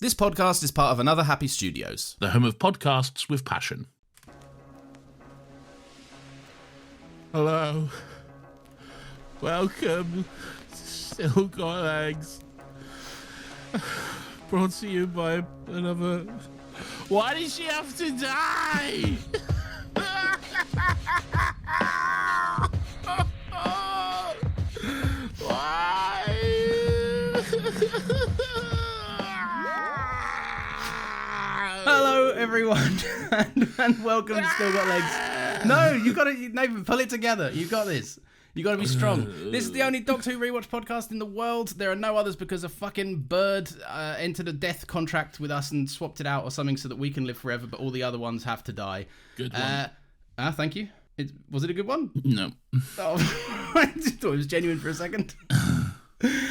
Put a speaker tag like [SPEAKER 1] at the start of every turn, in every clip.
[SPEAKER 1] This podcast is part of Another Happy Studios,
[SPEAKER 2] the home of podcasts with passion. Hello. Welcome. Still got legs. Brought to you by another... Why did she have to die? Why?
[SPEAKER 1] Hello, everyone, and welcome to Still Got Legs. No, you got to, Nathan, pull it together. You got this. You got to be strong. This is the only Doctor Who Rewatch podcast in the world. There are no others because a fucking bird entered a death contract with us and swapped it out or something so that we can live forever, but all the other ones have to die.
[SPEAKER 2] Good one.
[SPEAKER 1] Thank you. Was it a good one?
[SPEAKER 2] No.
[SPEAKER 1] Oh, I just thought it was genuine for a second.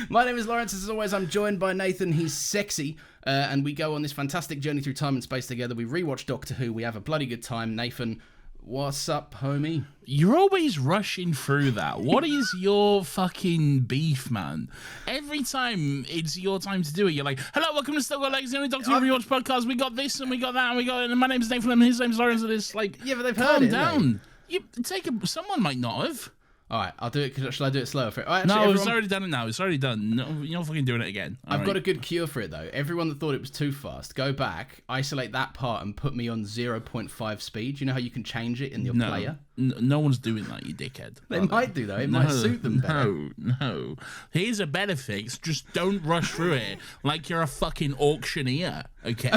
[SPEAKER 1] My name is Lawrence. As always, I'm joined by Nathan. He's sexy. And we go on this fantastic journey through time and space together. We rewatch Doctor Who. We have a bloody good time. Nathan, what's up, homie?
[SPEAKER 2] You're always rushing through that. What is your fucking beef, man? Every time it's your time to do it, you're like, hello, welcome to Still Got Legs, the only Doctor Who Rewatch podcast. We got this and we got that and we got it. And my name's Nathan and his name's Lawrence. And it's like,
[SPEAKER 1] yeah, but they've heard it.
[SPEAKER 2] Calm down. Someone might not have.
[SPEAKER 1] All right, I'll do it. Shall I do it slower? All right,
[SPEAKER 2] no, it's already done it now. It's already done. No, you're not fucking doing it again.
[SPEAKER 1] I've got a good cure for it, though. Everyone that thought it was too fast, go back, isolate that part, and put me on 0.5 speed. You know how you can change it in your player?
[SPEAKER 2] No one's doing that, you dickhead.
[SPEAKER 1] They might do, though. It might suit them better.
[SPEAKER 2] No. Here's a better fix. Just don't rush through it like you're a fucking auctioneer, okay?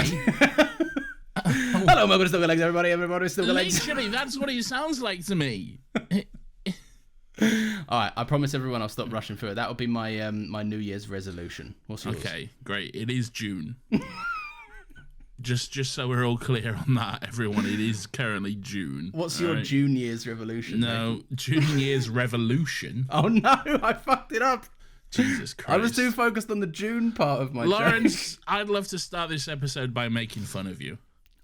[SPEAKER 1] Hello, welcome to Still Got Legs, everybody. Everybody Still Got Legs.
[SPEAKER 2] Literally, that's what it sounds like to me.
[SPEAKER 1] All right, I promise everyone I'll stop rushing through it. That will be my my New Year's resolution. What's yours?
[SPEAKER 2] Okay, great. It is June. just so we're all clear on that, everyone. It is currently June.
[SPEAKER 1] What's your June Year's revolution?
[SPEAKER 2] No, June Year's revolution.
[SPEAKER 1] Oh no, I fucked it up.
[SPEAKER 2] Jesus Christ.
[SPEAKER 1] I was too focused on the June part of my
[SPEAKER 2] Lawrence,
[SPEAKER 1] joke.
[SPEAKER 2] I'd love to start this episode by making fun of you.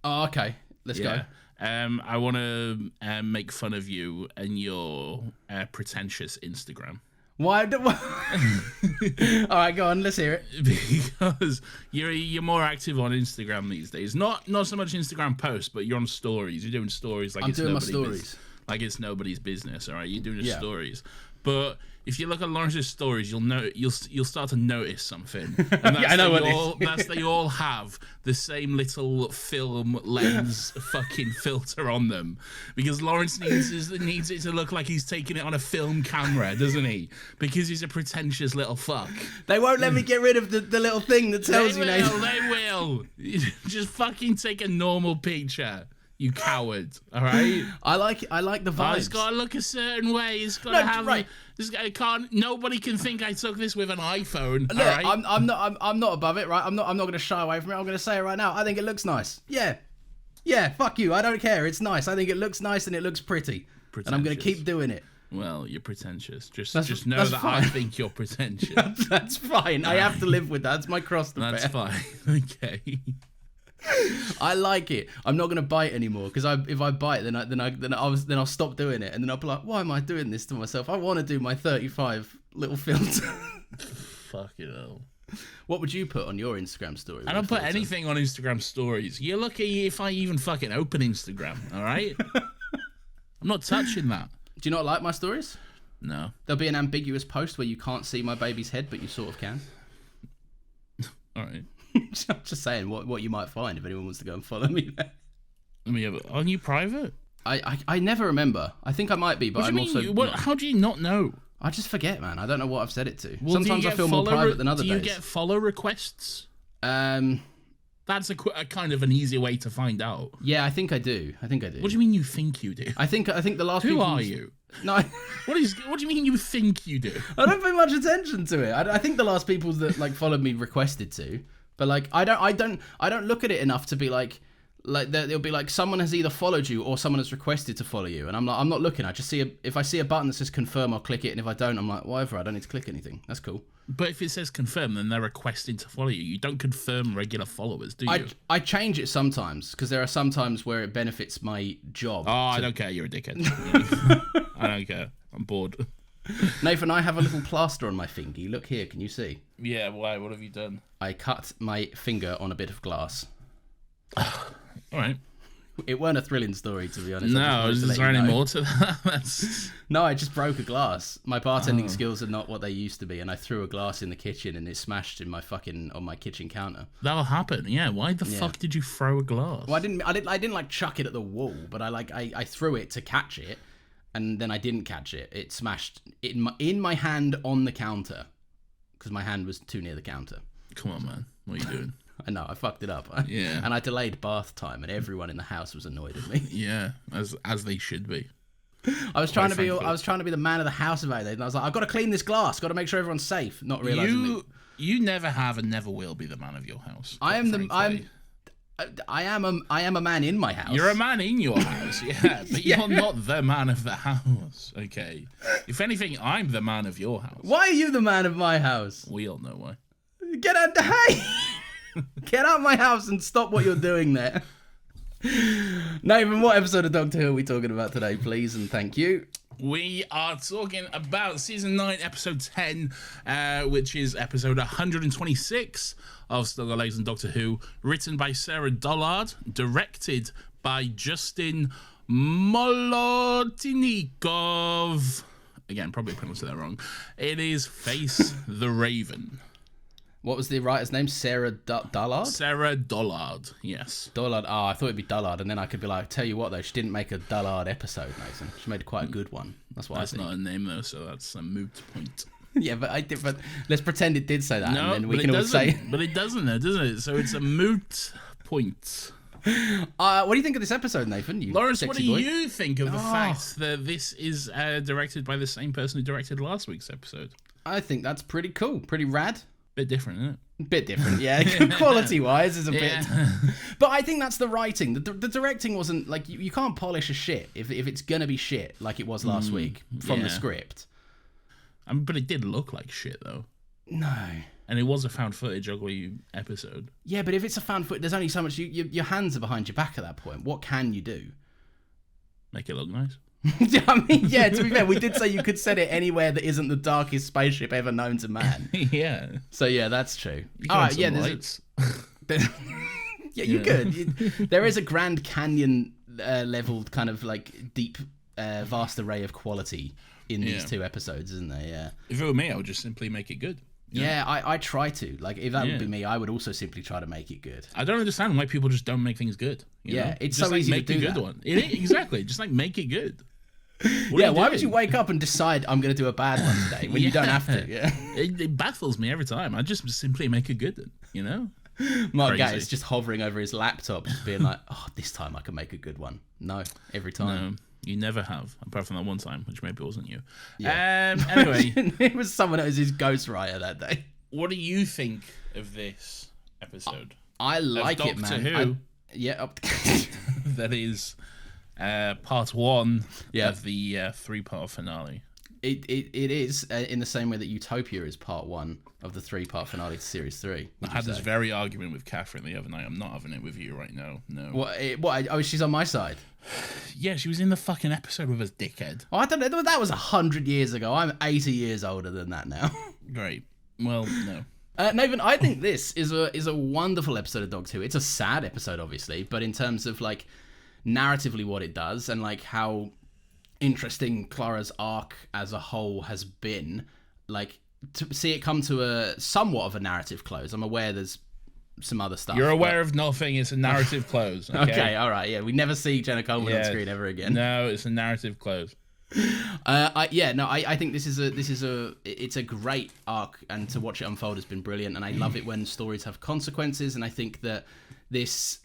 [SPEAKER 1] Oh, okay. Let's go.
[SPEAKER 2] I want to make fun of you and your pretentious Instagram.
[SPEAKER 1] Why? All right, go on. Let's hear it.
[SPEAKER 2] Because you're more active on Instagram these days. Not so much Instagram posts, but you're on stories. You're doing stories like
[SPEAKER 1] I'm doing my stories.
[SPEAKER 2] Like it's nobody's business. All right, you're doing the stories. But if you look at Lawrence's stories, you'll start to notice something. And that's
[SPEAKER 1] I know what
[SPEAKER 2] that's they all have the same little film lens fucking filter on them, because Lawrence needs it to look like he's taking it on a film camera, doesn't he? Because he's a pretentious little fuck.
[SPEAKER 1] They won't let me get rid of the little thing that tells you, Nathan.
[SPEAKER 2] They will. Just fucking take a normal picture. You coward! All right.
[SPEAKER 1] I like the vibes.
[SPEAKER 2] It's got to look a certain way. It's got to have. Right. Nobody can think I took this with an iPhone.
[SPEAKER 1] Look,
[SPEAKER 2] all right?
[SPEAKER 1] I'm not above it, right? I'm not going to shy away from it. I'm going to say it right now. I think it looks nice. Yeah. Fuck you. I don't care. It's nice. I think it looks nice and it looks pretty. And I'm going to keep doing it.
[SPEAKER 2] Well, you're pretentious. Just know that fine. I think you're pretentious.
[SPEAKER 1] That's fine. I have to live with that. That's my cross to bear.
[SPEAKER 2] That's fine. Okay.
[SPEAKER 1] I like it. I'm not gonna bite anymore because if I bite, then I'll stop doing it, and then I'll be like, why am I doing this to myself? I want to do my 35 little filter.
[SPEAKER 2] Fucking hell.
[SPEAKER 1] What would you put on your Instagram story?
[SPEAKER 2] I don't put anything on Instagram stories. You're lucky if I even fucking open Instagram. All right. I'm not touching that.
[SPEAKER 1] Do you not like my stories?
[SPEAKER 2] No.
[SPEAKER 1] There'll be an ambiguous post where you can't see my baby's head, but you sort of can.
[SPEAKER 2] All right.
[SPEAKER 1] I'm just saying what you might find if anyone wants to go and follow me there.
[SPEAKER 2] Let me have it. Are you private?
[SPEAKER 1] I never remember. I think I might be, but I'm also...
[SPEAKER 2] How do you not know?
[SPEAKER 1] I just forget, man. I don't know what I've set it to.
[SPEAKER 2] Well,
[SPEAKER 1] sometimes I feel more private than other days.
[SPEAKER 2] Do you get follow requests? That's a kind of an easy way to find out.
[SPEAKER 1] Yeah, I think I do. What
[SPEAKER 2] do you mean you think you do?
[SPEAKER 1] I think the last
[SPEAKER 2] Who are you?
[SPEAKER 1] No.
[SPEAKER 2] What do you mean you think you do?
[SPEAKER 1] I don't pay much attention to it. I think the last people that followed me requested to. But I don't look at it enough to be like they'll be like someone has either followed you or someone has requested to follow you, and I'm not looking. I just if I see a button that says confirm, I'll click it, and if I don't, I'm like, whatever. I don't need to click anything. That's cool.
[SPEAKER 2] But if it says confirm, then they're requesting to follow you. You don't confirm regular followers, do you?
[SPEAKER 1] I change it sometimes because there are some times where it benefits my job.
[SPEAKER 2] Oh, I don't care. You're a dickhead. I don't care. I'm bored.
[SPEAKER 1] Nathan, I have a little plaster on my finger. Look here, can you see?
[SPEAKER 2] Yeah, why? What have you done?
[SPEAKER 1] I cut my finger on a bit of glass.
[SPEAKER 2] All right.
[SPEAKER 1] It weren't a thrilling story, to be honest.
[SPEAKER 2] No, is there any more to that?
[SPEAKER 1] No, I just broke a glass. My bartending skills are not what they used to be, and I threw a glass in the kitchen, and it smashed on my kitchen counter.
[SPEAKER 2] That'll happen. Yeah. Why the fuck did you throw a glass?
[SPEAKER 1] Well, I didn't like chuck it at the wall, but I threw it to catch it, and then I didn't catch it. It smashed in my hand on the counter because my hand was too near the counter.
[SPEAKER 2] Come on, man. What are you doing?
[SPEAKER 1] I know, I fucked it up.
[SPEAKER 2] Yeah.
[SPEAKER 1] And I delayed bath time, and everyone in the house was annoyed at me.
[SPEAKER 2] Yeah, as they should be.
[SPEAKER 1] I was trying to be the man of the house about it, and I was like, I've got to clean this glass, got to make sure everyone's safe. Not realizing
[SPEAKER 2] you never have and never will be the man of your house.
[SPEAKER 1] I am a man in my house.
[SPEAKER 2] You're a man in your house, yeah, but you're not the man of the house. Okay. If anything, I'm the man of your house.
[SPEAKER 1] Why are you the man of my house?
[SPEAKER 2] We all know why.
[SPEAKER 1] Get out! Hey! Get out of my house and stop what you're doing there. Nathan, what episode of Doctor Who are we talking about today, please, and thank you.
[SPEAKER 2] We are talking about Season 9, Episode 10, which is Episode 126 of Still Got Legs and Doctor Who, written by Sarah Dollard, directed by Justin Molotinikov. Again, probably pronounced that wrong. It is Face the Raven.
[SPEAKER 1] What was the writer's name? Sarah Dollard?
[SPEAKER 2] Sarah Dollard, yes.
[SPEAKER 1] Dollard. Oh, I thought it'd be Dullard, and then I could be like, tell you what, though, she didn't make a Dullard episode, Nathan. She made quite a good one. That's what
[SPEAKER 2] That's
[SPEAKER 1] I think.
[SPEAKER 2] not a name, though, so that's a moot point.
[SPEAKER 1] Yeah, but let's pretend it did say that,
[SPEAKER 2] No,
[SPEAKER 1] and then we
[SPEAKER 2] but
[SPEAKER 1] can all say...
[SPEAKER 2] But it doesn't, though, doesn't it? So it's a moot point.
[SPEAKER 1] What do you think of this episode, Nathan?
[SPEAKER 2] Lawrence, what do
[SPEAKER 1] boy?
[SPEAKER 2] you think of the fact that this is directed by the same person who directed last week's episode?
[SPEAKER 1] I think that's pretty cool. Pretty rad.
[SPEAKER 2] Bit different, isn't it?
[SPEAKER 1] Bit different, yeah. Quality-wise is a bit... But I think that's the writing. The directing wasn't... Like, you can't polish a shit if it's going to be shit like it was last week from the script.
[SPEAKER 2] I mean, but it did look like shit, though.
[SPEAKER 1] No.
[SPEAKER 2] And it was a found footage ugly episode.
[SPEAKER 1] Yeah, but if it's a found footage, there's only so much... your hands are behind your back at that point. What can you do?
[SPEAKER 2] Make it look nice.
[SPEAKER 1] I mean, yeah, to be fair, we did say you could set it anywhere that isn't the darkest spaceship ever known to man.
[SPEAKER 2] Yeah.
[SPEAKER 1] So, yeah, that's true.
[SPEAKER 2] All right, yeah, there's
[SPEAKER 1] yeah, you could. There is a Grand Canyon leveled kind of like deep, vast array of quality in these two episodes, isn't there? Yeah.
[SPEAKER 2] If it were me, I would just simply make it good.
[SPEAKER 1] Yeah, I try to. Like, if that would be me, I would also simply try to make it good.
[SPEAKER 2] I don't understand why people just don't make things good. You know?
[SPEAKER 1] It's
[SPEAKER 2] just
[SPEAKER 1] so
[SPEAKER 2] like
[SPEAKER 1] easy
[SPEAKER 2] make
[SPEAKER 1] to do
[SPEAKER 2] a good
[SPEAKER 1] that.
[SPEAKER 2] one. Exactly. Just like make it good.
[SPEAKER 1] Yeah, why would you wake up and decide I'm going to do a bad one today when you don't have to? Yeah,
[SPEAKER 2] it baffles me every time. I just simply make a good one, you know?
[SPEAKER 1] Mark Gatiss just hovering over his laptop, just being like, oh, this time I can make a good one. No, every time.
[SPEAKER 2] No, you never have, apart from that one time, which maybe wasn't you.
[SPEAKER 1] Yeah.
[SPEAKER 2] Anyway.
[SPEAKER 1] It was someone that was his ghostwriter that day.
[SPEAKER 2] What do you think of this episode?
[SPEAKER 1] I like it,
[SPEAKER 2] Doctor
[SPEAKER 1] man.
[SPEAKER 2] Who? That is... part one of the three-part finale.
[SPEAKER 1] It is in the same way that Utopia is part one of the three-part finale to series 3.
[SPEAKER 2] I had this very argument with Catherine the other night. I'm not having it with you right now. No.
[SPEAKER 1] What? Oh, she's on my side.
[SPEAKER 2] Yeah, she was in the fucking episode with us, dickhead.
[SPEAKER 1] Oh, I don't know. That was 100 years ago. I'm 80 years older than that now.
[SPEAKER 2] Great. Well, no.
[SPEAKER 1] Nathan, I think this is a wonderful episode of Doctor Who. It's a sad episode, obviously, but in terms of like narratively what it does and like how interesting Clara's arc as a whole has been, like to see it come to a somewhat of a narrative close. I'm aware there's some other stuff.
[SPEAKER 2] You're aware of nothing. It's a narrative close.
[SPEAKER 1] Okay, all right, yeah. We never see Jenna Coleman on screen ever again.
[SPEAKER 2] No, it's a narrative close.
[SPEAKER 1] I think it's a great arc, and to watch it unfold has been brilliant. And I love it when stories have consequences, and I think that this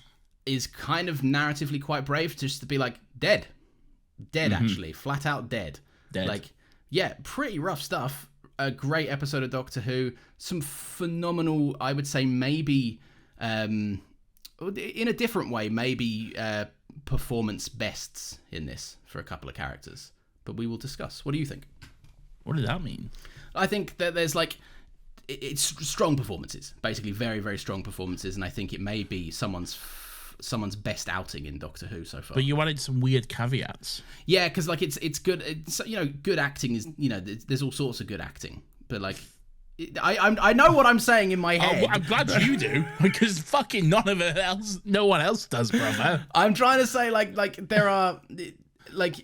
[SPEAKER 1] is kind of narratively quite brave just to be like dead actually, flat out dead. Like, yeah, pretty rough stuff. A great episode of Doctor Who, some phenomenal, I would say maybe in a different way, maybe performance bests in this for a couple of characters, but we will discuss. What do you think?
[SPEAKER 2] What does that mean?
[SPEAKER 1] I think that there's like it's strong performances, basically very, very strong performances, and I think it may be someone's someone's best outing in Doctor Who so far.
[SPEAKER 2] But you wanted some weird caveats.
[SPEAKER 1] Yeah, because like it's good. It's, good acting is there's all sorts of good acting, but like. I know what I'm saying in my head.
[SPEAKER 2] Oh, I'm glad you do, because fucking no one else does, brother.
[SPEAKER 1] I'm trying to say like there are like.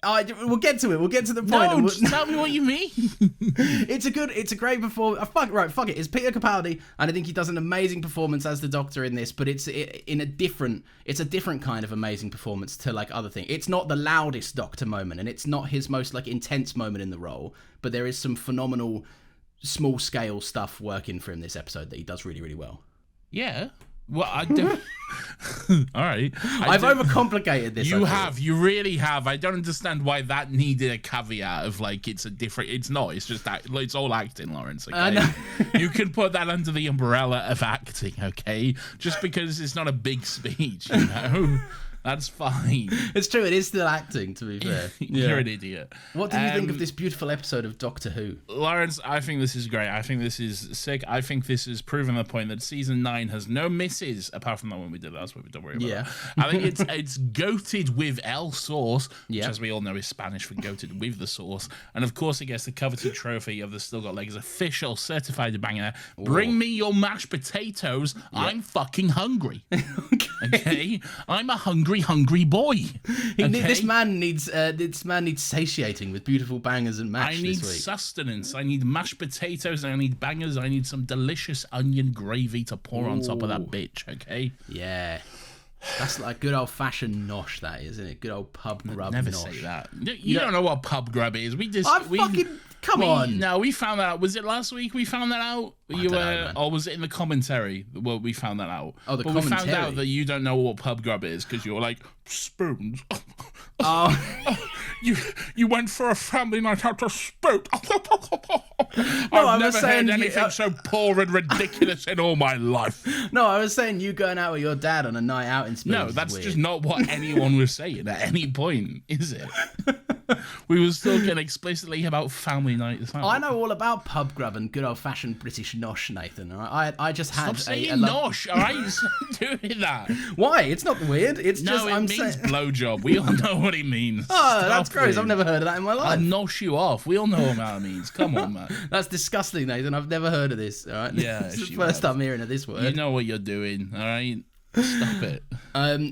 [SPEAKER 1] We'll get to it. We'll get to the point.
[SPEAKER 2] No, just tell me what you mean.
[SPEAKER 1] It's a great performance. Fuck it. It's Peter Capaldi, and I think he does an amazing performance as the Doctor in this. But it's a different kind of amazing performance to like other things. It's not the loudest Doctor moment, and it's not his most like intense moment in the role. But there is some phenomenal small scale stuff working for him this episode that he does really, really well.
[SPEAKER 2] Yeah. Well, I don't. All right.
[SPEAKER 1] I've overcomplicated this.
[SPEAKER 2] You have. You really have. I don't understand why that needed a caveat of like it's a different. It's not. It's just that it's all acting, Lawrence. Okay?
[SPEAKER 1] I know.
[SPEAKER 2] You can put that under the umbrella of acting. Okay, just because it's not a big speech, you know. That's fine.
[SPEAKER 1] It's true. It is still acting, to be fair.
[SPEAKER 2] You're an idiot.
[SPEAKER 1] What did you think of this beautiful episode of Doctor Who?
[SPEAKER 2] Lawrence, I think this is great. I think this is sick. I think this is proving the point that season 9 has no misses, apart from that one we did last week. Don't worry about that. I think it's goated with El Sauce, which, as we all know, is Spanish for goated with the sauce. And of course, it gets the coveted trophy of the Still Got Legs official certified banger. Bring me your mashed potatoes. I'm fucking hungry. Okay? I'm a hungry boy.
[SPEAKER 1] This man needs satiating with beautiful bangers and mash.
[SPEAKER 2] I need
[SPEAKER 1] this week.
[SPEAKER 2] sustenance. I need mashed potatoes. I need bangers. I need some delicious onion gravy to pour on top of that bitch. Okay.
[SPEAKER 1] Yeah. That's like good old fashioned nosh, that is, isn't it? Good old pub grub.
[SPEAKER 2] Never
[SPEAKER 1] nosh.
[SPEAKER 2] say that. You don't know what pub grub is.
[SPEAKER 1] Come on.
[SPEAKER 2] No, we found that out. Was it last week we found that out? Or was it in the commentary? Well, we found that out.
[SPEAKER 1] Oh, the commentary.
[SPEAKER 2] We found out that you don't know what pub grub is because you're like, spoons.
[SPEAKER 1] Oh.
[SPEAKER 2] You went for a family night out to spoon.
[SPEAKER 1] I
[SPEAKER 2] I've never heard anything so poor and ridiculous in all my life.
[SPEAKER 1] No, I was saying you going out with your dad on a night out in Spoons.
[SPEAKER 2] No, that's just not what anyone was saying at any point, is it? We were talking explicitly about family night.
[SPEAKER 1] I know all about pub grub and good old fashioned British nosh, Nathan. All right? I just had
[SPEAKER 2] Stop saying nosh, all right? Stop doing that.
[SPEAKER 1] Why? It's not weird. It's just
[SPEAKER 2] it means blowjob. We all know what it means.
[SPEAKER 1] Oh, that's gross. I've never heard of that in my life.
[SPEAKER 2] I'll nosh you off. We all know what that means. Come on, man.
[SPEAKER 1] That's disgusting, Nathan. I've never heard of this. All right.
[SPEAKER 2] Yeah,
[SPEAKER 1] it's the first time hearing of this word.
[SPEAKER 2] You know what you're doing, all right? Stop it.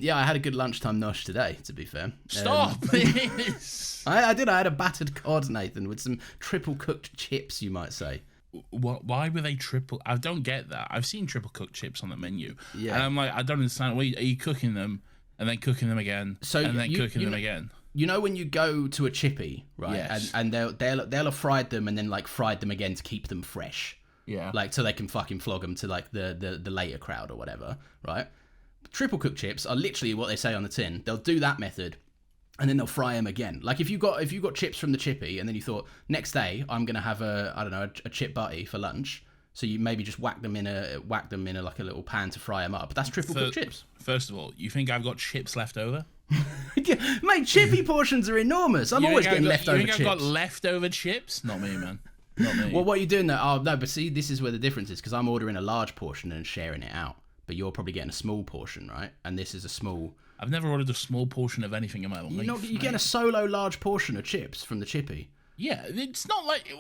[SPEAKER 1] Yeah, I had a good lunchtime nosh today, to be fair.
[SPEAKER 2] Stop this.
[SPEAKER 1] I did. I had a battered cod, Nathan, with some triple cooked chips, you might say.
[SPEAKER 2] Why were they triple? I don't get that. I've seen triple cooked chips on the menu. Yeah. And I'm like, I don't understand. Are you cooking them and then cooking them again and then cooking them again?
[SPEAKER 1] You know when you go to a chippy, right?
[SPEAKER 2] Yes.
[SPEAKER 1] And they'll have fried them and then like fried them again to keep them fresh.
[SPEAKER 2] Yeah.
[SPEAKER 1] Like so they can fucking flog them to like the later crowd or whatever, right? Triple cooked chips are literally what they say on the tin. They'll do that method, and then they'll fry them again. Like if you got chips from the chippy, and then you thought next day I'm gonna have a chip butty for lunch. So you maybe just whack them in a like a little pan to fry them up. That's triple cooked chips.
[SPEAKER 2] First of all, you think I've got chips left over?
[SPEAKER 1] Mate, chippy portions are enormous. I'm always getting leftover chips.
[SPEAKER 2] You think I've got leftover chips? Not me, man. Not me.
[SPEAKER 1] Well, what are you doing there? Oh no, but see, this is where the difference is because I'm ordering a large portion and sharing it out. But you're probably getting a small portion, right? And this is a small...
[SPEAKER 2] I've never ordered a small portion of anything in my life.
[SPEAKER 1] You're getting a solo large portion of chips from the chippy.
[SPEAKER 2] Yeah, it's not like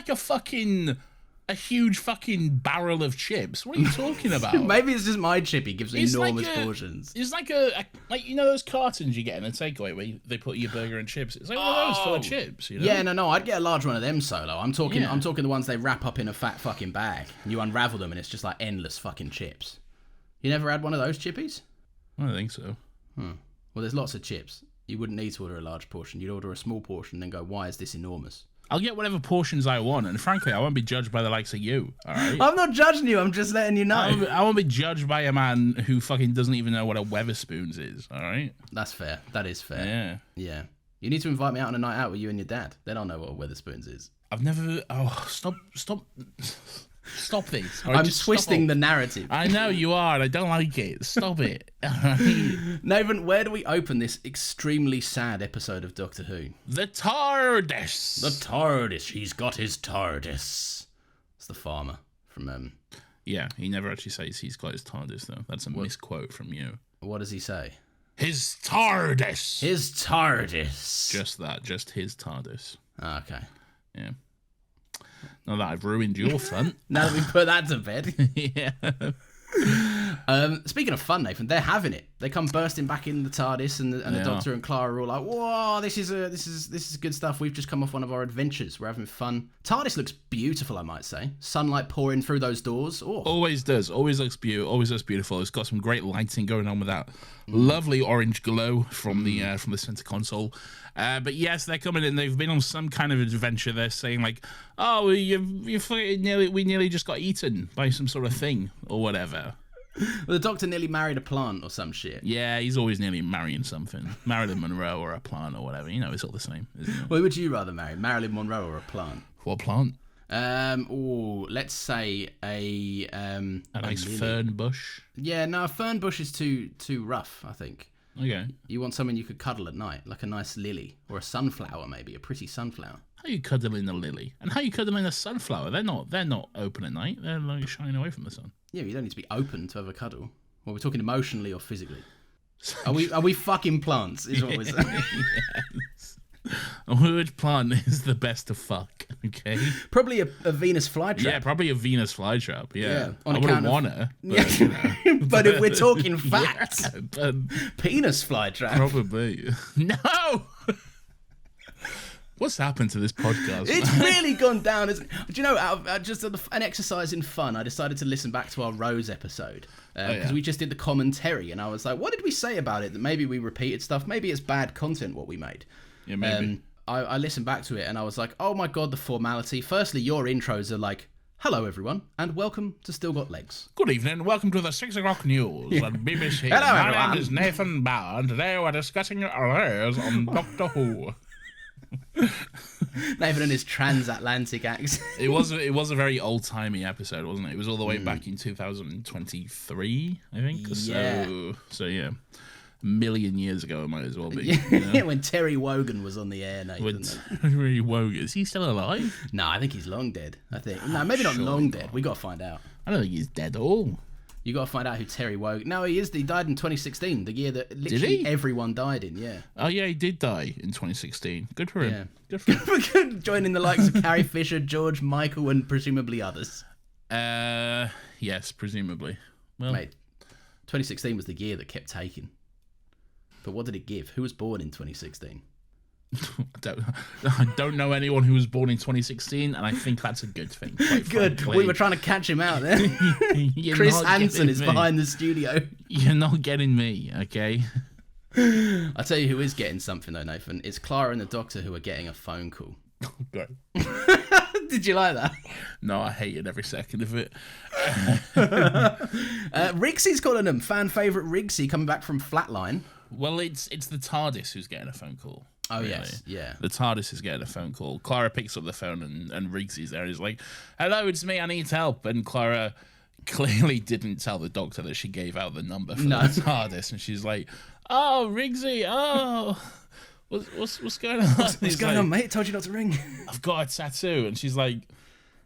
[SPEAKER 2] a huge fucking barrel of chips. What are you talking about?
[SPEAKER 1] Maybe it's just my chippy gives enormous portions.
[SPEAKER 2] It's like those cartons you get in a takeaway where they put your burger and chips. It's like one of those full of chips. You know?
[SPEAKER 1] Yeah, no, I'd get a large one of them solo. I'm talking the ones they wrap up in a fat fucking bag. You unravel them and it's just like endless fucking chips. You never had one of those chippies?
[SPEAKER 2] I don't think so.
[SPEAKER 1] Well, there's lots of chips. You wouldn't need to order a large portion. You'd order a small portion and then go, why is this enormous?
[SPEAKER 2] I'll get whatever portions I want, and frankly, I won't be judged by the likes of you, all right?
[SPEAKER 1] I'm not judging you, I'm just letting you know.
[SPEAKER 2] I won't be judged by a man who fucking doesn't even know what a Weatherspoons is, all right?
[SPEAKER 1] That's fair. That is fair.
[SPEAKER 2] Yeah.
[SPEAKER 1] Yeah. You need to invite me out on a night out with you and your dad. They don't know what a Weatherspoons is.
[SPEAKER 2] I've never... Oh, stop Stop this.
[SPEAKER 1] I'm twisting the narrative.
[SPEAKER 2] I know you are, and I don't like it. Stop it.
[SPEAKER 1] Nathan, where do we open this extremely sad episode of Doctor Who?
[SPEAKER 2] The TARDIS.
[SPEAKER 1] The TARDIS. He's got his TARDIS. It's the farmer from
[SPEAKER 2] Yeah, he never actually says he's got his TARDIS, though. That's a misquote from you.
[SPEAKER 1] What does he say?
[SPEAKER 2] His TARDIS!
[SPEAKER 1] His TARDIS.
[SPEAKER 2] Just that, just his TARDIS.
[SPEAKER 1] Oh, okay.
[SPEAKER 2] Yeah. Now that I've ruined your fun.
[SPEAKER 1] Now that we put that to bed.
[SPEAKER 2] Yeah.
[SPEAKER 1] Speaking of fun, Nathan, they're having it. They come bursting back in the TARDIS, and the Doctor and Clara are all like, "Whoa, this is good stuff. We've just come off one of our adventures. We're having fun." TARDIS looks beautiful, I might say. Sunlight pouring through those doors. Oh.
[SPEAKER 2] Always does. Always looks beautiful. It's got some great lighting going on with that lovely orange glow from the center console. But yes, they're coming in. They've been on some kind of adventure. They're saying like, "Oh, we nearly just got eaten by some sort of thing or whatever."
[SPEAKER 1] Well, the Doctor nearly married a plant or some shit.
[SPEAKER 2] Yeah, he's always nearly marrying something. Marilyn Monroe or a plant or whatever. You know, it's all the same, isn't it?
[SPEAKER 1] Well, who would you rather marry, Marilyn Monroe or a plant?
[SPEAKER 2] What plant?
[SPEAKER 1] Let's say a
[SPEAKER 2] nice fern bush.
[SPEAKER 1] Yeah, no, a fern bush is too rough, I think.
[SPEAKER 2] Okay.
[SPEAKER 1] You want something you could cuddle at night, like a nice lily or a sunflower, maybe a pretty sunflower.
[SPEAKER 2] How you cuddling a lily? And how you cuddling a sunflower? They're not open at night. They're like shining away from the sun.
[SPEAKER 1] Yeah, you don't need to be open to have a cuddle. Well, we're talking emotionally or physically. Are we fucking plants? Is what we're saying.
[SPEAKER 2] Yes. Which plant is the best to fuck? Okay.
[SPEAKER 1] Probably a Venus flytrap.
[SPEAKER 2] Yeah, probably a Venus flytrap. Yeah.
[SPEAKER 1] On
[SPEAKER 2] I wouldn't want her. But, you know.
[SPEAKER 1] But if we're talking facts,
[SPEAKER 2] yeah, but
[SPEAKER 1] penis flytrap.
[SPEAKER 2] Probably. No. What's happened to this podcast?
[SPEAKER 1] It's really gone down. Do you know, out of, just an exercise in fun, I decided to listen back to our Rose episode. Because we just did the commentary, and I was like, what did we say about it? That maybe we repeated stuff. Maybe it's bad content what we made.
[SPEAKER 2] Yeah, maybe.
[SPEAKER 1] I listened back to it, and I was like, oh my God, the formality. Firstly, your intros are like, hello everyone, and welcome to Still Got Legs.
[SPEAKER 2] Good evening, welcome to the 6 o'clock news on BBC.
[SPEAKER 1] Hello,
[SPEAKER 2] My
[SPEAKER 1] everyone.
[SPEAKER 2] name is Nathan Bauer, and today we're discussing arrays on Doctor Who.
[SPEAKER 1] Nathan and his transatlantic accent.
[SPEAKER 2] It was a very old-timey episode, wasn't it? It was all the way back in 2023, I think.
[SPEAKER 1] Yeah.
[SPEAKER 2] So yeah, a million years ago it might as well be.
[SPEAKER 1] Yeah,
[SPEAKER 2] You know?
[SPEAKER 1] when Terry Wogan was on the air, Nathan.
[SPEAKER 2] When Terry Wogan, is he still alive?
[SPEAKER 1] No, I think he's long dead. I think. No, maybe not
[SPEAKER 2] Surely
[SPEAKER 1] long
[SPEAKER 2] not.
[SPEAKER 1] dead. We got to find out.
[SPEAKER 2] I don't think he's dead at all.
[SPEAKER 1] You got to find out who Terry Wogan. No, he is. He died in 2016, the year that literally everyone died in. Yeah.
[SPEAKER 2] Oh yeah, he did die in 2016. Good for him.
[SPEAKER 1] Yeah.
[SPEAKER 2] Good for him.
[SPEAKER 1] Joining the likes of Carrie Fisher, George Michael, and presumably others.
[SPEAKER 2] Yes, presumably. Well,
[SPEAKER 1] Mate, 2016 was the year that kept taking. But what did it give? Who was born in 2016?
[SPEAKER 2] I don't know anyone who was born in 2016, and I think that's a good thing.
[SPEAKER 1] Good.
[SPEAKER 2] Frankly.
[SPEAKER 1] We were trying to catch him out there.
[SPEAKER 2] You're
[SPEAKER 1] Chris
[SPEAKER 2] not
[SPEAKER 1] Hansen
[SPEAKER 2] getting
[SPEAKER 1] is
[SPEAKER 2] me.
[SPEAKER 1] behind the studio.
[SPEAKER 2] You're not getting me, okay?
[SPEAKER 1] I'll tell you who is getting something though, Nathan. It's Clara and the Doctor who are getting a phone call.
[SPEAKER 2] Go.
[SPEAKER 1] Did you like that?
[SPEAKER 2] No, I hated every second of it.
[SPEAKER 1] Riggsy's calling him. Fan favourite Riggsy coming back from Flatline.
[SPEAKER 2] Well, it's the TARDIS who's getting a phone call.
[SPEAKER 1] Oh,
[SPEAKER 2] really.
[SPEAKER 1] yes. Yeah.
[SPEAKER 2] The TARDIS is getting a phone call. Clara picks up the phone and Riggsy's there and he's like, hello, it's me, I need help. And Clara clearly didn't tell the Doctor that she gave out the number for the TARDIS. And she's like, oh, Riggsy, oh, what's going on?
[SPEAKER 1] What's going on, mate? Told you not to ring.
[SPEAKER 2] I've got a tattoo. And she's like,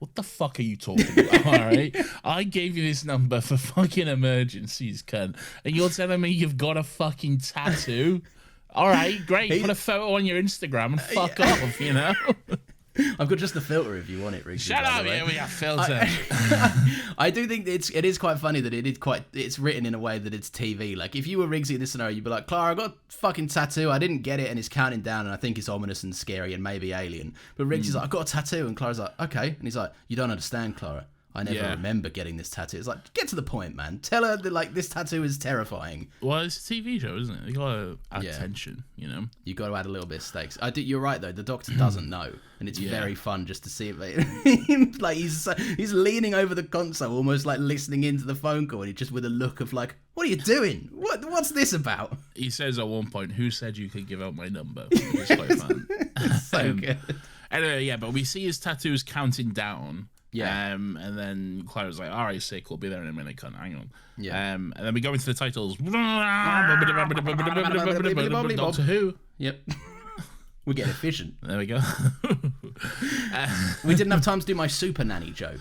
[SPEAKER 2] what the fuck are you talking about? All right, I gave you this number for fucking emergencies, cunt. And you're telling me you've got a fucking tattoo? All right, great. Put a photo on your Instagram and fuck off, you know?
[SPEAKER 1] I've got just the filter if you want it, Riggsy.
[SPEAKER 2] Shut up, yeah, we have filter.
[SPEAKER 1] I do think it is quite funny that it's written in a way that it's TV. Like, if you were Riggsy in this scenario, you'd be like, Clara, I got a fucking tattoo. I didn't get it, and it's counting down, and I think it's ominous and scary and maybe alien. But Riggsy's like, I got a tattoo, and Clara's like, okay. And he's like, you don't understand, Clara. I never remember getting this tattoo. It's like, get to the point, man. Tell her that, like, this tattoo is terrifying.
[SPEAKER 2] Well, it's a TV show, isn't it? You gotta add tension, you know? You
[SPEAKER 1] got to add a little bit of stakes. You're right, though. The Doctor doesn't know. And it's very fun just to see it. Like, he's leaning over the console, almost like listening into the phone call. And he just with a look of like, what are you doing? What's this about?
[SPEAKER 2] He says at one point, who said you could give out my number? It's quite fun.
[SPEAKER 1] It's so good.
[SPEAKER 2] Anyway, yeah, but we see his tattoos counting down.
[SPEAKER 1] Yeah.
[SPEAKER 2] And then Clara's like, all right, sick, we'll be there in a minute, cunt. Hang on.
[SPEAKER 1] Yeah.
[SPEAKER 2] And then we go into the titles. Doctor Who.
[SPEAKER 1] Yep. We're getting efficient.
[SPEAKER 2] There we go.
[SPEAKER 1] We didn't have time to do my super nanny joke.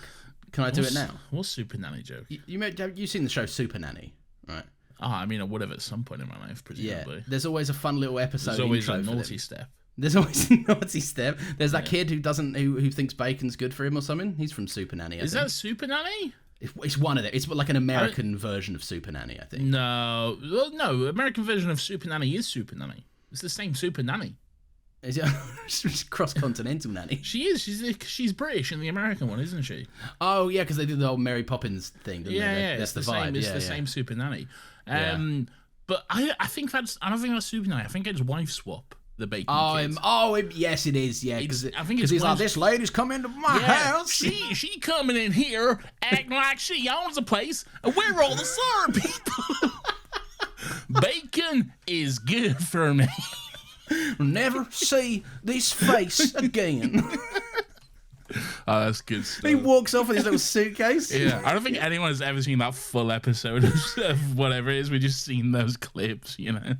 [SPEAKER 1] Can I do it now?
[SPEAKER 2] What's Super Nanny joke?
[SPEAKER 1] You've seen the show Super Nanny, right?
[SPEAKER 2] I mean, I would have at some point in my life, presumably.
[SPEAKER 1] Yeah. There's always a fun little episode.
[SPEAKER 2] There's always
[SPEAKER 1] intro
[SPEAKER 2] a
[SPEAKER 1] for
[SPEAKER 2] naughty
[SPEAKER 1] them.
[SPEAKER 2] step.
[SPEAKER 1] There's always a naughty step. There's that kid who thinks bacon's good for him or something. He's from Super Nanny.
[SPEAKER 2] Is that Super Nanny?
[SPEAKER 1] It's one of them. It's like an American version of Super Nanny, I think.
[SPEAKER 2] No. Well, no, American version of Super Nanny is Super Nanny. It's the same Super Nanny.
[SPEAKER 1] Is it cross-continental nanny?
[SPEAKER 2] She is. She's British in the American one, isn't she?
[SPEAKER 1] Oh yeah, because they did the old Mary Poppins thing. Didn't they?
[SPEAKER 2] That's the vibe. Same, it's the same Super Nanny. But I don't think that's Super Nanny. I think it's Wife Swap. The bacon.
[SPEAKER 1] Yes, it is. Yeah,
[SPEAKER 2] I think it's
[SPEAKER 1] he's like, this lady's come into my house.
[SPEAKER 2] She coming in here acting like she owns the place, and we're all the sorry people. Bacon is good for me.
[SPEAKER 1] Never see this face again.
[SPEAKER 2] Oh, that's good stuff.
[SPEAKER 1] He walks off with his little suitcase.
[SPEAKER 2] Yeah, I don't think anyone has ever seen that full episode of whatever it is. We've just seen those clips, you know.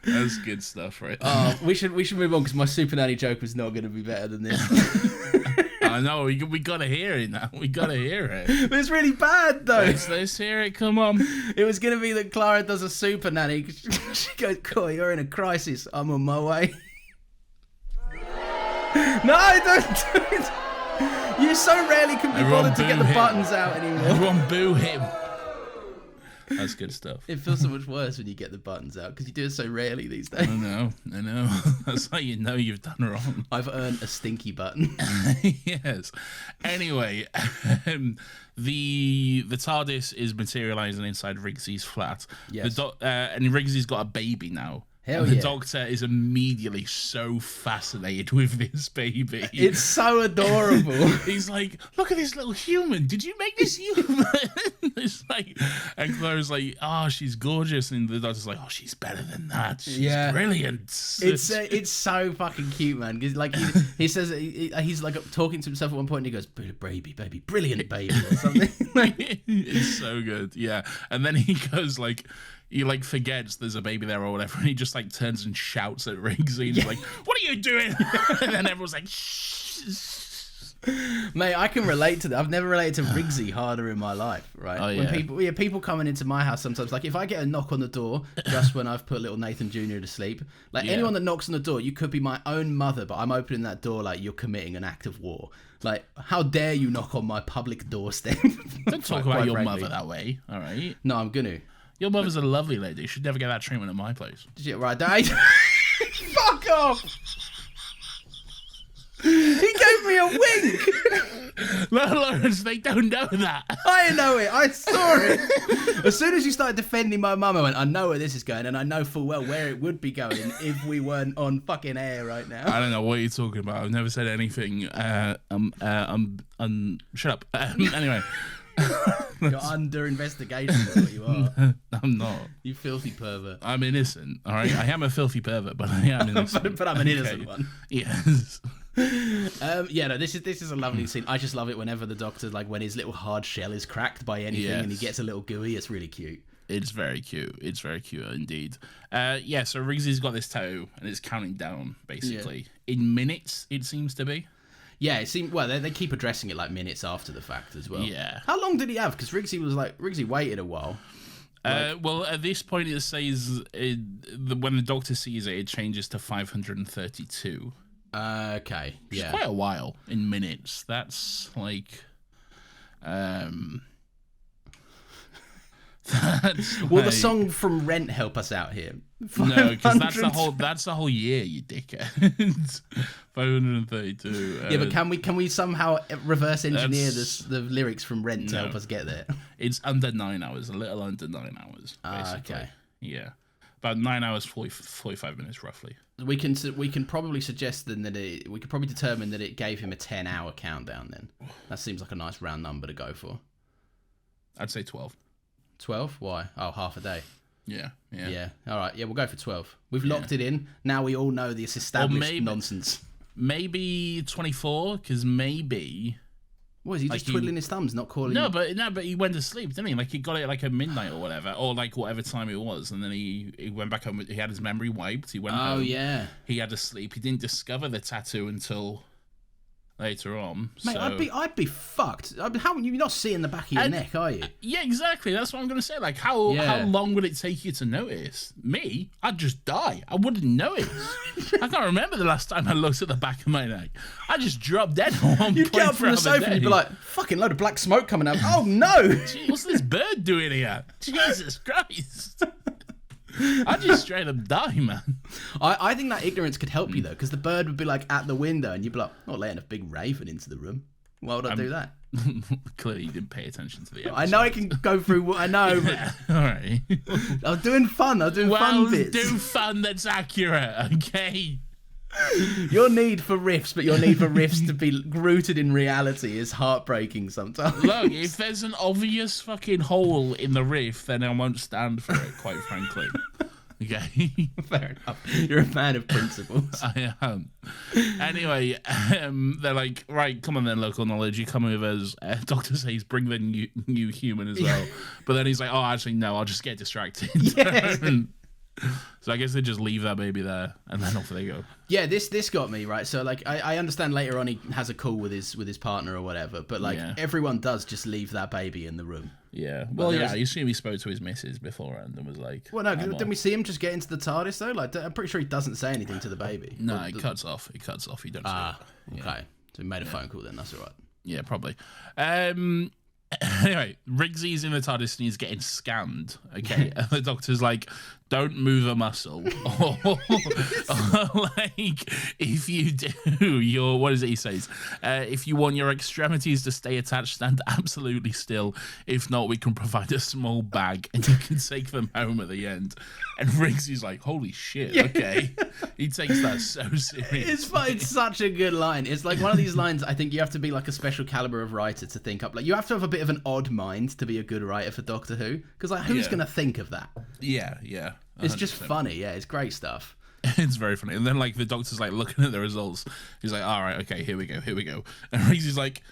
[SPEAKER 2] That's good stuff, right?
[SPEAKER 1] We should move on because my Super Nanny joke was not going to be better than this.
[SPEAKER 2] I know, we gotta hear it now. We gotta hear it.
[SPEAKER 1] But it's really bad though.
[SPEAKER 2] Let's hear it. Come on.
[SPEAKER 1] It was going to be that Clara does a Super Nanny. She goes, "Cool, you're in a crisis. I'm on my way." No, don't do it. You so rarely can be bothered to get the buttons out anymore.
[SPEAKER 2] Everyone boo him. That's good stuff.
[SPEAKER 1] It feels so much worse when you get the buttons out because you do it so rarely these days.
[SPEAKER 2] I know. That's how you know you've done wrong.
[SPEAKER 1] I've earned a stinky button.
[SPEAKER 2] Yes. Anyway, the TARDIS is materializing inside Riggsy's flat.
[SPEAKER 1] Yes.
[SPEAKER 2] And Riggsy's got a baby now.
[SPEAKER 1] Hell
[SPEAKER 2] and the
[SPEAKER 1] yeah.
[SPEAKER 2] Doctor is immediately so fascinated with this baby.
[SPEAKER 1] It's so adorable.
[SPEAKER 2] He's like, look at this little human. Did you make this human? It's like, and Clara's like, oh, she's gorgeous. And the Doctor's like, oh, she's better than that. She's brilliant.
[SPEAKER 1] It's so fucking cute, man. 'Cause like he says he's like talking to himself at one point and he goes, baby, brilliant baby or something.
[SPEAKER 2] It's so good. Yeah. And then he goes like, he like forgets there's a baby there or whatever, and he just like turns and shouts at Riggsy. He's like, "What are you doing?" And then everyone's like, "Shh."
[SPEAKER 1] Mate, I can relate to that. I've never related to Riggsy harder in my life, right?
[SPEAKER 2] Oh,
[SPEAKER 1] When people coming into my house sometimes, like if I get a knock on the door just when I've put little Nathan Jr. to sleep, like anyone that knocks on the door, you could be my own mother, but I'm opening that door like you're committing an act of war. Like, how dare you knock on my public doorstep?
[SPEAKER 2] Don't talk about your mother that way, all right?
[SPEAKER 1] No, I'm gonna.
[SPEAKER 2] Your mother's a lovely lady. You should never get that treatment at my place.
[SPEAKER 1] Right, fuck off! He gave me a wink!
[SPEAKER 2] No, Lawrence, they don't know that.
[SPEAKER 1] I know it. I saw it. As soon as you started defending my mum, I went, I know where this is going, and I know full well where it would be going if we weren't on fucking air right now.
[SPEAKER 2] I don't know what you're talking about. I've never said anything. Shut up. Anyway.
[SPEAKER 1] You're under investigation, is what you are.
[SPEAKER 2] I'm not.
[SPEAKER 1] You filthy pervert.
[SPEAKER 2] I'm innocent, all right? I am a filthy pervert, but I am innocent.
[SPEAKER 1] but I'm an innocent one.
[SPEAKER 2] Yes.
[SPEAKER 1] No, this is a lovely scene. I just love it whenever the Doctor, like when his little hard shell is cracked by anything and he gets a little gooey. It's really cute.
[SPEAKER 2] It's very cute. It's very cute indeed. So Riggsy's got this tattoo and it's counting down, basically. In minutes, it seems to be.
[SPEAKER 1] Yeah, it seemed. Well, they keep addressing it like minutes after the fact as well.
[SPEAKER 2] Yeah.
[SPEAKER 1] How long did he have? Because Riggsy waited a while.
[SPEAKER 2] Well, at this point, it says when the Doctor sees it, it changes to 532.
[SPEAKER 1] Okay.
[SPEAKER 2] Which is quite a while in minutes. That's like,
[SPEAKER 1] Will the song from Rent help us out here?
[SPEAKER 2] No, because that's the whole year, you dickhead. 532.
[SPEAKER 1] Yeah, but can we somehow reverse engineer the lyrics from Rent to help us get there?
[SPEAKER 2] It's under 9 hours, a little under 9 hours. Basically.
[SPEAKER 1] Okay.
[SPEAKER 2] Yeah, about 9 hours 45 minutes roughly.
[SPEAKER 1] We can probably suggest then that we could probably determine that it gave him a 10-hour countdown. Then that seems like a nice round number to go for.
[SPEAKER 2] I'd say 12.
[SPEAKER 1] 12? Why? Oh, half a day.
[SPEAKER 2] Yeah.
[SPEAKER 1] All right. Yeah, we'll go for 12. We've locked it in. Now we all know this established nonsense.
[SPEAKER 2] Maybe 24, because maybe.
[SPEAKER 1] What is he just twiddling his thumbs, not calling?
[SPEAKER 2] No, but he went to sleep, didn't he? Like he got it like at midnight or whatever, or like whatever time it was, and then he went back home. He had his memory wiped. He went home.
[SPEAKER 1] Oh yeah.
[SPEAKER 2] He had to sleep. He didn't discover the tattoo until later on.
[SPEAKER 1] Mate,
[SPEAKER 2] so...
[SPEAKER 1] I'd be fucked. How you're not seeing the back of your neck, are you?
[SPEAKER 2] Yeah, exactly. That's what I'm gonna say. Like, how long would it take you to notice? Me, I'd just die. I wouldn't notice. I can't remember the last time I looked at the back of my neck. I just dropped dead at one point.
[SPEAKER 1] You'd get up from the sofa and you'd be like, fucking load of black smoke coming out. Oh no!
[SPEAKER 2] Gee, what's this bird doing here? Jesus Christ! I'd just straight up die, man.
[SPEAKER 1] I think that ignorance could help you though, because the bird would be like at the window and you'd be like, not letting a big raven into the room. Why would I do that?
[SPEAKER 2] Clearly you didn't pay attention to the episode.
[SPEAKER 1] I know I can go through what I know, but
[SPEAKER 2] Yeah, alright.
[SPEAKER 1] I was doing fun. I was doing fun bits.
[SPEAKER 2] Do fun that's accurate, okay?
[SPEAKER 1] Your need for riffs, but your need for riffs to be rooted in reality is heartbreaking sometimes.
[SPEAKER 2] Look, if there's an obvious fucking hole in the riff, then I won't stand for it, quite frankly. Okay?
[SPEAKER 1] Fair enough. You're a man of principles.
[SPEAKER 2] I am. Anyway, they're like, right, come on then, local knowledge. You come with us. Dr. says, bring the new human as well. But then he's like, oh, actually, no, I'll just get distracted.
[SPEAKER 1] Yes.
[SPEAKER 2] So I guess they just leave that baby there, and then off they go.
[SPEAKER 1] Yeah, this got me, right? So like I understand later on he has a call with his partner or whatever, but like everyone does just leave that baby in the room.
[SPEAKER 2] Yeah. Well, yeah, I assume he spoke to his missus beforehand and was like...
[SPEAKER 1] Well, no, didn't we see him just get into the TARDIS though? Like, I'm pretty sure he doesn't say anything to the baby.
[SPEAKER 2] No, he cuts off. He cuts off. You don't see it.
[SPEAKER 1] Okay. So he made a phone call then, that's all right.
[SPEAKER 2] Yeah, probably. Anyway, Riggsy's in the TARDIS and he's getting scanned. Okay, and the doctor's like, "Don't move a muscle." or like, if you do, what is it he says? If you want your extremities to stay attached, stand absolutely still. If not, we can provide a small bag and you can take them home at the end. And Riggsy's like, "Holy shit!" Okay, he takes that so serious.
[SPEAKER 1] It's such a good line. It's like one of these lines. I think you have to be like a special caliber of writer to think up. Like you have to have a bit of an odd mind to be a good writer for Doctor Who. Because like, who's gonna think of that?
[SPEAKER 2] Yeah. 100%.
[SPEAKER 1] It's just funny. Yeah, it's great stuff.
[SPEAKER 2] It's very funny. And then like the doctor's like looking at the results. He's like, "All right, okay, here we go." And Riggsy's like,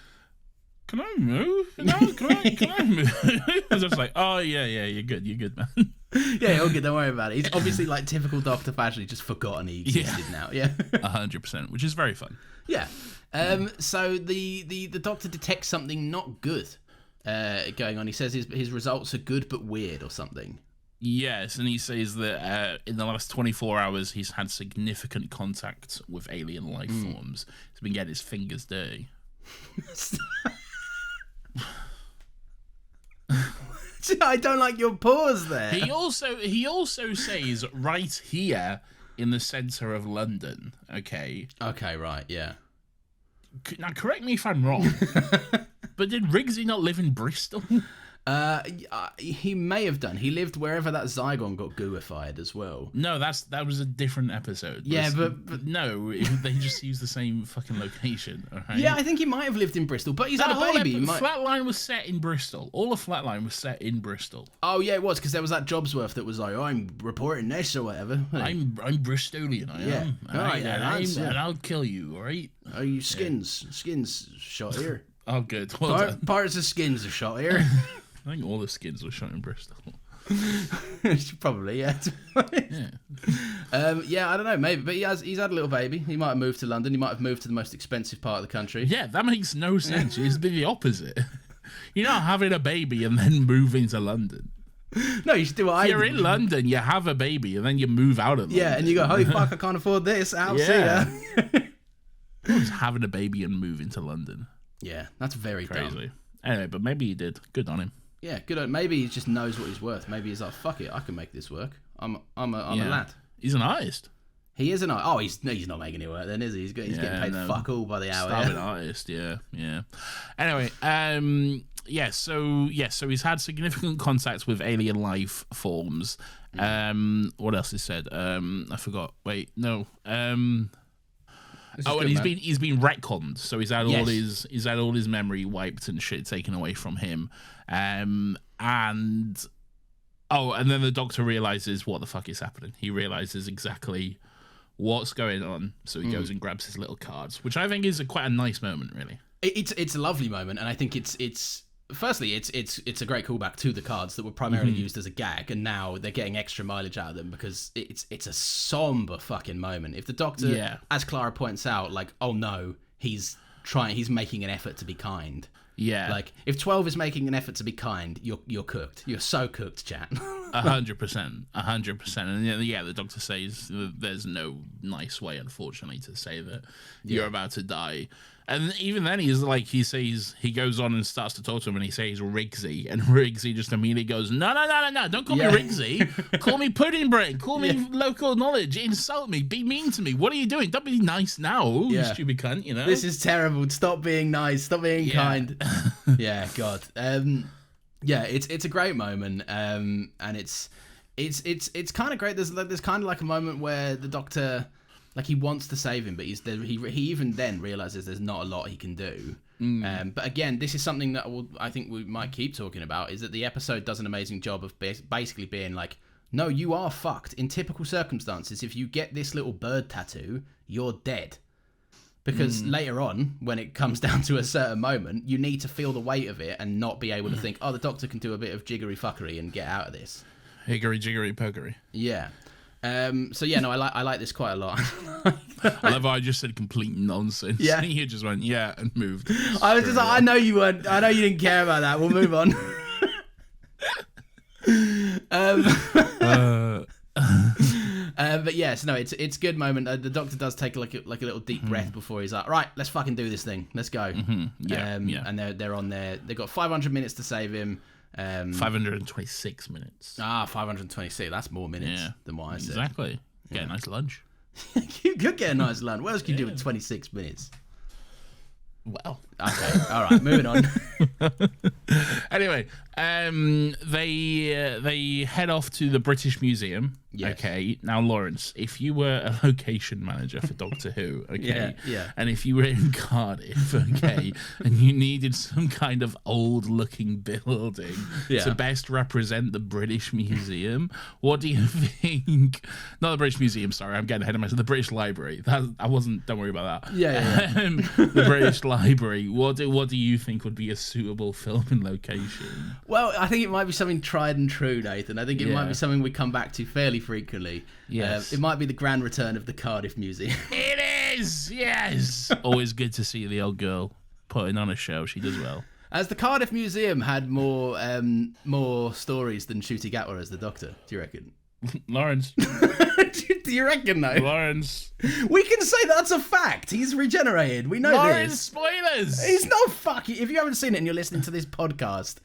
[SPEAKER 2] "Can I move? No, can I move?" I was just like, "Oh yeah, you're good, man."
[SPEAKER 1] Yeah, all good. Don't worry about it. He's obviously like typical Doctor fashion. He's just forgotten he existed now. Yeah,
[SPEAKER 2] 100%, which is very fun.
[SPEAKER 1] Yeah. So the Doctor detects something not good going on. He says his results are good but weird or something.
[SPEAKER 2] Yes, and he says that in the last 24 hours he's had significant contact with alien life forms. He's been getting his fingers dirty.
[SPEAKER 1] I don't like your pause there.
[SPEAKER 2] He also says right here in the centre of London. Okay,
[SPEAKER 1] right, yeah.
[SPEAKER 2] Now correct me if I'm wrong, but did Riggsy not live in Bristol?
[SPEAKER 1] He may have done. He lived wherever that Zygon got gooified as well.
[SPEAKER 2] No, that was a different episode.
[SPEAKER 1] Yeah, but
[SPEAKER 2] no, they just used the same fucking location. Right?
[SPEAKER 1] Yeah, I think he might have lived in Bristol, but he's had a baby.
[SPEAKER 2] Flatline was set in Bristol. All of Flatline was set in Bristol.
[SPEAKER 1] Oh yeah, it was because there was that Jobsworth that was like, "Oh, I'm reporting this or whatever."
[SPEAKER 2] I'm Bristolian. I am.
[SPEAKER 1] All right,
[SPEAKER 2] and I'll kill you. All right.
[SPEAKER 1] Oh, you skins shot here.
[SPEAKER 2] Oh, good. Well done.
[SPEAKER 1] Parts of skins are shot here.
[SPEAKER 2] I think all the skins were shot in Bristol.
[SPEAKER 1] Probably, yeah. Yeah, I don't know, maybe, but he's had a little baby. He might have moved to London. He might have moved to the most expensive part of the country.
[SPEAKER 2] Yeah, that makes no sense. It's the opposite. You're not having a baby and then moving to London.
[SPEAKER 1] No, you should do what I do.
[SPEAKER 2] You're in London, you have a baby, and then you move out of London.
[SPEAKER 1] Yeah, and you go, holy fuck, I can't afford this. I'll see ya.
[SPEAKER 2] Just having a baby and moving to London.
[SPEAKER 1] Yeah, that's very
[SPEAKER 2] crazy.
[SPEAKER 1] Dumb.
[SPEAKER 2] Anyway, but maybe he did. Good on him.
[SPEAKER 1] Yeah, good. Maybe he just knows what he's worth. Maybe he's like, fuck it, I can make this work. I'm a lad.
[SPEAKER 2] He's an artist.
[SPEAKER 1] He is an artist. Oh, he's not making it work then, is he? He's getting paid fuck all by the hour.
[SPEAKER 2] Starving artist, yeah. Anyway, so he's had significant contacts with alien life forms. What else is said? I forgot. Wait, no. And he's been retconned, so he's had all his memory wiped and shit taken away from him. And then the Doctor realizes what the fuck is happening. He realizes exactly what's going on, so he goes and grabs his little cards, which I think is quite a nice moment, really.
[SPEAKER 1] It's a lovely moment, and I think it's firstly it's a great callback to the cards that were primarily used as a gag, and now they're getting extra mileage out of them because it's a somber fucking moment. If the Doctor, as Clara points out, like, oh no, he's he's making an effort to be kind.
[SPEAKER 2] Yeah.
[SPEAKER 1] Like, if 12 is making an effort to be kind, you're cooked. You're so cooked, chat.
[SPEAKER 2] 100%. 100%. And yeah, the doctor says there's no nice way, unfortunately, to say that you're about to die. And even then, he goes on and starts to talk to him, and he says Riggsy, and Riggsy just immediately goes, no, don't call me Riggsy, call me Pudding Brain, call me local knowledge, insult me, be mean to me. What are you doing? Don't be nice now, you stupid cunt. You know,
[SPEAKER 1] this is terrible. Stop being nice. Stop being kind. Yeah, God. It's a great moment, and it's kind of great. There's kind of like a moment where the doctor. Like, he wants to save him, but he even then realizes there's not a lot he can do. But again, this is something that I think we might keep talking about, is that the episode does an amazing job of basically being like, no, you are fucked. In typical circumstances, if you get this little bird tattoo, you're dead. Because later on, when it comes down to a certain moment, you need to feel the weight of it and not be able to think, oh, the doctor can do a bit of jiggery fuckery and get out of this.
[SPEAKER 2] Higgery jiggery pokery.
[SPEAKER 1] Yeah. I like this quite a lot.
[SPEAKER 2] I love how I just said complete nonsense.
[SPEAKER 1] Yeah.
[SPEAKER 2] You just went, and moved.
[SPEAKER 1] I was just like, I know you weren't. I know you didn't care about that. We'll move on. But yes, no, it's a good moment. The doctor does take like a little deep breath before he's like, right, let's fucking do this thing. Let's go. And they're on there. They've got 500 minutes to save him.
[SPEAKER 2] 526 minutes.
[SPEAKER 1] 526. That's more minutes than what I said.
[SPEAKER 2] Exactly. Get a nice lunch.
[SPEAKER 1] You could get a nice lunch. What else can you do with 26 minutes?
[SPEAKER 2] Well.
[SPEAKER 1] Okay. All right. Moving on.
[SPEAKER 2] Anyway, they head off to the British Museum. Yes. Okay. Now, Lawrence, if you were a location manager for Doctor Who, okay, and if you were in Cardiff, okay, and you needed some kind of old-looking building to best represent the British Museum, what do you think? Not the British Museum. Sorry, I'm getting ahead of myself. The British Library. Don't worry about that. The British Library. What do you think would be a suitable filming location?
[SPEAKER 1] Well, I think it might be something tried and true, Nathan. I think it might be something we come back to fairly frequently. Yes. It might be the grand return of the Cardiff Museum.
[SPEAKER 2] It is, yes. Always good to see the old girl putting on a show. She does well.
[SPEAKER 1] As the Cardiff Museum had more stories than Ncuti Gatwa as the Doctor, do you reckon?
[SPEAKER 2] Lawrence.
[SPEAKER 1] Do you reckon, though?
[SPEAKER 2] Lawrence.
[SPEAKER 1] We can say that's a fact. He's regenerated. We know
[SPEAKER 2] Lawrence,
[SPEAKER 1] this.
[SPEAKER 2] spoilers.
[SPEAKER 1] He's not fucking... If you haven't seen it and you're listening to this podcast,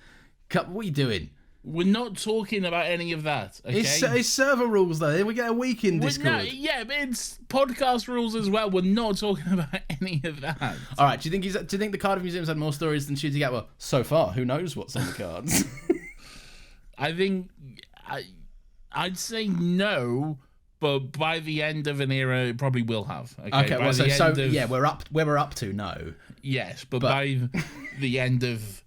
[SPEAKER 1] what are you doing?
[SPEAKER 2] We're not talking about any of that, okay?
[SPEAKER 1] It's server rules, though. We get a week in Discord.
[SPEAKER 2] But it's podcast rules as well. We're not talking about any of that.
[SPEAKER 1] All right, do you think the Cardiff Museum's had more stories than Ncuti Gatwa? So far, who knows what's on the cards?
[SPEAKER 2] I think... I'd say no, but by the end of an era, it probably will have. Okay,
[SPEAKER 1] we're up to no.
[SPEAKER 2] Yes, but by the end of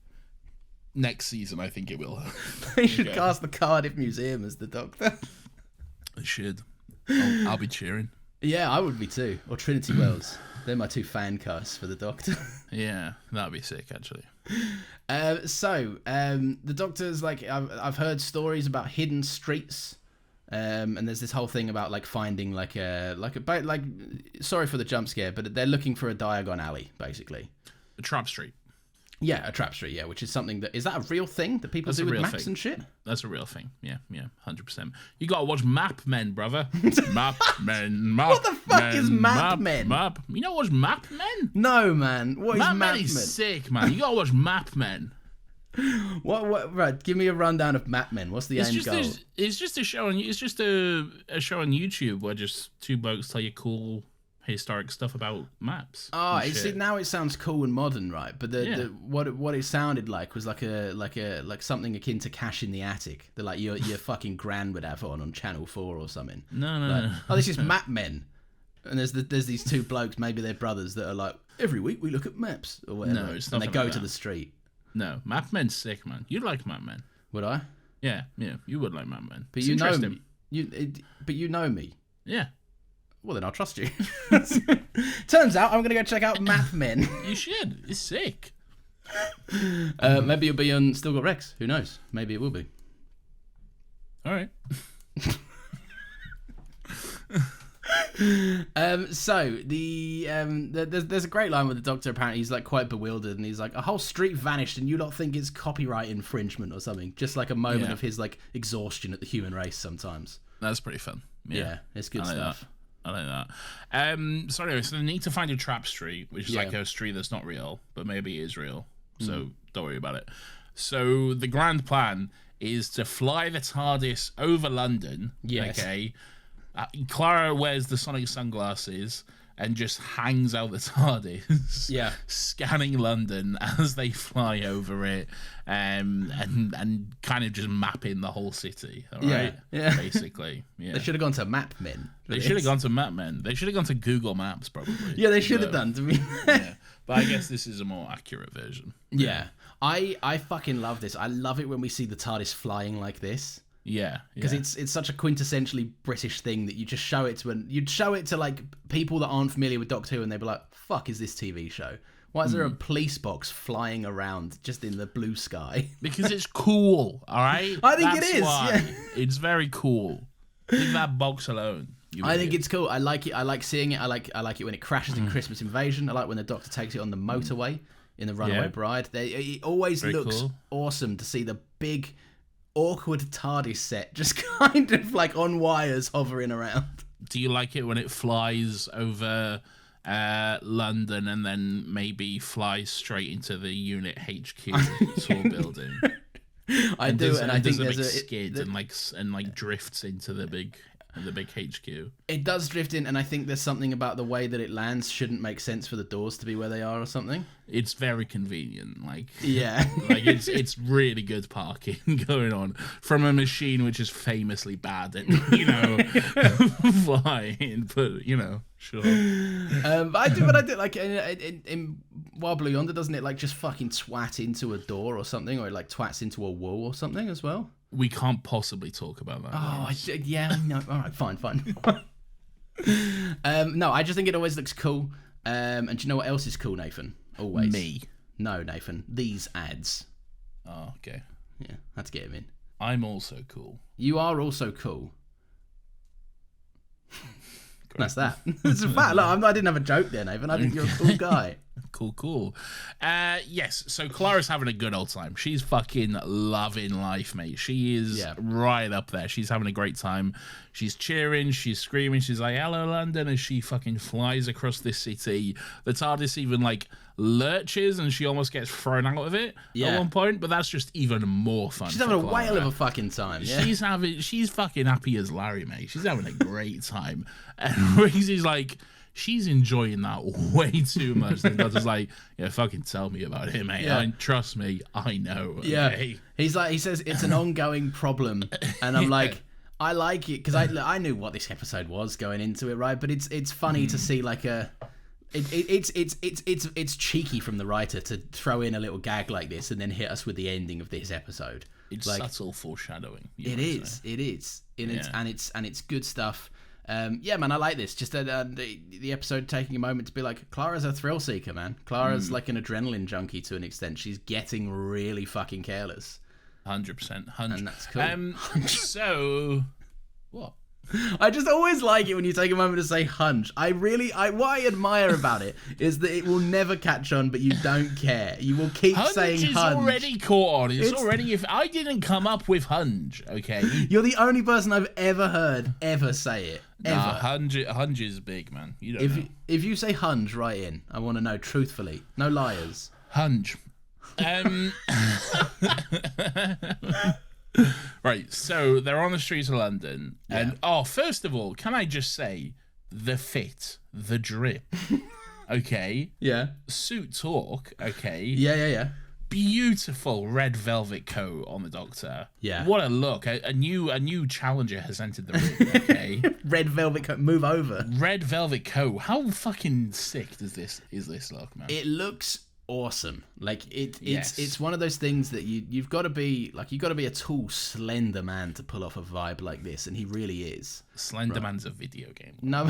[SPEAKER 2] next season, I think it will have.
[SPEAKER 1] They should cast the Cardiff Museum as the Doctor.
[SPEAKER 2] They should. I'll be cheering.
[SPEAKER 1] Yeah, I would be too. Or Trinity Wells. They're my two fan casts for the Doctor.
[SPEAKER 2] Yeah, that'd be sick, actually.
[SPEAKER 1] The Doctor's like, I've heard stories about hidden streets, and there's this whole thing about like finding sorry for the jump scare, but they're looking for a Diagon Alley, basically.
[SPEAKER 2] A trap street.
[SPEAKER 1] Yeah, a trap street, yeah, which is something is that a real thing that people do with maps and shit?
[SPEAKER 2] That's a real thing, yeah, 100%. You gotta watch Map Men, brother. Map Men.
[SPEAKER 1] What the fuck is Map Men?
[SPEAKER 2] You know what's Map Men?
[SPEAKER 1] No, man. What is Map Men?
[SPEAKER 2] Map Men is sick, man. You gotta watch Map Men.
[SPEAKER 1] What? Right, give me a rundown of Map Men. What's the end goal?
[SPEAKER 2] It's just a show on. It's just a show on YouTube where just two blokes tell you cool historic stuff about maps.
[SPEAKER 1] Oh, now it sounds cool and modern, right? But what it sounded like was like something akin to Cash in the Attic that like your fucking gran would have on Channel 4 or something.
[SPEAKER 2] No.
[SPEAKER 1] Oh, this is Map Men, and there's these two blokes, maybe they're brothers, that are like, every week we look at maps or whatever.
[SPEAKER 2] No, it's
[SPEAKER 1] and
[SPEAKER 2] not.
[SPEAKER 1] They go to the street.
[SPEAKER 2] No, Map Men's sick, man. You'd like Map Men.
[SPEAKER 1] Would I?
[SPEAKER 2] Yeah, you would like Map Men.
[SPEAKER 1] But you know me. But you know me.
[SPEAKER 2] Yeah.
[SPEAKER 1] Well, then I'll trust you. Turns out I'm going to go check out Map Men.
[SPEAKER 2] You should. It's sick.
[SPEAKER 1] Maybe it'll be on Still Got Rex. Who knows? Maybe it will be.
[SPEAKER 2] All right.
[SPEAKER 1] So there's a great line with the Doctor. Apparently, he's like quite bewildered, and he's like, "A whole street vanished, and you don't think it's copyright infringement or something?" Just like a moment of his like exhaustion at the human race. Sometimes
[SPEAKER 2] that's pretty fun. Yeah,
[SPEAKER 1] it's good stuff.
[SPEAKER 2] I like that. So anyway, so they need to find a trap street, which is like a street that's not real, but maybe is real. So don't worry about it. So the grand plan is to fly the TARDIS over London. Yes. Okay. Clara wears the sonic sunglasses and just hangs out the TARDIS, scanning London as they fly over it, and kind of just mapping the whole city. All right, basically. Yeah,
[SPEAKER 1] they should have gone to MapMen.
[SPEAKER 2] They should have gone to MapMen. They should have gone to Google Maps, probably.
[SPEAKER 1] Yeah, they should have done. To me,
[SPEAKER 2] but I guess this is a more accurate version.
[SPEAKER 1] Yeah, I fucking love this. I love it when we see the TARDIS flying like this.
[SPEAKER 2] Yeah,
[SPEAKER 1] because it's such a quintessentially British thing that you just show it to you'd show it to like people that aren't familiar with Doctor Who, and they'd be like, "Fuck, is this TV show? Why is there a police box flying around just in the blue sky?"
[SPEAKER 2] Because it's cool, all right.
[SPEAKER 1] I think it is. Yeah.
[SPEAKER 2] It's very cool. Leave that box alone.
[SPEAKER 1] I think it's cool. I like it. I like seeing it. I like it when it crashes in Christmas Invasion. I like when the Doctor takes it on the motorway in the Runaway Bride. It always looks awesome to see the big, awkward TARDIS set just kind of like on wires hovering around.
[SPEAKER 2] Do you like it when it flies over London and then maybe flies straight into the unit HQ tour building?
[SPEAKER 1] I do, and I think
[SPEAKER 2] there's
[SPEAKER 1] there's
[SPEAKER 2] a big skid and like drifts into the big HQ.
[SPEAKER 1] It does drift in, and I think there's something about the way that it lands shouldn't make sense for the doors to be where they are or something.
[SPEAKER 2] It's very convenient, like it's really good parking going on from a machine which is famously bad at flying, but sure.
[SPEAKER 1] But I do like in Wild Blue Yonder, doesn't it like just fucking twat into a door or something, or it like twats into a wall or something as well?
[SPEAKER 2] We can't possibly talk about that.
[SPEAKER 1] Oh, no. All right, fine. No, I just think it always looks cool. And do you know what else is cool, Nathan? Always.
[SPEAKER 2] Me.
[SPEAKER 1] No, Nathan. These ads.
[SPEAKER 2] Oh, okay.
[SPEAKER 1] Yeah, let's get him in.
[SPEAKER 2] I'm also cool.
[SPEAKER 1] You are also cool. That's that. It's a fact. Look, I didn't have a joke there, Nathan. I think you're a cool guy.
[SPEAKER 2] Cool. Yes, so Clara's having a good old time. She's fucking loving life, mate. She is right up there. She's having a great time. She's cheering, she's screaming, she's like, "Hello, London," as she fucking flies across this city. The TARDIS even, like, lurches, and she almost gets thrown out of it at one point, but that's just even more fun.
[SPEAKER 1] She's having a whale of a fucking time. Yeah.
[SPEAKER 2] She's fucking happy as Larry, mate. She's having a great time. And Reezy's like, she's enjoying that way too much. The Doctor's like, "Yeah, fucking tell me about it, mate. Yeah. Trust me, I know." Okay?
[SPEAKER 1] Yeah. He says it's an ongoing problem, and I'm like, I like it because I knew what this episode was going into it, right? But it's funny to see like it's cheeky from the writer to throw in a little gag like this and then hit us with the ending of this episode.
[SPEAKER 2] It's like, subtle foreshadowing.
[SPEAKER 1] It is, and it's good stuff. Yeah, man, I like this. Just the episode taking a moment to be like, Clara's a thrill seeker, man. Clara's like an adrenaline junkie to an extent. She's getting really fucking careless.
[SPEAKER 2] 100%.
[SPEAKER 1] And that's cool.
[SPEAKER 2] So, what?
[SPEAKER 1] I just always like it when you take a moment to say hunch. What I admire about it is that it will never catch on, but you don't care. You will keep saying hunch.
[SPEAKER 2] Hunch is already caught on. It's already, if I didn't come up with hunch, okay?
[SPEAKER 1] You're the only person I've ever heard ever say it. Ever.
[SPEAKER 2] Nah, hunch is big, man. You don't know.
[SPEAKER 1] If you say hunch, right in. I want to know truthfully. No liars.
[SPEAKER 2] Hunch. Right, so they're on the streets of London, and first of all, can I just say the fit, the drip, okay?
[SPEAKER 1] Yeah.
[SPEAKER 2] Suit talk, okay?
[SPEAKER 1] Yeah.
[SPEAKER 2] Beautiful red velvet coat on the Doctor.
[SPEAKER 1] Yeah.
[SPEAKER 2] What a look! A new challenger has entered the room. Okay.
[SPEAKER 1] Red velvet coat. Move over.
[SPEAKER 2] Red velvet coat. How fucking sick is this look, man?
[SPEAKER 1] It looks awesome. Like it's one of those things that you've got to be like, you've got to be a tall, slender man to pull off a vibe like this, and he really is.
[SPEAKER 2] Slender Man's a video game.
[SPEAKER 1] No,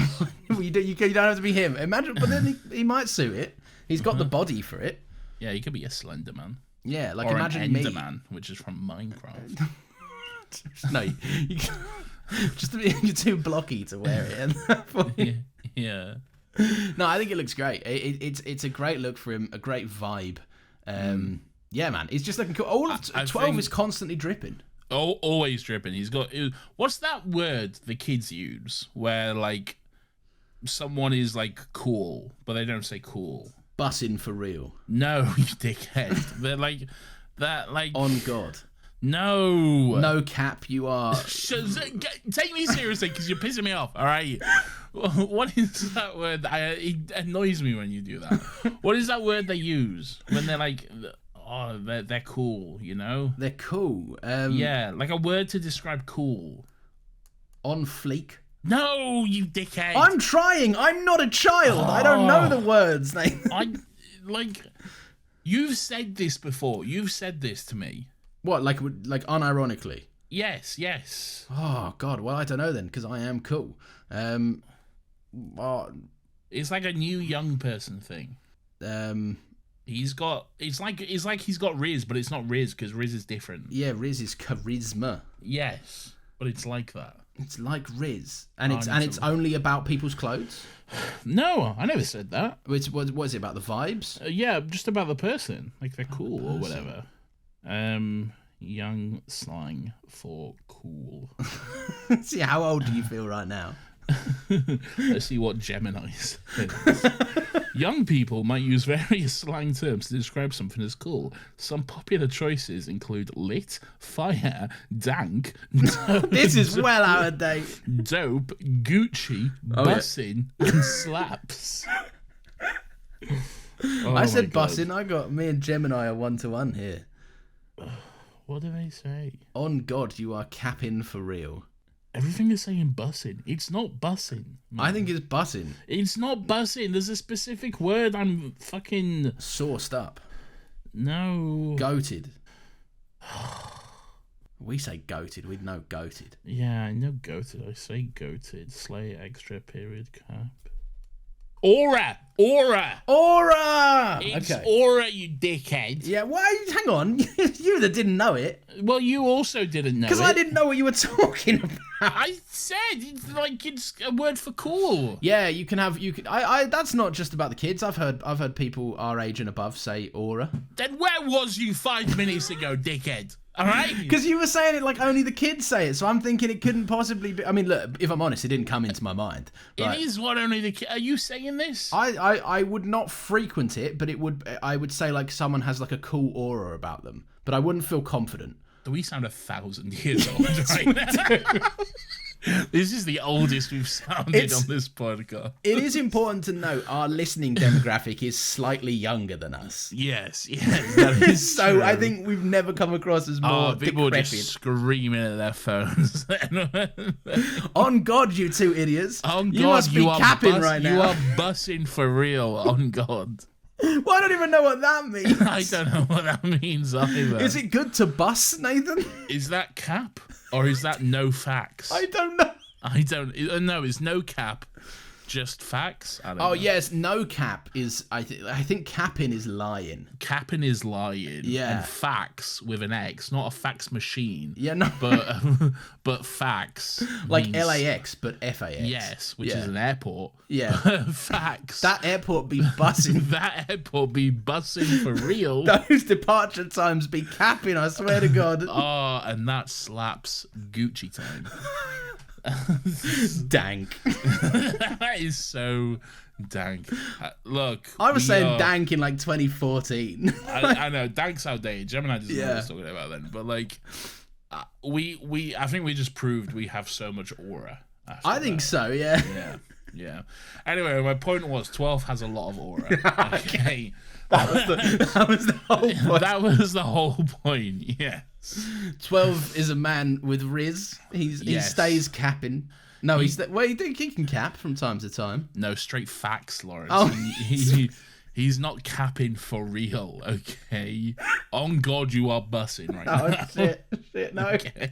[SPEAKER 1] you don't have to be him. Imagine, but then he might suit it. He's got the body for it.
[SPEAKER 2] Yeah, he could be a Slender Man.
[SPEAKER 1] Yeah, like
[SPEAKER 2] or
[SPEAKER 1] imagine
[SPEAKER 2] an
[SPEAKER 1] me.
[SPEAKER 2] Enderman, which is from Minecraft.
[SPEAKER 1] No, Just you're too blocky to wear it at that point.
[SPEAKER 2] Yeah.
[SPEAKER 1] No, I think it looks great. It's a great look for him, a great vibe. Yeah, man, it's just looking cool. All of 12 is constantly dripping.
[SPEAKER 2] Oh, always dripping. He's got. What's that word the kids use where like someone is like cool, but they don't say cool?
[SPEAKER 1] Bussin' for real.
[SPEAKER 2] No, you dickhead. They're like that. Like
[SPEAKER 1] on God.
[SPEAKER 2] No
[SPEAKER 1] cap. You are.
[SPEAKER 2] Take me seriously because you're pissing me off. All right. What is that word? It annoys me when you do that. What is that word they use when they're like, oh, they're cool? You know?
[SPEAKER 1] They're cool.
[SPEAKER 2] Yeah, like a word to describe cool.
[SPEAKER 1] On fleek.
[SPEAKER 2] No, you dickhead.
[SPEAKER 1] I'm trying. I'm not a child. I don't know the words.
[SPEAKER 2] You've said this before. You've said this to me.
[SPEAKER 1] What, like unironically?
[SPEAKER 2] Yes.
[SPEAKER 1] Oh God. Well, I don't know then, because I am cool.
[SPEAKER 2] It's like a new young person thing. He's got. It's like he's got Riz, but it's not Riz because Riz is different.
[SPEAKER 1] Yeah, Riz is charisma.
[SPEAKER 2] Yes, but it's like that.
[SPEAKER 1] It's like Riz, and it's only about people's clothes.
[SPEAKER 2] No, I never said that.
[SPEAKER 1] What is it about the vibes?
[SPEAKER 2] Yeah, just about the person. Like they're cool or whatever. Young slang for cool.
[SPEAKER 1] See, how old do you feel right now?
[SPEAKER 2] Let's see what Gemini says. Young people might use various slang terms to describe something as cool. Some popular choices include lit, fire, dank,
[SPEAKER 1] this is well out of date,
[SPEAKER 2] dope, Gucci, bussin', and slaps.
[SPEAKER 1] I said bussin'. Me and Gemini are 1-to-1 here.
[SPEAKER 2] What do they say?
[SPEAKER 1] On God, you are capping for real.
[SPEAKER 2] Everything is saying bussin'. It's not bussin'.
[SPEAKER 1] I think it's bussin'.
[SPEAKER 2] It's not bussin'. There's a specific word I'm fucking...
[SPEAKER 1] Sauced up.
[SPEAKER 2] No.
[SPEAKER 1] Goated. We say goated. We'd know goated.
[SPEAKER 2] Yeah, I know goated. I say goated. Slay extra period cap. Aura! It's
[SPEAKER 1] okay.
[SPEAKER 2] aura, you dickhead.
[SPEAKER 1] Yeah, why? Hang on. You that didn't know it.
[SPEAKER 2] Well, you also didn't know it.
[SPEAKER 1] Because I didn't know what you were talking about.
[SPEAKER 2] I said it's a word for cool.
[SPEAKER 1] Yeah, you can. I that's not just about the kids. I've heard people our age and above say aura.
[SPEAKER 2] Then where was you 5 minutes ago, dickhead? All right?
[SPEAKER 1] Because you were saying it like only the kids say it, so I'm thinking it couldn't possibly be. I mean, look, if I'm honest, it didn't come into my mind.
[SPEAKER 2] It is what only the kids... Are you saying this?
[SPEAKER 1] I would not frequent it, but I would say like someone has like a cool aura about them, but I wouldn't feel confident.
[SPEAKER 2] Do we sound 1,000 years old right now? This is the oldest we've sounded on this podcast.
[SPEAKER 1] It is important to note our listening demographic is slightly younger than us.
[SPEAKER 2] Yes, that is
[SPEAKER 1] so
[SPEAKER 2] true.
[SPEAKER 1] I think we've never come across as more
[SPEAKER 2] people
[SPEAKER 1] decrepit.
[SPEAKER 2] just screaming at their phones.
[SPEAKER 1] On God, you two idiots!
[SPEAKER 2] On God,
[SPEAKER 1] you must be capping right now.
[SPEAKER 2] You are bussing for real. On God.
[SPEAKER 1] Well, I don't even know what that means.
[SPEAKER 2] I don't know what that means either.
[SPEAKER 1] Is it good to bus, Nathan?
[SPEAKER 2] Is that cap or is that no facts?
[SPEAKER 1] I don't know.
[SPEAKER 2] No, it's no cap. Just facts? I don't know.
[SPEAKER 1] Yes, no cap is... I think capping is lying.
[SPEAKER 2] Capping is lying.
[SPEAKER 1] Yeah.
[SPEAKER 2] And facts with an X, not a fax machine.
[SPEAKER 1] Yeah, no.
[SPEAKER 2] But facts.
[SPEAKER 1] Like
[SPEAKER 2] means,
[SPEAKER 1] LAX, but FAX.
[SPEAKER 2] Yes, which is an airport.
[SPEAKER 1] Yeah.
[SPEAKER 2] Facts.
[SPEAKER 1] That airport be bussing.
[SPEAKER 2] That airport be bussing for real.
[SPEAKER 1] Those departure times be capping, I swear to God.
[SPEAKER 2] Oh, and that slaps Gucci time.
[SPEAKER 1] Dank.
[SPEAKER 2] That is so dank. Look,
[SPEAKER 1] I was saying dank in like 2014.
[SPEAKER 2] I know dank's outdated. Gemini doesn't know what I was talking about then. But like, I think we just proved we have so much aura.
[SPEAKER 1] I think so. Yeah.
[SPEAKER 2] Yeah. Anyway, my point was 12 has a lot of aura. Okay.
[SPEAKER 1] That was the whole point.
[SPEAKER 2] That was the whole point. Yes.
[SPEAKER 1] 12 is a man with Riz. He stays capping. No, he can cap from time to time.
[SPEAKER 2] No, straight facts, Lawrence.
[SPEAKER 1] Oh.
[SPEAKER 2] He's not capping for real, okay? On God, you are bussing right now.
[SPEAKER 1] Shit, no.
[SPEAKER 2] Okay.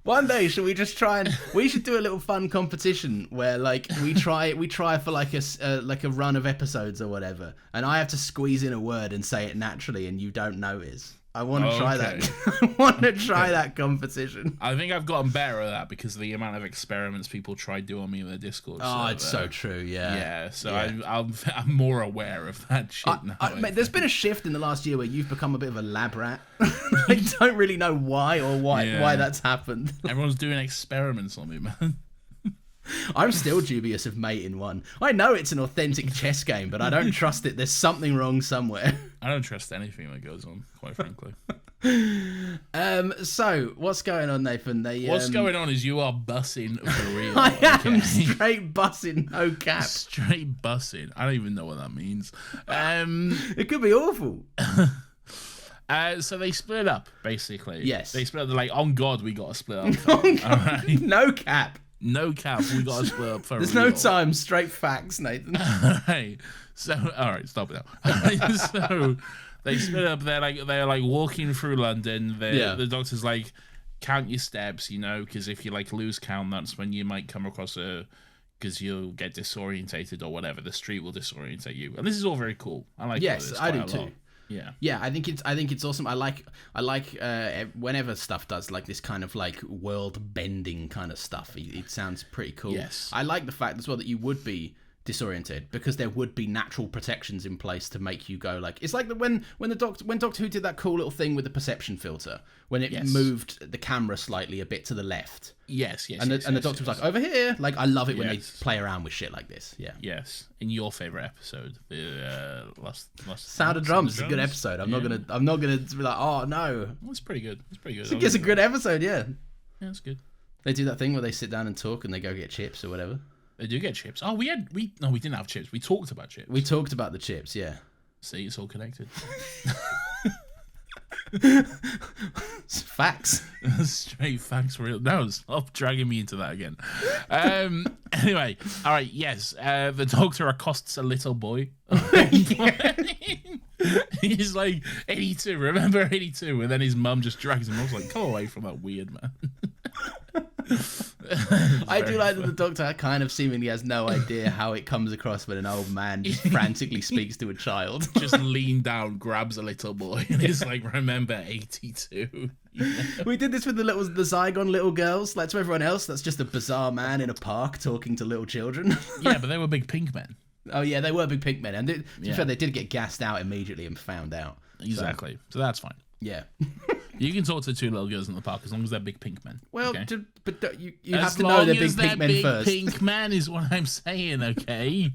[SPEAKER 1] One day, should we just try and... We should do a little fun competition where, like, we try for, like, a run of episodes or whatever, and I have to squeeze in a word and say it naturally, and you don't notice. I want to try that. I want to try that competition.
[SPEAKER 2] I think I've gotten better at that because of the amount of experiments people try do on me in their Discord.
[SPEAKER 1] Oh, it's so true. Yeah.
[SPEAKER 2] Yeah. So I'm more aware of that shit now.
[SPEAKER 1] Mate, there's been a shift in the last year where you've become a bit of a lab rat. I don't really know why why that's happened.
[SPEAKER 2] Everyone's doing experiments on me, man.
[SPEAKER 1] I'm still dubious of mate in one. I know it's an authentic chess game, but I don't trust it. There's something wrong somewhere.
[SPEAKER 2] I don't trust anything that goes on, quite frankly.
[SPEAKER 1] So what's going on, Nathan?
[SPEAKER 2] What's going on is you are bussing for real.
[SPEAKER 1] I am straight bussing, no cap.
[SPEAKER 2] Straight bussing. I don't even know what that means.
[SPEAKER 1] It could be awful.
[SPEAKER 2] So they split up, basically.
[SPEAKER 1] Yes.
[SPEAKER 2] They split up. They're like, on God, we got to split up. All right.
[SPEAKER 1] No cap.
[SPEAKER 2] No cap, we got to split up for
[SPEAKER 1] There's
[SPEAKER 2] real.
[SPEAKER 1] no time, straight facts, Nathan.
[SPEAKER 2] Right. So, all right, stop it now. So they split up. They're like walking through London. The doctor's like, count your steps, you know, because if you like lose count, that's when you might come across because you'll get disorientated or whatever. The street will disorientate you, and this is all very cool. I like.
[SPEAKER 1] Yes, I do too.
[SPEAKER 2] Yeah,
[SPEAKER 1] I think it's awesome. I like whenever stuff does like this kind of like world bending kind of stuff. It sounds pretty cool.
[SPEAKER 2] Yes,
[SPEAKER 1] I like the fact as well that you would be disoriented because there would be natural protections in place to make you go like it's like when Doctor Who did that cool little thing with the perception filter when it moved the camera slightly a bit to the left.
[SPEAKER 2] Yes.
[SPEAKER 1] And the Doctor was like over here. Like I love it when they play around with shit like this. Yeah.
[SPEAKER 2] Yes. In your favorite episode, the last
[SPEAKER 1] Sound of Drums is a good episode. I'm not gonna be like, oh no.
[SPEAKER 2] Well, it's pretty good.
[SPEAKER 1] It's a good episode. Yeah.
[SPEAKER 2] Yeah, it's good.
[SPEAKER 1] They do that thing where they sit down and talk and they go get chips or whatever.
[SPEAKER 2] They do get chips. Oh, we didn't have chips. We talked about chips.
[SPEAKER 1] We talked about the chips, yeah.
[SPEAKER 2] See, it's all connected.
[SPEAKER 1] Facts.
[SPEAKER 2] Straight facts for real. No, stop dragging me into that again. Anyway, all right, yes. The doctor accosts a little boy. He's like, 82, remember 82? And then his mum just drags him. I was like, come away from that weird man.
[SPEAKER 1] I do like that the Doctor kind of seemingly has no idea how it comes across when an old man just frantically speaks to a child.
[SPEAKER 2] Just lean down, grabs a little boy, and he's like, remember 82.
[SPEAKER 1] We did this with the Zygon little girls. Like to everyone else, that's just a bizarre man in a park talking to little children.
[SPEAKER 2] Yeah, but they were big pink men.
[SPEAKER 1] Oh yeah, they were big pink men, and to be fair, they did get gassed out immediately and found out.
[SPEAKER 2] Exactly. So that's fine.
[SPEAKER 1] Yeah.
[SPEAKER 2] You can talk to two little girls in the park as long as they're big pink men.
[SPEAKER 1] Well,
[SPEAKER 2] okay?
[SPEAKER 1] but you have to know they're big pink men first.
[SPEAKER 2] Pink man is what I'm saying, okay?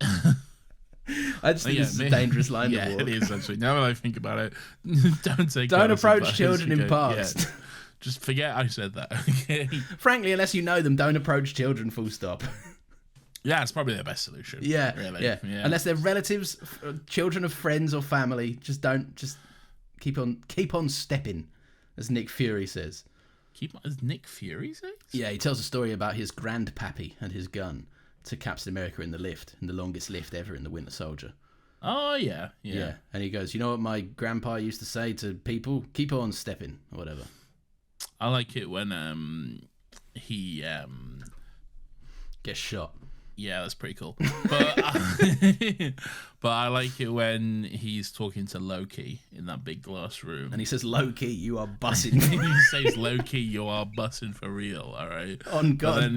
[SPEAKER 1] I just think this is a dangerous line to walk.
[SPEAKER 2] Yeah, it is actually. Now that I think about it,
[SPEAKER 1] don't approach children in parks.
[SPEAKER 2] Yeah. Just forget I said that. Okay.
[SPEAKER 1] Frankly, unless you know them, don't approach children. Full stop.
[SPEAKER 2] Yeah, it's probably the best solution.
[SPEAKER 1] Yeah,
[SPEAKER 2] really.
[SPEAKER 1] Yeah. Unless they're relatives, children of friends or family, just keep on stepping, as Nick Fury says.
[SPEAKER 2] As Nick Fury says?
[SPEAKER 1] Yeah, he tells a story about his grandpappy and his gun to Captain America in the lift, in the longest lift ever in the Winter Soldier.
[SPEAKER 2] Oh yeah.
[SPEAKER 1] And he goes, you know what my grandpa used to say to people? Keep on stepping, or whatever.
[SPEAKER 2] I like it when he
[SPEAKER 1] gets shot.
[SPEAKER 2] Yeah, that's pretty cool. But but I like it when he's talking to Loki in that big glass room.
[SPEAKER 1] And he says, Loki, you are bussing.
[SPEAKER 2] He says, Loki, you are bussing for real, all right?
[SPEAKER 1] On God.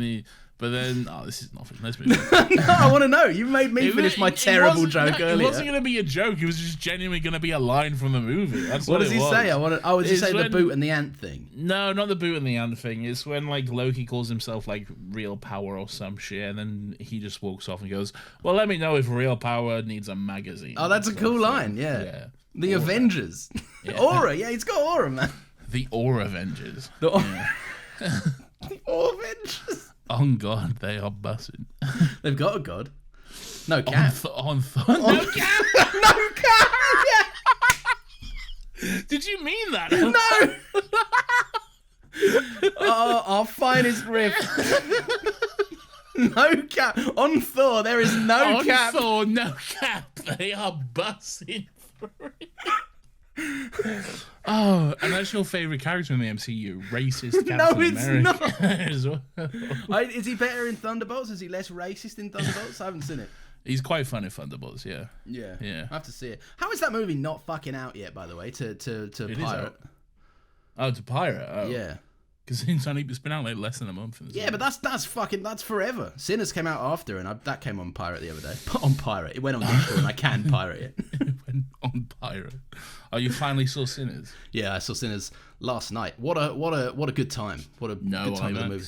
[SPEAKER 2] But then, this is nothing. Let's move on.
[SPEAKER 1] No, I want to know. You made me finish my terrible joke earlier.
[SPEAKER 2] It wasn't going to be a joke. It was just genuinely going to be a line from the movie. That's
[SPEAKER 1] what does he say? Does he say
[SPEAKER 2] when,
[SPEAKER 1] the boot and the ant thing?
[SPEAKER 2] No, not the boot and the ant thing. It's when like Loki calls himself like real power or some shit, and then he just walks off and goes, "Well, let me know if real power needs a magazine."
[SPEAKER 1] Oh, that's a cool line. Yeah. The Aura. Avengers. Yeah. Aura. Yeah, he's got aura, man.
[SPEAKER 2] The Aura Avengers.
[SPEAKER 1] The Aura Avengers.
[SPEAKER 2] On God, they are bussing.
[SPEAKER 1] They've got a god. No cap.
[SPEAKER 2] No cap.
[SPEAKER 1] No cap. Yeah.
[SPEAKER 2] Did you mean that?
[SPEAKER 1] No. Our finest riff. No cap. On Thor, there is no cap.
[SPEAKER 2] On Thor, no cap. They are bussing for it. Oh, and that's your favourite character in the MCU, racist Captain America.
[SPEAKER 1] No, it's not. Is he better in Thunderbolts? Is he less racist in Thunderbolts? I haven't seen it.
[SPEAKER 2] He's quite fun in Thunderbolts, yeah.
[SPEAKER 1] I have to see it. How is that movie not fucking out yet, by the way, to pirate?
[SPEAKER 2] Oh, to pirate? Oh.
[SPEAKER 1] Yeah.
[SPEAKER 2] Because it's been out like less than a month.
[SPEAKER 1] Yeah, but that's forever. Sinners came out after, and that came on pirate the other day. On pirate. It went on digital, and I can pirate it.
[SPEAKER 2] It went on pirate. Oh, you finally saw Sinners?
[SPEAKER 1] Yeah, I saw Sinners last night. What a good time. What a good time of the movie.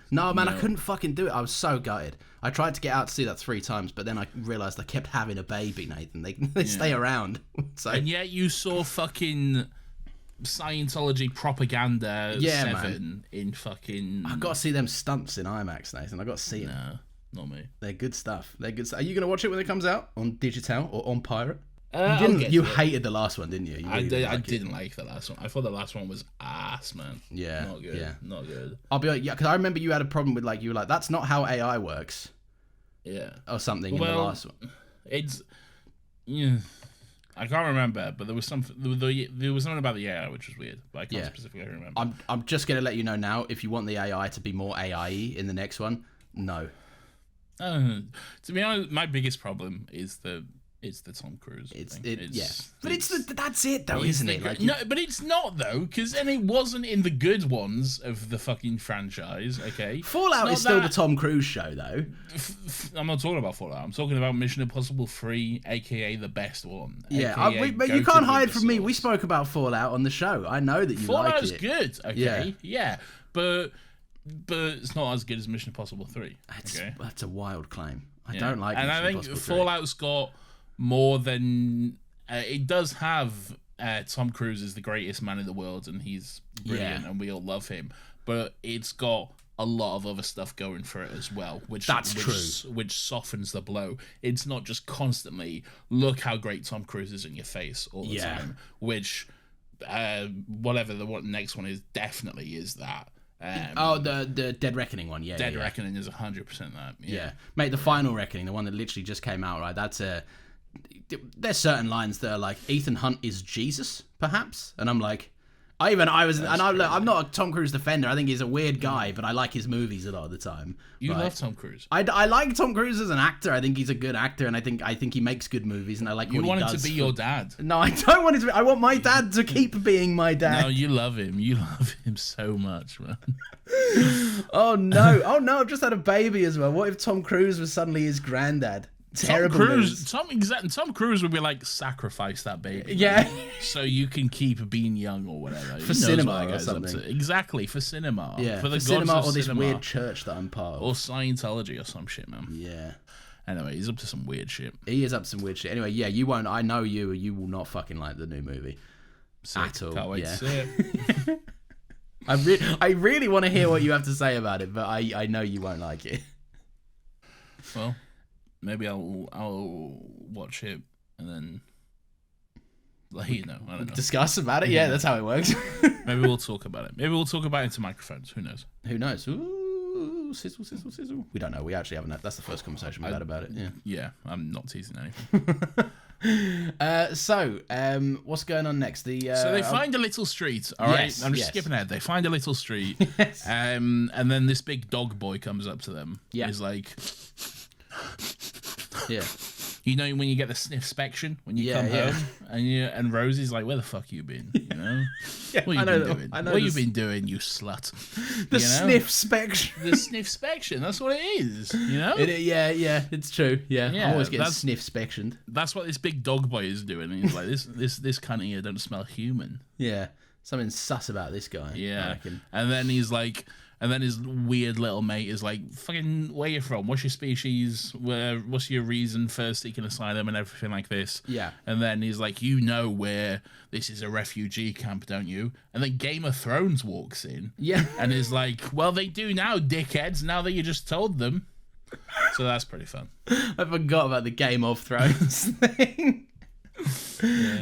[SPEAKER 1] No, man, I couldn't fucking do it. I was so gutted. I tried to get out to see that 3 times, but then I realised I kept having a baby, Nathan. They stay around. So.
[SPEAKER 2] And yet you saw fucking Scientology propaganda 7 man. In fucking...
[SPEAKER 1] I've got to see them stunts in IMAX, Nathan. I've got to see them.
[SPEAKER 2] No, not me.
[SPEAKER 1] They're good stuff. Are you going to watch it when it comes out? On digital or on pirate?
[SPEAKER 2] You
[SPEAKER 1] hated the last one, didn't you?
[SPEAKER 2] I didn't like the last one. I thought the last one was ass, man.
[SPEAKER 1] Yeah.
[SPEAKER 2] Not good.
[SPEAKER 1] Yeah.
[SPEAKER 2] Not good.
[SPEAKER 1] I'll be like, because I remember you had a problem with, you were like, that's not how AI works.
[SPEAKER 2] Yeah.
[SPEAKER 1] Or something in the last one.
[SPEAKER 2] It's... Yeah. I can't remember, but there was something about the AI which was weird, but I can't specifically remember.
[SPEAKER 1] I'm just going to let you know now, if you want the AI to be more AI-y in the next one, no.
[SPEAKER 2] To be honest, my biggest problem is the Tom Cruise.
[SPEAKER 1] That's it though, isn't it?
[SPEAKER 2] No, but it's not though, because then it wasn't in the good ones of the fucking franchise. Okay,
[SPEAKER 1] Fallout is still the Tom Cruise show though.
[SPEAKER 2] I'm not talking about Fallout. I'm talking about Mission Impossible 3, aka the best one.
[SPEAKER 1] Yeah, but you can't hide from me. We spoke about Fallout on the show. I know that you like it.
[SPEAKER 2] Fallout's good. Okay, yeah, but it's not as good as Mission Impossible 3.
[SPEAKER 1] That's a wild claim. I don't like.
[SPEAKER 2] And I think Fallout's got more than it does have. Tom Cruise is the greatest man in the world, and he's brilliant, and we all love him. But it's got a lot of other stuff going for it as well, which softens the blow. It's not just constantly look how great Tom Cruise is in your face all the time. Which whatever the next one is definitely is that.
[SPEAKER 1] The Dead Reckoning one,
[SPEAKER 2] Dead Reckoning is 100% that.
[SPEAKER 1] Yeah, mate, the final Reckoning, the one that literally just came out, right? That's there's certain lines that are like, Ethan Hunt is Jesus, perhaps, and I'm like, I'm not a Tom Cruise defender. I think he's a weird guy, but I like his movies a lot of the time.
[SPEAKER 2] You love Tom Cruise.
[SPEAKER 1] I like Tom Cruise as an actor. I think he's a good actor, and I think he makes good movies, and I like what he does.
[SPEAKER 2] You want him to be your dad?
[SPEAKER 1] No, I don't want him to be. I want my dad to keep being my dad.
[SPEAKER 2] No, you love him. You love him so much, man.
[SPEAKER 1] Oh no! I've just had a baby as well. What if Tom Cruise was suddenly his granddad? Terrible
[SPEAKER 2] Tom Cruise would be like, sacrifice that baby.
[SPEAKER 1] Yeah.
[SPEAKER 2] So you can keep being young or whatever.
[SPEAKER 1] For cinema or something.
[SPEAKER 2] Exactly, for cinema.
[SPEAKER 1] Yeah,
[SPEAKER 2] for the
[SPEAKER 1] cinema or this
[SPEAKER 2] cinema.
[SPEAKER 1] weird church that I'm part of.
[SPEAKER 2] Or Scientology or some shit, man.
[SPEAKER 1] Yeah.
[SPEAKER 2] Anyway, he's up to some weird shit.
[SPEAKER 1] He is up to some weird shit. Anyway, yeah, you won't. I know you will not fucking like the new movie. At all.
[SPEAKER 2] Can't wait to see it.
[SPEAKER 1] I really want to hear what you have to say about it, but I know you won't like it.
[SPEAKER 2] Well, maybe I'll watch it and then let you know. I don't know.
[SPEAKER 1] Discuss about it? Yeah, that's how it works.
[SPEAKER 2] Maybe we'll talk about it. Maybe we'll talk about it into microphones. Who knows?
[SPEAKER 1] Who knows? Ooh, sizzle, sizzle, sizzle. We don't know. We actually haven't. That's the first conversation we've had about it. Yeah.
[SPEAKER 2] Yeah, I'm not teasing anything.
[SPEAKER 1] What's going on next?
[SPEAKER 2] So they find a little street. All right, I'm just skipping ahead. They find a little street, and then this big dog boy comes up to them.
[SPEAKER 1] Yeah,
[SPEAKER 2] he's like,
[SPEAKER 1] yeah.
[SPEAKER 2] You know when you get the sniffspection when you come home, and Rosie's like, "Where the fuck you been? You know, what you been doing? What you been doing, you slut?"
[SPEAKER 1] The sniffspection.
[SPEAKER 2] The sniffspection. That's what it is. You know?
[SPEAKER 1] Yeah. It's true. Yeah. I'm always getting sniffspectioned.
[SPEAKER 2] That's what this big dog boy is doing. And he's like, this cunt here don't smell human.
[SPEAKER 1] Yeah. Something sus about this guy.
[SPEAKER 2] Yeah.
[SPEAKER 1] I reckon.
[SPEAKER 2] And then he's like. And then his weird little mate is like, fucking, where you from? What's your species? What's your reason for seeking asylum and everything like this?
[SPEAKER 1] Yeah.
[SPEAKER 2] And then he's like, you know where this is a refugee camp, don't you? And then Game of Thrones walks in.
[SPEAKER 1] Yeah.
[SPEAKER 2] And is like, well, they do now, dickheads, now that you just told them. So that's pretty fun.
[SPEAKER 1] I forgot about the Game of Thrones thing.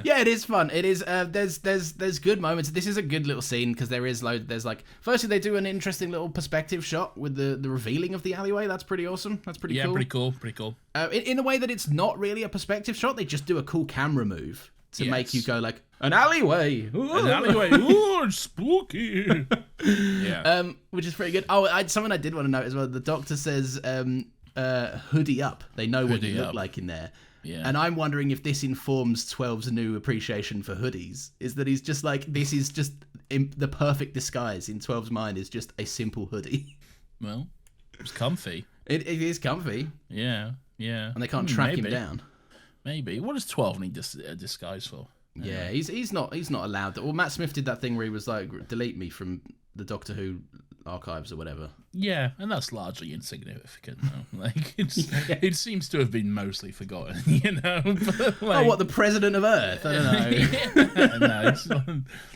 [SPEAKER 1] Yeah, it is fun. It is. There's good moments. This is a good little scene because there's like, firstly they do an interesting little perspective shot with the revealing of the alleyway. That's pretty awesome. That's pretty cool.
[SPEAKER 2] Yeah, pretty cool.
[SPEAKER 1] In a way that it's not really a perspective shot. They just do a cool camera move to make you go like, an alleyway. Ooh.
[SPEAKER 2] An alleyway. Ooh, it's spooky. Yeah.
[SPEAKER 1] Which is pretty good. Oh, something I did want to note as well. The doctor says, hoodie up. They know what
[SPEAKER 2] Hoodie
[SPEAKER 1] you look
[SPEAKER 2] up.
[SPEAKER 1] like in there.
[SPEAKER 2] Yeah.
[SPEAKER 1] And I'm wondering if this informs 12's new appreciation for hoodies. Is that he's just like, this is just the perfect disguise in 12's mind is just a simple hoodie.
[SPEAKER 2] Well, it's comfy.
[SPEAKER 1] It is comfy.
[SPEAKER 2] Yeah.
[SPEAKER 1] And they can't track him down.
[SPEAKER 2] Maybe. What does 12 need a disguise for?
[SPEAKER 1] Yeah, he's not allowed to. Well, Matt Smith did that thing where he was like, delete me from the Doctor Who archives or whatever.
[SPEAKER 2] Yeah, and that's largely insignificant, though. Like, it seems to have been mostly forgotten, you know? But, like,
[SPEAKER 1] Oh, what, the President of Earth? I don't know.
[SPEAKER 2] no, it's not,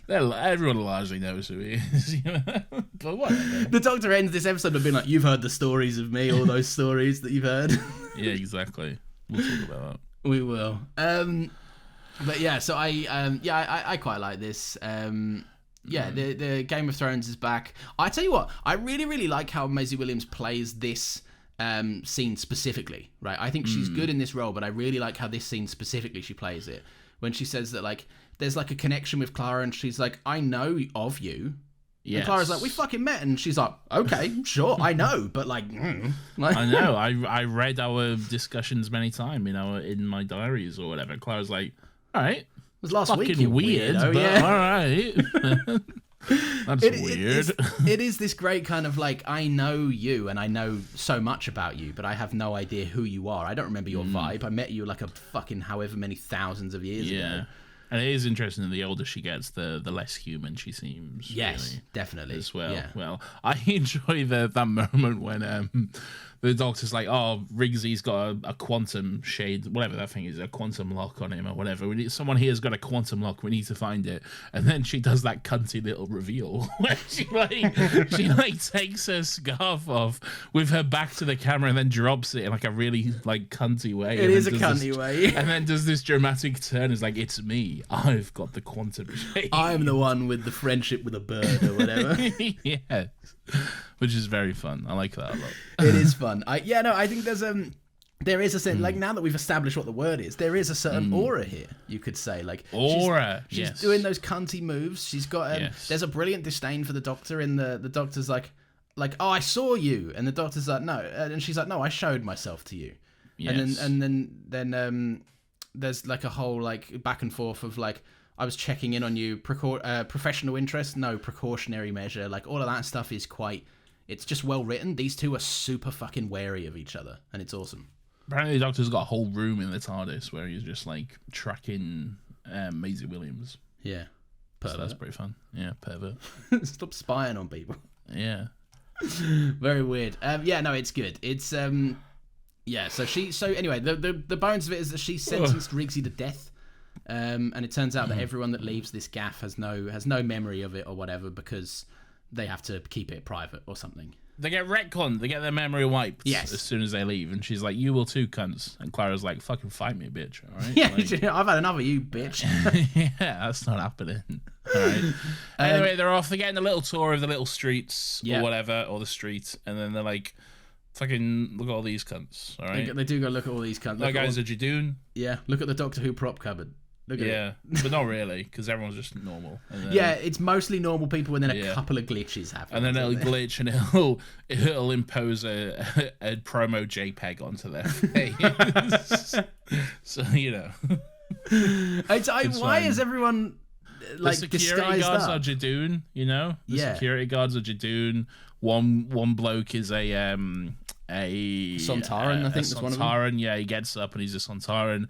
[SPEAKER 2] everyone largely knows who he is, you know? But whatever.
[SPEAKER 1] The Doctor ends this episode by being like, you've heard the stories of me, all those stories that you've heard.
[SPEAKER 2] Yeah, exactly. We'll talk about that.
[SPEAKER 1] We will. But yeah, so I quite like this. The Game of Thrones is back. I tell you what, I really, really like how Maisie Williams plays this scene specifically, right? I think she's good in this role, but I really like how this scene specifically she plays it. When she says that, like, there's like a connection with Clara and she's like, I know of you. Yes. And Clara's like, we fucking met. And she's like, okay, sure, I know. But like,
[SPEAKER 2] I know. I read our discussions many times, you know, in my diaries or whatever. Clara's like, all right.
[SPEAKER 1] It was last
[SPEAKER 2] fucking
[SPEAKER 1] week.
[SPEAKER 2] Weird,
[SPEAKER 1] Weirdo,
[SPEAKER 2] but
[SPEAKER 1] yeah.
[SPEAKER 2] all right. That's weird.
[SPEAKER 1] It is this great kind of like, I know you and I know so much about you, but I have no idea who you are. I don't remember your vibe. I met you like a fucking however many thousands of years ago.
[SPEAKER 2] And it is interesting that the older she gets, the less human she seems.
[SPEAKER 1] Yes,
[SPEAKER 2] really,
[SPEAKER 1] definitely.
[SPEAKER 2] as well.
[SPEAKER 1] Yeah.
[SPEAKER 2] Well, I enjoy that moment when the Doctor's like, oh, Riggsy's got a quantum shade, whatever that thing is, a quantum lock on him or whatever. Someone here's got a quantum lock. We need to find it. And then she does that cunty little reveal where she takes her scarf off with her back to the camera and then drops it in like a really like cunty way.
[SPEAKER 1] It is a cunty way.
[SPEAKER 2] And then does this dramatic turn. It's like, it's me. I've got the quantum shade.
[SPEAKER 1] I'm the one with the friendship with a bird or whatever.
[SPEAKER 2] Yeah. Which is very fun. I like that a lot.
[SPEAKER 1] It is fun. I think there is a sense, like, now that we've established what the word is, there is a certain aura here, you could say. Like,
[SPEAKER 2] aura.
[SPEAKER 1] She's
[SPEAKER 2] yes.
[SPEAKER 1] doing those cunty moves. She's got there's a brilliant disdain for the Doctor, and the Doctor's like, oh, I saw you, and the Doctor's like, no, and she's like, no, I showed myself to you. Yes. And then there's like a whole like back and forth of like, I was checking in on you, professional interest, no precautionary measure, like all of that stuff is it's just well written. These two are super fucking wary of each other, and it's awesome.
[SPEAKER 2] Apparently the Doctor's got a whole room in the TARDIS where he's just like tracking Maisie Williams.
[SPEAKER 1] Yeah.
[SPEAKER 2] So that's pretty fun. Yeah, pervert.
[SPEAKER 1] Stop spying on people.
[SPEAKER 2] Yeah.
[SPEAKER 1] Very weird. No, it's good. It's so anyway, the bones of it is that she sentenced Riggsy to death. And it turns out that everyone that leaves this gaff has no memory of it or whatever, because they have to keep it private or something.
[SPEAKER 2] They get retconned. They get their memory wiped as soon as they leave. And she's like, you will too, cunts. And Clara's like, fucking fight me, bitch. All right?
[SPEAKER 1] Yeah,
[SPEAKER 2] like,
[SPEAKER 1] I've had enough of you, bitch.
[SPEAKER 2] Yeah, that's not happening. All right. Anyway, they're off. They're getting a little tour of the little streets or whatever, or the street. And then they're like, fucking look at all these cunts. All right.
[SPEAKER 1] They do go look at all these cunts.
[SPEAKER 2] That guy's a Jadoon.
[SPEAKER 1] Yeah, look at the Doctor Who prop cupboard. Look at it.
[SPEAKER 2] But not really, because everyone's just normal. And
[SPEAKER 1] then, it's mostly normal people, and then a couple of glitches happen.
[SPEAKER 2] And then it'll glitch, and it'll impose a promo JPEG onto their face. So you know,
[SPEAKER 1] why is everyone like
[SPEAKER 2] the security guards are Jadoon? You know, the security guards are Jadoon. One bloke is a
[SPEAKER 1] Sontaran, I think that's one of them.
[SPEAKER 2] Yeah, he gets up and he's a Sontaran.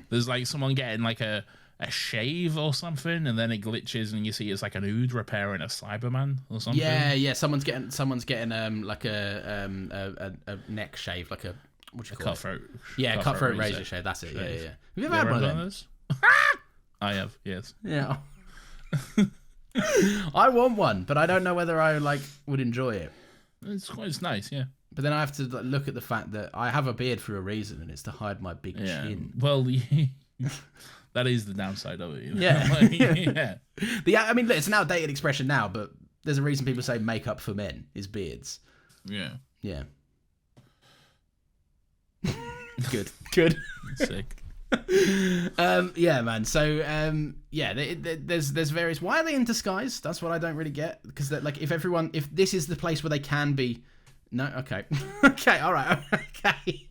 [SPEAKER 2] There's like someone getting like a shave or something, and then it glitches and you see it's like an Ood repairing a Cyberman or something.
[SPEAKER 1] Yeah. Someone's getting like a neck shave, like a what do you call
[SPEAKER 2] cutthroat.
[SPEAKER 1] It? Yeah, cutthroat razor shave. That's it. Yeah. Have you ever had one of those?
[SPEAKER 2] I have. Yes.
[SPEAKER 1] Yeah. I want one, but I don't know whether I would enjoy it.
[SPEAKER 2] It's nice, yeah.
[SPEAKER 1] But then I have to look at the fact that I have a beard for a reason, and it's to hide my big chin.
[SPEAKER 2] Well, that is the downside of it. You know?
[SPEAKER 1] Yeah. I mean, look, it's an outdated expression now, but there's a reason people say makeup for men is beards.
[SPEAKER 2] Yeah.
[SPEAKER 1] Yeah. Good.
[SPEAKER 2] Sick.
[SPEAKER 1] Yeah, man. So, there's various. Why are they in disguise? That's what I don't really get. Because like, if this is the place where they can be No, okay. Okay, all right, okay.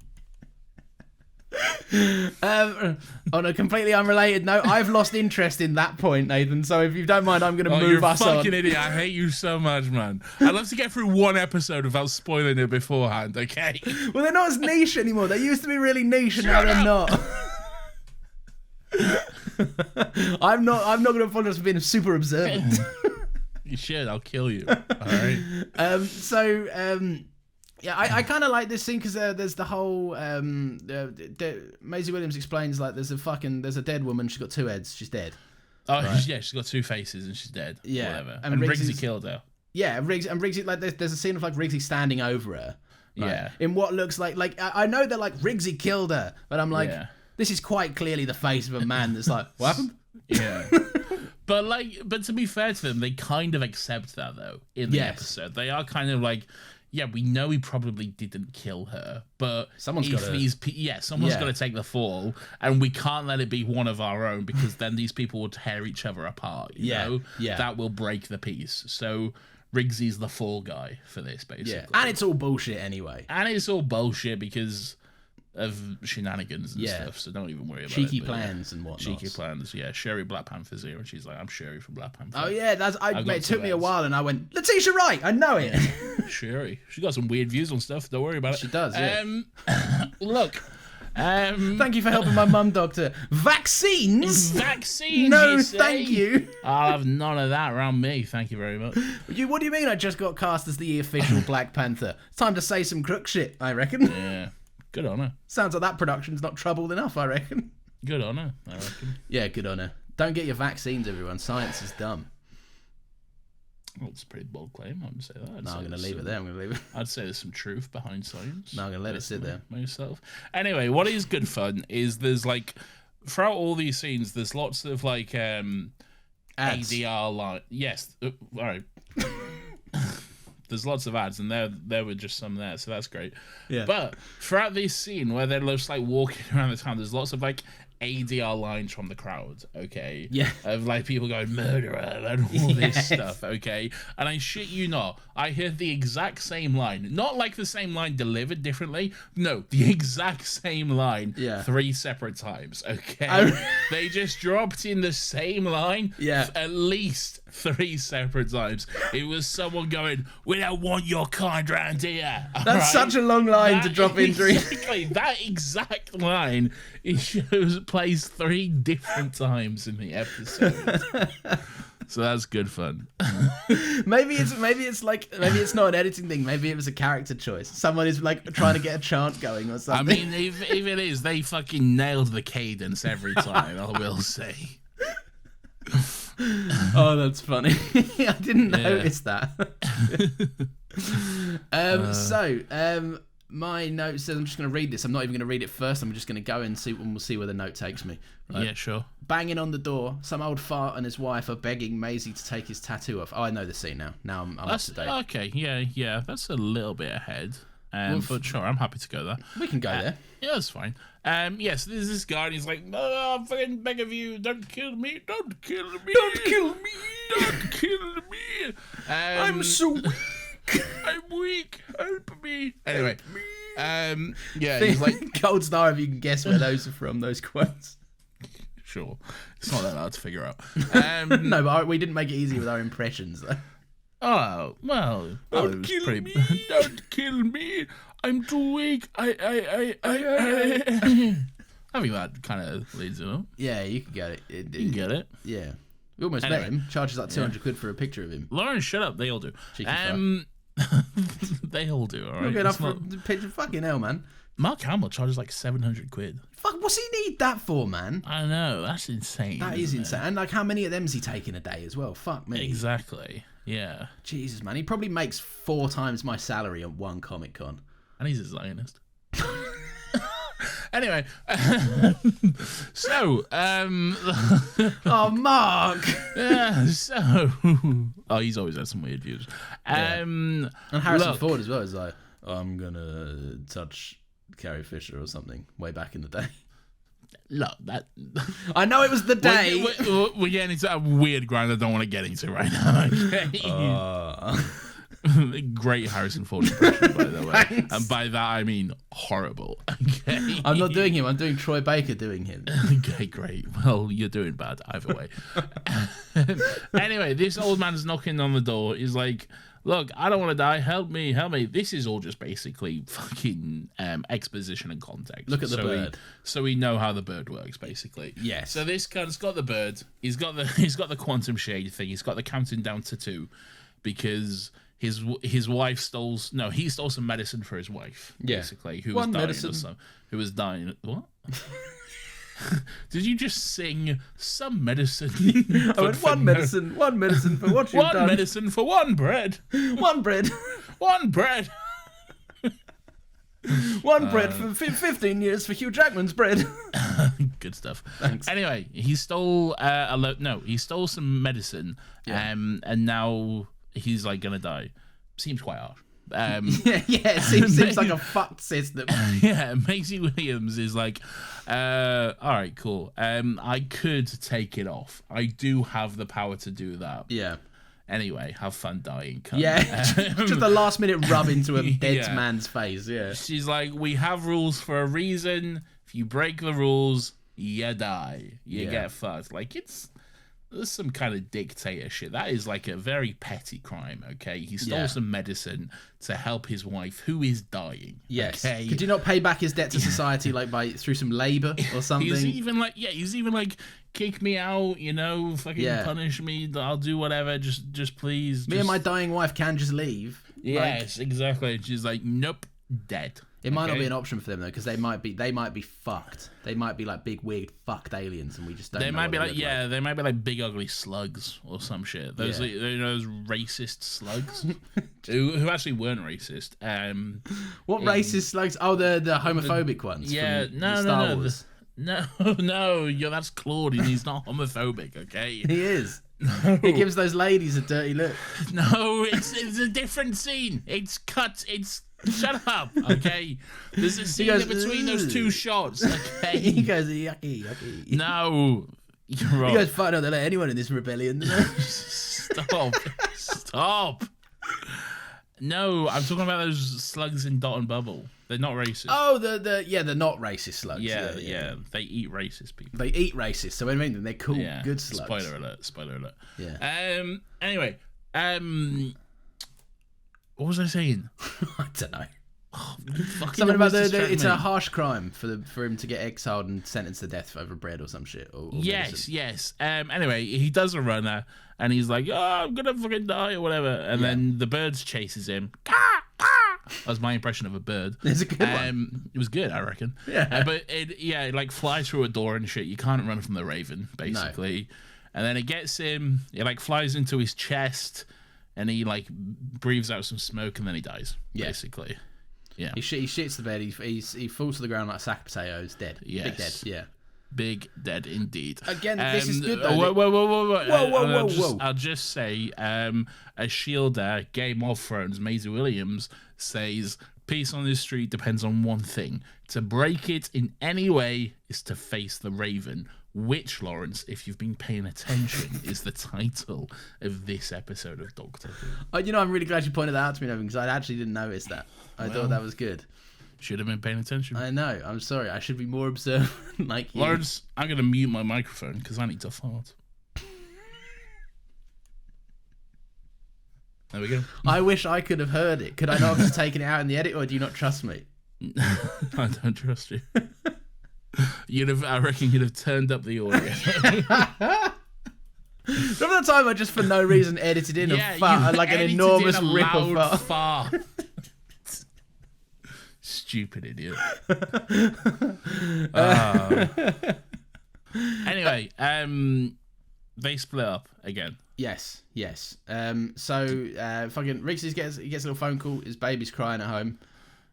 [SPEAKER 1] On a completely unrelated note, I've lost interest in that point, Nathan. So if you don't mind, I'm going to move us on.
[SPEAKER 2] You're a fucking idiot. I hate you so much, man. I'd love to get through one episode without spoiling it beforehand, okay?
[SPEAKER 1] Well, they're not as niche anymore. They used to be really niche, and now they're not. I'm not going to apologize for being super observant.
[SPEAKER 2] You should. I'll kill you. All right.
[SPEAKER 1] Yeah, I kind of like this scene because there's the whole Maisie Williams explains like there's a dead woman. She's got two heads. She's dead.
[SPEAKER 2] Oh right? She's got two faces and she's dead.
[SPEAKER 1] Yeah,
[SPEAKER 2] whatever. And Riggsy killed her.
[SPEAKER 1] Yeah, Riggsy like there's a scene of like Riggsy standing over her. Right?
[SPEAKER 2] Yeah.
[SPEAKER 1] In what looks like I know that like Riggsy killed her, but I'm like this is quite clearly the face of a man that's like what happened?
[SPEAKER 2] Yeah. But to be fair to them, they kind of accept that though in the episode. They are kind of like, yeah, we know he probably didn't kill her, but someone's got to take the fall, and we can't let it be one of our own because then these people will tear each other apart. You know? That will break the peace. So Riggsy's the fall guy for this, basically. Yeah,
[SPEAKER 1] and it's all bullshit anyway.
[SPEAKER 2] And it's all bullshit because of shenanigans and stuff, so don't even worry about
[SPEAKER 1] cheeky plans and whatnot.
[SPEAKER 2] Cheeky plans, yeah. Sherry Black Panther's here, and she's like, "I'm Sherry from Black Panther."
[SPEAKER 1] Oh yeah, it took me a while, and I went, Letitia Wright, I know it.
[SPEAKER 2] Sherry, she got some weird views on stuff. Don't worry about it.
[SPEAKER 1] She does. Yeah.
[SPEAKER 2] Look.
[SPEAKER 1] Thank you for helping my mum, Doctor. Vaccines? No, thank you.
[SPEAKER 2] I'll have none of that around me. Thank you very much.
[SPEAKER 1] What do you mean? I just got cast as the official Black Panther. It's time to say some crook shit, I reckon.
[SPEAKER 2] Yeah. Good on her.
[SPEAKER 1] Sounds like that production's not troubled enough, I reckon.
[SPEAKER 2] Good on her, I reckon.
[SPEAKER 1] Yeah, good on her. Don't get your vaccines, everyone. Science is dumb.
[SPEAKER 2] Well, it's a pretty bold claim. I wouldn't say that.
[SPEAKER 1] I'm going to leave it there.
[SPEAKER 2] I'd say there's some truth behind science.
[SPEAKER 1] No, I'm going to let it sit there.
[SPEAKER 2] Myself. Anyway, what is good fun is there's like, throughout all these scenes, there's lots of like ADR line. Yes. All right. There's lots of ads, and there were just some there, so that's great. Yeah. But throughout this scene where they're just like walking around the town, there's lots of like ADR lines from the crowd, okay?
[SPEAKER 1] Yeah.
[SPEAKER 2] Of like people going murderer and all this stuff, okay? And I shit you not, I hear the exact same line, not like the same line delivered differently. No, the exact same line, 3 separate times, okay? They just dropped in the same line, at least 3 separate times. It was someone going, "We don't want your kind round here."
[SPEAKER 1] That's such a long line to drop in.
[SPEAKER 2] Exactly, that exact line plays 3 different times in the episode. So that's good fun.
[SPEAKER 1] maybe it's not an editing thing. Maybe it was a character choice. Someone is like trying to get a chant going or something.
[SPEAKER 2] I mean, if it is, they fucking nailed the cadence every time. I will say.
[SPEAKER 1] Oh, that's funny. I didn't notice that. My note says, I'm just going to read this. I'm not even going to read it first. I'm just going to go and we'll see where the note takes me. Right?
[SPEAKER 2] Yeah, sure.
[SPEAKER 1] Banging on the door, some old fart and his wife are begging Maisie to take his tattoo off. Oh, I know the scene now. Now I'm up to date.
[SPEAKER 2] Okay, yeah. That's a little bit ahead. But sure, I'm happy to go there.
[SPEAKER 1] We can go there.
[SPEAKER 2] Yeah, that's fine. Yes, there's this guy, and he's like, "Oh, I'm fucking beg of you, don't kill me, don't kill me, don't kill me, don't kill me.
[SPEAKER 1] I'm so weak.
[SPEAKER 2] I'm weak. Help me." Anyway, he's like,
[SPEAKER 1] Gold Star if you can guess where those are from. Those quotes.
[SPEAKER 2] Sure, it's not that hard to figure out.
[SPEAKER 1] No, but we didn't make it easy with our impressions, though.
[SPEAKER 2] Oh, well, don't kill me. Don't kill me. I'm too weak. I think that kind of leads it up.
[SPEAKER 1] Yeah, you can get it.
[SPEAKER 2] You can get it.
[SPEAKER 1] Yeah. We almost met him. Charges like 200 quid for a picture of him.
[SPEAKER 2] Lauren, shut up. They all do. They all do, all right?
[SPEAKER 1] Look it up for a picture. Fucking hell, man.
[SPEAKER 2] Mark Hamill charges like 700 quid.
[SPEAKER 1] Fuck, what's he need that for, man?
[SPEAKER 2] I know. That's insane.
[SPEAKER 1] That is insane. And like, how many of them is he taking a day as well? Fuck me.
[SPEAKER 2] Exactly. Yeah.
[SPEAKER 1] Jesus, man. He probably makes 4 times my salary at one Comic Con.
[SPEAKER 2] And he's a Zionist. Anyway. So,
[SPEAKER 1] oh, Mark!
[SPEAKER 2] Yeah, so... Oh, he's always had some weird views.
[SPEAKER 1] And Harrison Ford as well is like, I'm gonna touch Carrie Fisher or something way back in the day.
[SPEAKER 2] Look, that...
[SPEAKER 1] I know it was the day.
[SPEAKER 2] We're getting into a weird ground I don't want to get into right now. Okay. Great Harrison Ford impression, by the way.
[SPEAKER 1] Thanks.
[SPEAKER 2] And by that, I mean horrible. Okay.
[SPEAKER 1] I'm not doing him. I'm doing Troy Baker doing him.
[SPEAKER 2] Okay, great. Well, you're doing bad either way. Anyway, this old man's knocking on the door. He's like, look, I don't want to die. Help me, help me. This is all just basically fucking exposition and context.
[SPEAKER 1] Look at the bird.
[SPEAKER 2] So we know how the bird works, basically.
[SPEAKER 1] Yes.
[SPEAKER 2] So this guy's got the bird. He's got the quantum shade thing. He's got the counting down to 2 because his wife stole some medicine for his wife.
[SPEAKER 1] Yeah.
[SPEAKER 2] Basically, who
[SPEAKER 1] One
[SPEAKER 2] was dying.
[SPEAKER 1] medicine.
[SPEAKER 2] Who was dying? What? Did you just sing some medicine?
[SPEAKER 1] I went, one medicine for what you've done.
[SPEAKER 2] One medicine for one bread.
[SPEAKER 1] One bread.
[SPEAKER 2] One bread.
[SPEAKER 1] One bread for 15 years for Hugh Jackman's bread.
[SPEAKER 2] Good stuff.
[SPEAKER 1] Thanks.
[SPEAKER 2] Anyway, he stole he stole some medicine, and now he's like gonna die. Seems quite harsh.
[SPEAKER 1] yeah, it seems like a fucked system.
[SPEAKER 2] Yeah, Maisie Williams is like, all right, cool. I could take it off. I do have the power to do that.
[SPEAKER 1] Yeah.
[SPEAKER 2] Anyway, have fun dying. Cunt.
[SPEAKER 1] Yeah, just a last minute rub into a dead man's face. Yeah.
[SPEAKER 2] She's like, we have rules for a reason. If you break the rules, you die. You get fucked. Like, there's some kind of dictator shit. That is like a very petty crime, okay? He stole some medicine to help his wife, who is dying.
[SPEAKER 1] Yes.
[SPEAKER 2] Okay?
[SPEAKER 1] Could you not pay back his debt to society through some labour or something?
[SPEAKER 2] He's even like, kick me out, fucking punish me. I'll do whatever. Just please.
[SPEAKER 1] Me and my dying wife can just leave.
[SPEAKER 2] Yes, exactly. She's like, nope, dead.
[SPEAKER 1] It might not be an option for them though, because they might be fucked. They might be like big weird fucked aliens, and we just don't.
[SPEAKER 2] They
[SPEAKER 1] know
[SPEAKER 2] might be
[SPEAKER 1] what
[SPEAKER 2] like they might be like big ugly slugs or some shit. Those those racist slugs who actually weren't racist.
[SPEAKER 1] What racist slugs? Oh, the homophobic ones.
[SPEAKER 2] Yeah,
[SPEAKER 1] Star Wars.
[SPEAKER 2] No, that's Claude, and he's not homophobic. Okay,
[SPEAKER 1] he is. He gives those ladies a dirty look.
[SPEAKER 2] No, it's a different scene. It's cut. Shut up, okay? There's a scene in between those two shots, okay?
[SPEAKER 1] He goes, yucky.
[SPEAKER 2] No, you're wrong.
[SPEAKER 1] He goes, fuck no, they let anyone in this rebellion.
[SPEAKER 2] Stop. No, I'm talking about those slugs in Dot and Bubble. They're not racist.
[SPEAKER 1] Oh, the not racist slugs.
[SPEAKER 2] Yeah. They eat racist people.
[SPEAKER 1] They eat racist, so I mean, they're cool, good slugs.
[SPEAKER 2] Spoiler alert.
[SPEAKER 1] Yeah.
[SPEAKER 2] Anyway, what was I saying?
[SPEAKER 1] I don't know.
[SPEAKER 2] Oh,
[SPEAKER 1] something about it's a harsh crime for him to get exiled and sentenced to death over bread or some shit. Or
[SPEAKER 2] yes. Anyway, he does a runner and he's like, "Oh, I'm gonna fucking die" or whatever. And then the birds chases him. That was my impression of a bird.
[SPEAKER 1] It's a good one.
[SPEAKER 2] It was good, I reckon.
[SPEAKER 1] Yeah.
[SPEAKER 2] But it like flies through a door and shit. You can't run from the raven, basically. No. And then it gets him. It like flies into his chest, and he like breathes out some smoke, and then he dies. Basically. Yeah.
[SPEAKER 1] He shits the bed. He falls to the ground like a sack of potatoes, dead.
[SPEAKER 2] Yes.
[SPEAKER 1] Big dead. Yeah.
[SPEAKER 2] Big dead indeed.
[SPEAKER 1] Again, this is good though.
[SPEAKER 2] Whoa. I'll just say, a shielder, Game of Thrones, Maisie Williams says, peace on this street depends on one thing. To break it in any way is to face the raven. Which, Lawrence, if you've been paying attention, is the title of this episode of Doctor Who.
[SPEAKER 1] Oh, I'm really glad you pointed that out to me, because I actually didn't notice that. I thought that was good.
[SPEAKER 2] Should have been paying attention.
[SPEAKER 1] I know. I'm sorry. I should be more observant like you.
[SPEAKER 2] Lawrence, I'm going to mute my microphone because I need to fart. There we go.
[SPEAKER 1] I wish I could have heard it. Could I not have just taken it out in the edit, or do you not trust me?
[SPEAKER 2] I don't trust you. I reckon you'd have turned up the audio.
[SPEAKER 1] Remember that time I just for no reason edited in a fart, like an enormous rip of
[SPEAKER 2] fart. Stupid idiot. Anyway, they split up again.
[SPEAKER 1] Yes. So fucking Reese gets a little phone call. His baby's crying at home.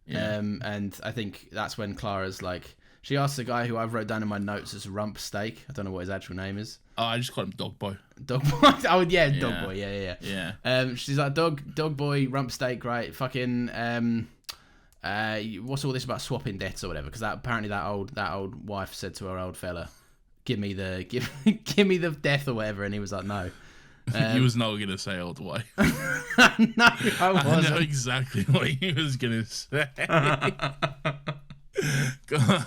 [SPEAKER 2] Yeah.
[SPEAKER 1] And I think that's when Clara's like, she asks the guy who I've wrote down in my notes as Rump Steak. I don't know what his actual name is.
[SPEAKER 2] Oh, I just call him Dog Boy.
[SPEAKER 1] Dog Boy. Oh yeah, Dog Boy. Yeah. She's like, Dog Boy, Rump Steak, right? Fucking what's all this about swapping deaths or whatever? Because apparently that old wife said to her old fella, give me the death or whatever, and he was like, no.
[SPEAKER 2] He was not going to say old wife.
[SPEAKER 1] No, I
[SPEAKER 2] I know
[SPEAKER 1] wasn't.
[SPEAKER 2] exactly what he was going to say. Go on.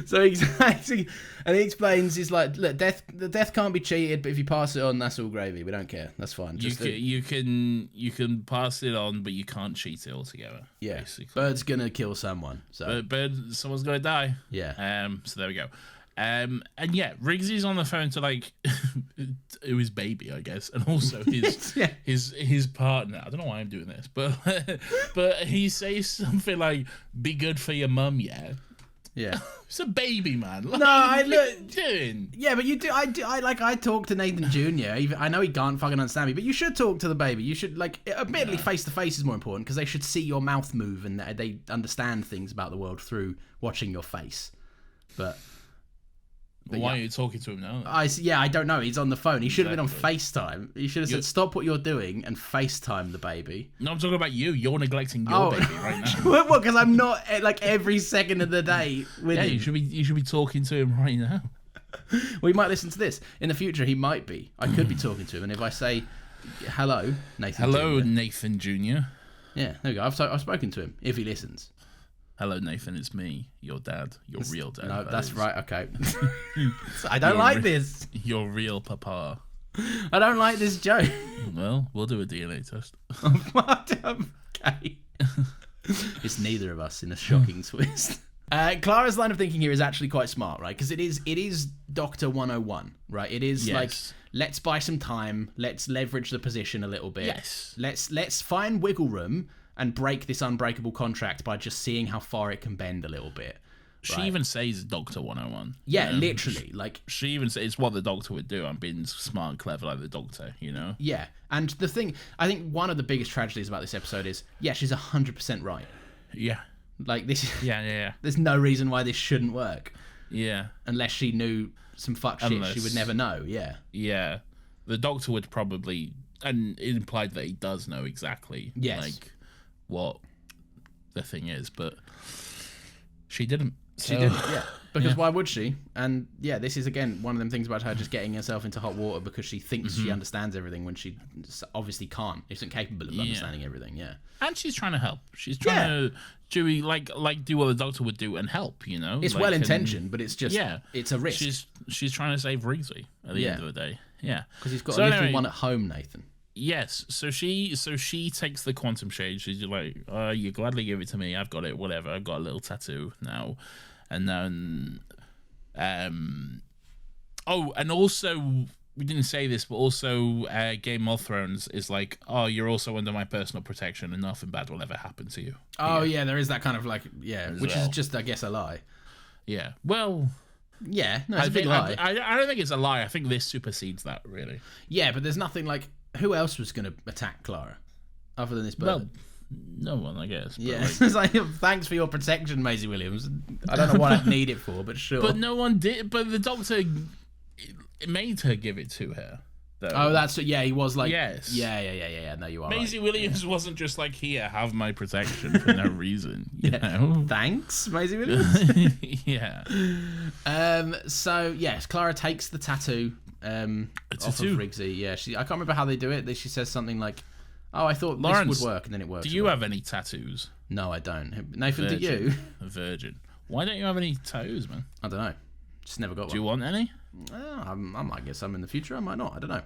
[SPEAKER 1] So exactly, and he explains, he's like, look, the death can't be cheated, but if you pass it on, that's all gravy. We don't care. That's fine.
[SPEAKER 2] You can pass it on, but you can't cheat it altogether.
[SPEAKER 1] Yeah,
[SPEAKER 2] basically.
[SPEAKER 1] Bird's gonna kill someone. So
[SPEAKER 2] But someone's gonna die.
[SPEAKER 1] yeah.
[SPEAKER 2] So there we go. And yeah, Riggsy's on the phone to like his baby, I guess, and also his
[SPEAKER 1] Yeah.
[SPEAKER 2] his partner. I don't know why I'm doing this, but but he says something like, "Be good for your mum, yeah."
[SPEAKER 1] Yeah.
[SPEAKER 2] It's a baby, man. Like,
[SPEAKER 1] No, I
[SPEAKER 2] what are
[SPEAKER 1] look.
[SPEAKER 2] you doing?
[SPEAKER 1] Yeah, but you do. I talk to Nathan Jr. Even I know he can't fucking understand me, but you should talk to the baby. You should admittedly face to face is more important because they should see your mouth move and they understand things about the world through watching your face. But
[SPEAKER 2] Why are you talking to him now?
[SPEAKER 1] I don't know. He's on the phone. He should have been on
[SPEAKER 2] Exactly.
[SPEAKER 1] FaceTime. He should have said, "Stop what you're doing and FaceTime the baby."
[SPEAKER 2] No, I'm talking about you. You're neglecting your baby right now.
[SPEAKER 1] Well, because I'm not like every second of the day with
[SPEAKER 2] Yeah,
[SPEAKER 1] him.
[SPEAKER 2] you should be talking to him right now.
[SPEAKER 1] Well, he might listen to this in the future. He might be. I could be talking to him, and if I say, "Hello, Nathan."
[SPEAKER 2] Hello,
[SPEAKER 1] Jr.
[SPEAKER 2] Nathan Jr.
[SPEAKER 1] Yeah, there we go. I've spoken to him. If he listens.
[SPEAKER 2] Hello, Nathan. It's me, your dad, your real dad.
[SPEAKER 1] No,
[SPEAKER 2] that
[SPEAKER 1] that's
[SPEAKER 2] is.
[SPEAKER 1] right. Okay. I don't
[SPEAKER 2] You're
[SPEAKER 1] like
[SPEAKER 2] re-
[SPEAKER 1] this.
[SPEAKER 2] Your real papa.
[SPEAKER 1] I don't like this joke.
[SPEAKER 2] Well, we'll do a DNA test.
[SPEAKER 1] Okay. It's neither of us in a shocking twist. Clara's line of thinking here is actually quite smart, right? Because it is Doctor 101, right? It is
[SPEAKER 2] Yes.
[SPEAKER 1] like, let's buy some time, let's leverage the position a little bit.
[SPEAKER 2] Yes.
[SPEAKER 1] Let's find wiggle room and break this unbreakable contract by just seeing how far it can bend a little bit.
[SPEAKER 2] She
[SPEAKER 1] Right.
[SPEAKER 2] even says Doctor 101.
[SPEAKER 1] Yeah,
[SPEAKER 2] you know?
[SPEAKER 1] literally. Like,
[SPEAKER 2] She even says it's what the Doctor would do. I'm being smart and clever like the Doctor, you know?
[SPEAKER 1] yeah. And the thing, I think one of the biggest tragedies about this episode is, yeah, she's 100% right.
[SPEAKER 2] Yeah.
[SPEAKER 1] Like, this,
[SPEAKER 2] Yeah.
[SPEAKER 1] there's no reason why this shouldn't work.
[SPEAKER 2] Yeah.
[SPEAKER 1] Unless she knew some fuck shit she would never know, yeah.
[SPEAKER 2] Yeah. The Doctor would probably, and it implied that he does know exactly,
[SPEAKER 1] Yes.
[SPEAKER 2] like, what the thing is, but she didn't.
[SPEAKER 1] She didn't, yeah. Because why would she? And yeah, this is again one of them things about her just getting herself into hot water because she thinks she understands everything when she obviously can't. She isn't capable of understanding everything, yeah.
[SPEAKER 2] And she's trying to help. She's trying to do what the Doctor would do and help, you know?
[SPEAKER 1] It's
[SPEAKER 2] Like,
[SPEAKER 1] well intentioned, but it's just, it's a risk.
[SPEAKER 2] She's trying to save Rigsby at the end of the day. Yeah.
[SPEAKER 1] Because he's got
[SPEAKER 2] So
[SPEAKER 1] a little
[SPEAKER 2] anyway,
[SPEAKER 1] one at home, Nathan.
[SPEAKER 2] Yes, so she takes the quantum shade. She's like, you gladly give it to me. I've got it, whatever. I've got a little tattoo now. And then, oh, and also, we didn't say this, but also Game of Thrones is like, oh, you're also under my personal protection and nothing bad will ever happen to you.
[SPEAKER 1] Oh, yeah, there is that kind of like, which
[SPEAKER 2] well.
[SPEAKER 1] is just, I guess, a lie.
[SPEAKER 2] Yeah, well,
[SPEAKER 1] Yeah, no, it's a big
[SPEAKER 2] think,
[SPEAKER 1] lie.
[SPEAKER 2] I don't think it's a lie. I think this supersedes that, really.
[SPEAKER 1] Yeah, but there's nothing like, who else was going to attack Clara other than this bird?
[SPEAKER 2] Well, no one, I guess. But
[SPEAKER 1] yeah,
[SPEAKER 2] like,
[SPEAKER 1] it's like, thanks for your protection, Maisie Williams. I don't know what I'd need it for, but sure.
[SPEAKER 2] but no one did. But the Doctor it made her give it to her. Though.
[SPEAKER 1] Oh, that's yeah. He was like,
[SPEAKER 2] Yes.
[SPEAKER 1] Yeah. No, you are
[SPEAKER 2] Maisie
[SPEAKER 1] right.
[SPEAKER 2] Williams wasn't just like, here, have my protection for no reason. You know?
[SPEAKER 1] Thanks, Maisie Williams.
[SPEAKER 2] Yeah.
[SPEAKER 1] So yes, Clara takes the tattoo off
[SPEAKER 2] tattoo.
[SPEAKER 1] of Rigsy. Yeah, I can't remember how they do it. She says something like, "Oh, I thought
[SPEAKER 2] Lawrence,
[SPEAKER 1] this would work," and then it works.
[SPEAKER 2] Do you have any tattoos?
[SPEAKER 1] No, I don't. Nathan, do
[SPEAKER 2] Virgin.
[SPEAKER 1] you?
[SPEAKER 2] A virgin. Why don't you have any tattoos, man?
[SPEAKER 1] I don't know. Just never got
[SPEAKER 2] Do you
[SPEAKER 1] one.
[SPEAKER 2] want any?
[SPEAKER 1] I might get some in the future. I might not. I don't know.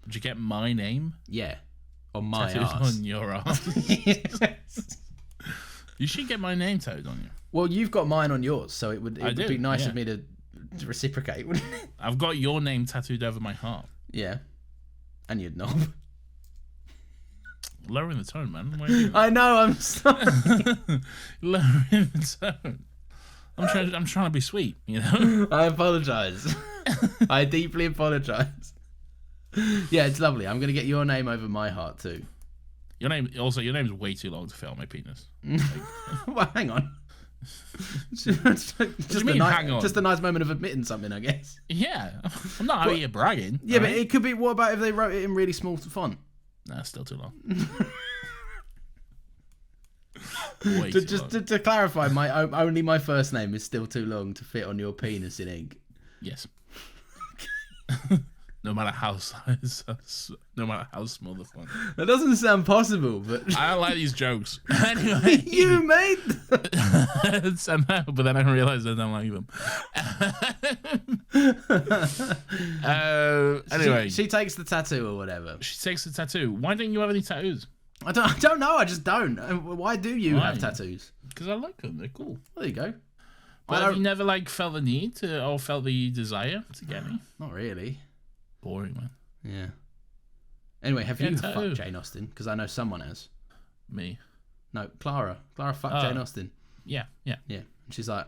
[SPEAKER 2] Would you get my name
[SPEAKER 1] Yeah, on my
[SPEAKER 2] tattooed
[SPEAKER 1] ass.
[SPEAKER 2] on your ass? You should get my name tattooed on you.
[SPEAKER 1] Well, you've got mine on yours, so it would
[SPEAKER 2] do,
[SPEAKER 1] be nice
[SPEAKER 2] yeah.
[SPEAKER 1] of me to reciprocate, wouldn't it?
[SPEAKER 2] I've got your name tattooed over my heart.
[SPEAKER 1] Yeah, and you'd knob.
[SPEAKER 2] Lowering the tone, man. Why are you
[SPEAKER 1] I know. I'm sorry.
[SPEAKER 2] lowering the tone? I'm trying to be sweet, you know.
[SPEAKER 1] I apologise. I deeply apologise. Yeah, it's lovely. I'm going to get your name over my heart too.
[SPEAKER 2] Your name's way too long to fit on my penis.
[SPEAKER 1] Well, hang on. just
[SPEAKER 2] you mean, hang on?
[SPEAKER 1] Just a nice moment of admitting something, I guess.
[SPEAKER 2] Yeah, I'm not out here bragging.
[SPEAKER 1] Yeah, but
[SPEAKER 2] alright?
[SPEAKER 1] it could be. What about if they wrote it in really small font?
[SPEAKER 2] Nah, still too long. Way
[SPEAKER 1] To,
[SPEAKER 2] too
[SPEAKER 1] just
[SPEAKER 2] long.
[SPEAKER 1] to clarify, only my first name is still too long to fit on your penis in ink.
[SPEAKER 2] Yes. No matter how size, no matter how small the font.
[SPEAKER 1] That doesn't sound possible, but
[SPEAKER 2] I don't like these jokes. Anyway,
[SPEAKER 1] you made them.
[SPEAKER 2] somehow, but then I realized I don't like them. Anyway,
[SPEAKER 1] she takes the tattoo or whatever.
[SPEAKER 2] she takes the tattoo. Why don't you have any tattoos?
[SPEAKER 1] I don't know. I just don't. Why do you have tattoos?
[SPEAKER 2] Because I like them. They're cool.
[SPEAKER 1] There you go.
[SPEAKER 2] But have you never felt the need to, or felt the desire to get me?
[SPEAKER 1] Not really.
[SPEAKER 2] Boring, man.
[SPEAKER 1] Yeah. Anyway, have you fucked Jane Austen? Because I know someone has.
[SPEAKER 2] Me.
[SPEAKER 1] No, Clara. Clara fucked Jane Austen.
[SPEAKER 2] Yeah.
[SPEAKER 1] Yeah. And she's like,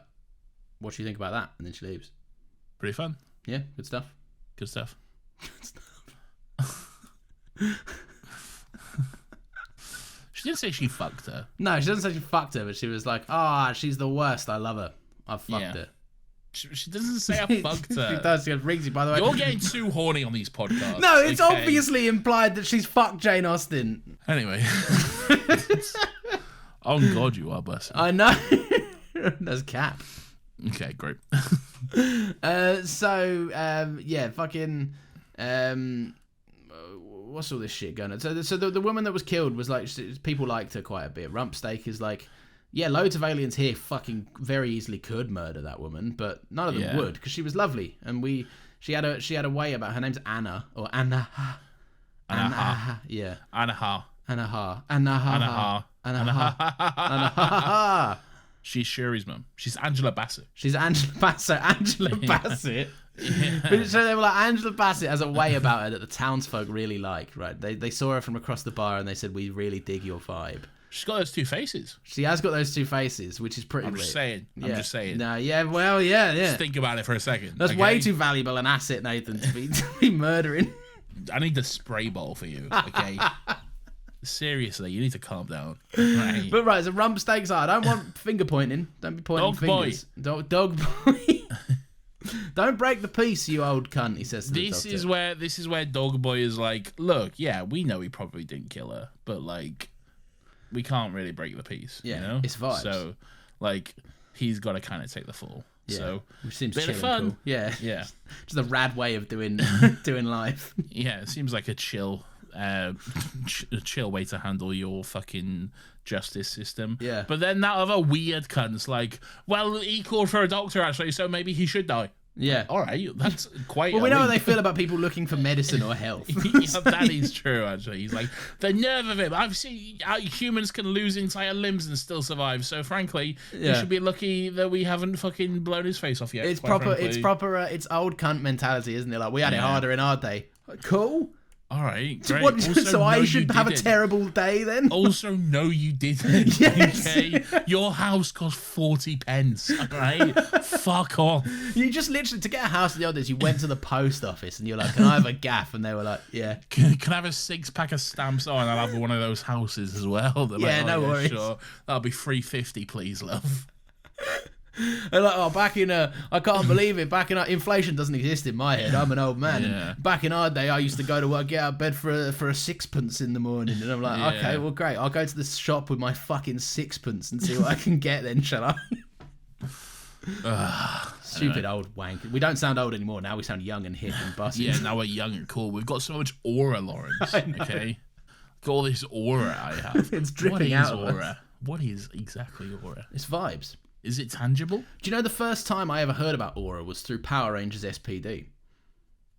[SPEAKER 1] what do you think about that? And then she leaves.
[SPEAKER 2] Pretty fun.
[SPEAKER 1] Yeah, good stuff.
[SPEAKER 2] Good stuff. She didn't say she fucked her.
[SPEAKER 1] No, she doesn't say she fucked her, but she was like, she's the worst. I love her. I fucked her.
[SPEAKER 2] She doesn't say I fucked her.
[SPEAKER 1] She does. She goes, Rigsy, by the way.
[SPEAKER 2] You're getting too horny on these podcasts.
[SPEAKER 1] No, it's obviously implied that she's fucked Jane Austen.
[SPEAKER 2] Anyway. Oh, God, you are, bless her.
[SPEAKER 1] I know. That's Cap.
[SPEAKER 2] Okay, great.
[SPEAKER 1] Fucking... what's all this shit going on? So the woman that was killed was like... People liked her quite a bit. Rumpsteak is like... Yeah, loads of aliens here fucking very easily could murder that woman, but none of them would, because she was lovely. And she had a way about... Her name's Anna, or Anna. Anna. Yeah.
[SPEAKER 2] Anna. She's Sherry's mum. She's Angela Bassett.
[SPEAKER 1] Angela Bassett. Yeah. So they were like, Angela Bassett has a way about her that the townsfolk really like, right? They saw her from across the bar and they said, we really dig your vibe.
[SPEAKER 2] She's got those two faces.
[SPEAKER 1] She has got those two faces, which is pretty
[SPEAKER 2] I'm just saying.
[SPEAKER 1] No, yeah, well, yeah.
[SPEAKER 2] Just think about it for a second.
[SPEAKER 1] That's way too valuable an asset, Nathan, to be murdering.
[SPEAKER 2] I need the spray bottle for you, okay? Seriously, you need to calm down. Right.
[SPEAKER 1] But right, so Rumpsteak's I don't want finger pointing. Don't be pointing fingers. Dog boy. Don't break the peace, you old cunt, he says to the doctor.
[SPEAKER 2] This is where Dog Boy is like, look, yeah, we know he probably didn't kill her, but like we can't really break the peace.
[SPEAKER 1] Yeah,
[SPEAKER 2] you know?
[SPEAKER 1] It's vibes.
[SPEAKER 2] So like he's gotta kinda take the fall.
[SPEAKER 1] Yeah.
[SPEAKER 2] So
[SPEAKER 1] which seems
[SPEAKER 2] bit
[SPEAKER 1] chill
[SPEAKER 2] of fun.
[SPEAKER 1] and cool. Yeah.
[SPEAKER 2] Yeah.
[SPEAKER 1] Just a rad way of doing life.
[SPEAKER 2] Yeah, it seems like a chill way to handle your fucking justice system.
[SPEAKER 1] Yeah.
[SPEAKER 2] But then that other weird cunt's like, well, he called for a doctor actually, so maybe he should die.
[SPEAKER 1] Yeah.
[SPEAKER 2] All right, that's quite...
[SPEAKER 1] Well, we know how they feel about people looking for medicine or health.
[SPEAKER 2] Yeah, that is true, actually. He's like, the nerve of him. I've seen humans can lose entire limbs and still survive, so frankly, you should be lucky that we haven't fucking blown his face off yet.
[SPEAKER 1] It's proper, it's old cunt mentality, isn't it? Like, we had it harder in our day. Cool.
[SPEAKER 2] All right, great.
[SPEAKER 1] So I should have a terrible day then?
[SPEAKER 2] Also, no, you didn't.
[SPEAKER 1] Yes.
[SPEAKER 2] Okay? Your house cost 40 pence, all right? Fuck off.
[SPEAKER 1] You just literally, to get a house in the old days, you went to the post office and you're like, can I have a gaff? And they were like, yeah.
[SPEAKER 2] Can I have a 6-pack of stamps? Oh, and I'll have one of those houses as well. They're
[SPEAKER 1] yeah,
[SPEAKER 2] like,
[SPEAKER 1] no worries.
[SPEAKER 2] Sure. That'll be $3.50, please, love.
[SPEAKER 1] They're like, I can't believe it. Inflation doesn't exist in my head. I'm an old man.
[SPEAKER 2] Yeah.
[SPEAKER 1] And back in our day, I used to go to work, get out of bed for a sixpence in the morning. And I'm like, okay, well, great. I'll go to the shop with my fucking sixpence and see what I can get then, shall I? Stupid old wank. We don't sound old anymore. Now we sound young and hip and buzzing.
[SPEAKER 2] Yeah, now we're young and cool. We've got so much aura, Lawrence. Okay? Got all this aura I have.
[SPEAKER 1] It's dripping out of
[SPEAKER 2] aura?
[SPEAKER 1] us.
[SPEAKER 2] What is exactly aura?
[SPEAKER 1] It's vibes.
[SPEAKER 2] Is it tangible?
[SPEAKER 1] Do you know the first time I ever heard about aura was through Power Rangers SPD?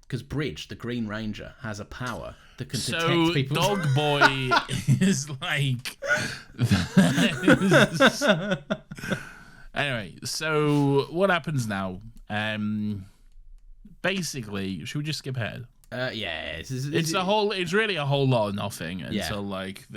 [SPEAKER 1] Because Bridge, the Green Ranger, has a power that can detect people.
[SPEAKER 2] So Dog Boy is like... Anyway, so what happens now? Basically, should we just skip ahead?
[SPEAKER 1] Yeah.
[SPEAKER 2] It's really a whole lot of nothing until like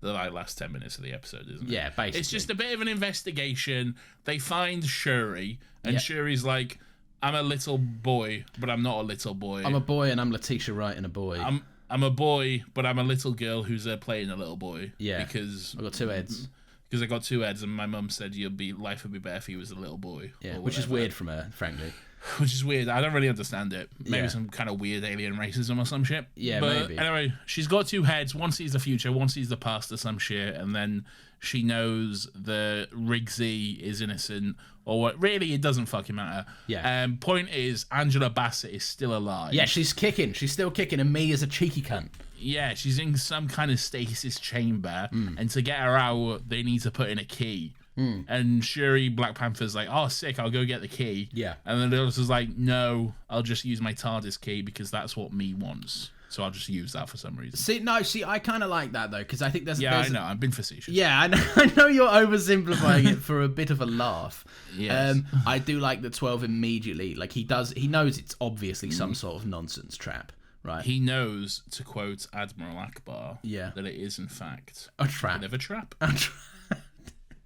[SPEAKER 2] the last 10 minutes of the episode, isn't it?
[SPEAKER 1] Yeah, basically.
[SPEAKER 2] It's just a bit of an investigation. They find Shuri, and Shuri's like, I'm a little boy, but I'm not a little boy.
[SPEAKER 1] I'm a boy, and I'm Letitia Wright and a boy.
[SPEAKER 2] I'm a boy, but I'm a little girl who's playing a little boy.
[SPEAKER 1] Yeah,
[SPEAKER 2] because
[SPEAKER 1] I've got two heads.
[SPEAKER 2] Because I got two heads, and my mum said life would be better if he was a little boy.
[SPEAKER 1] Yeah, which is weird from her, frankly.
[SPEAKER 2] Which is weird. I don't really understand it. Maybe
[SPEAKER 1] Yeah.
[SPEAKER 2] some kind of weird alien racism or some shit.
[SPEAKER 1] Yeah,
[SPEAKER 2] but
[SPEAKER 1] maybe.
[SPEAKER 2] Anyway, she's got two heads. One sees the future, one sees the past or some shit, and then she knows that Riggsy is innocent, or what. Really, it doesn't fucking matter.
[SPEAKER 1] Yeah.
[SPEAKER 2] Point is, Angela Bassett is still alive.
[SPEAKER 1] Yeah, she's kicking. She's still kicking, and me as a cheeky cunt.
[SPEAKER 2] Yeah, she's in some kind of stasis chamber, and to get her out, they need to put in a key. And Shuri Black Panther's like, oh, sick, I'll go get the key.
[SPEAKER 1] Yeah.
[SPEAKER 2] And then the other is like, no, I'll just use my TARDIS key because that's what me wants. So I'll just use that for some reason.
[SPEAKER 1] See, I kind of like that, though, because I think there's...
[SPEAKER 2] Yeah, I know, I've been facetious.
[SPEAKER 1] Yeah, I know you're oversimplifying it for a bit of a laugh.
[SPEAKER 2] Yes.
[SPEAKER 1] I do like that 12 immediately, like, he knows it's obviously some sort of nonsense trap, right?
[SPEAKER 2] He knows, to quote Admiral Akbar,
[SPEAKER 1] Yeah.
[SPEAKER 2] that it is, in fact,
[SPEAKER 1] A trap.
[SPEAKER 2] bit of a trap.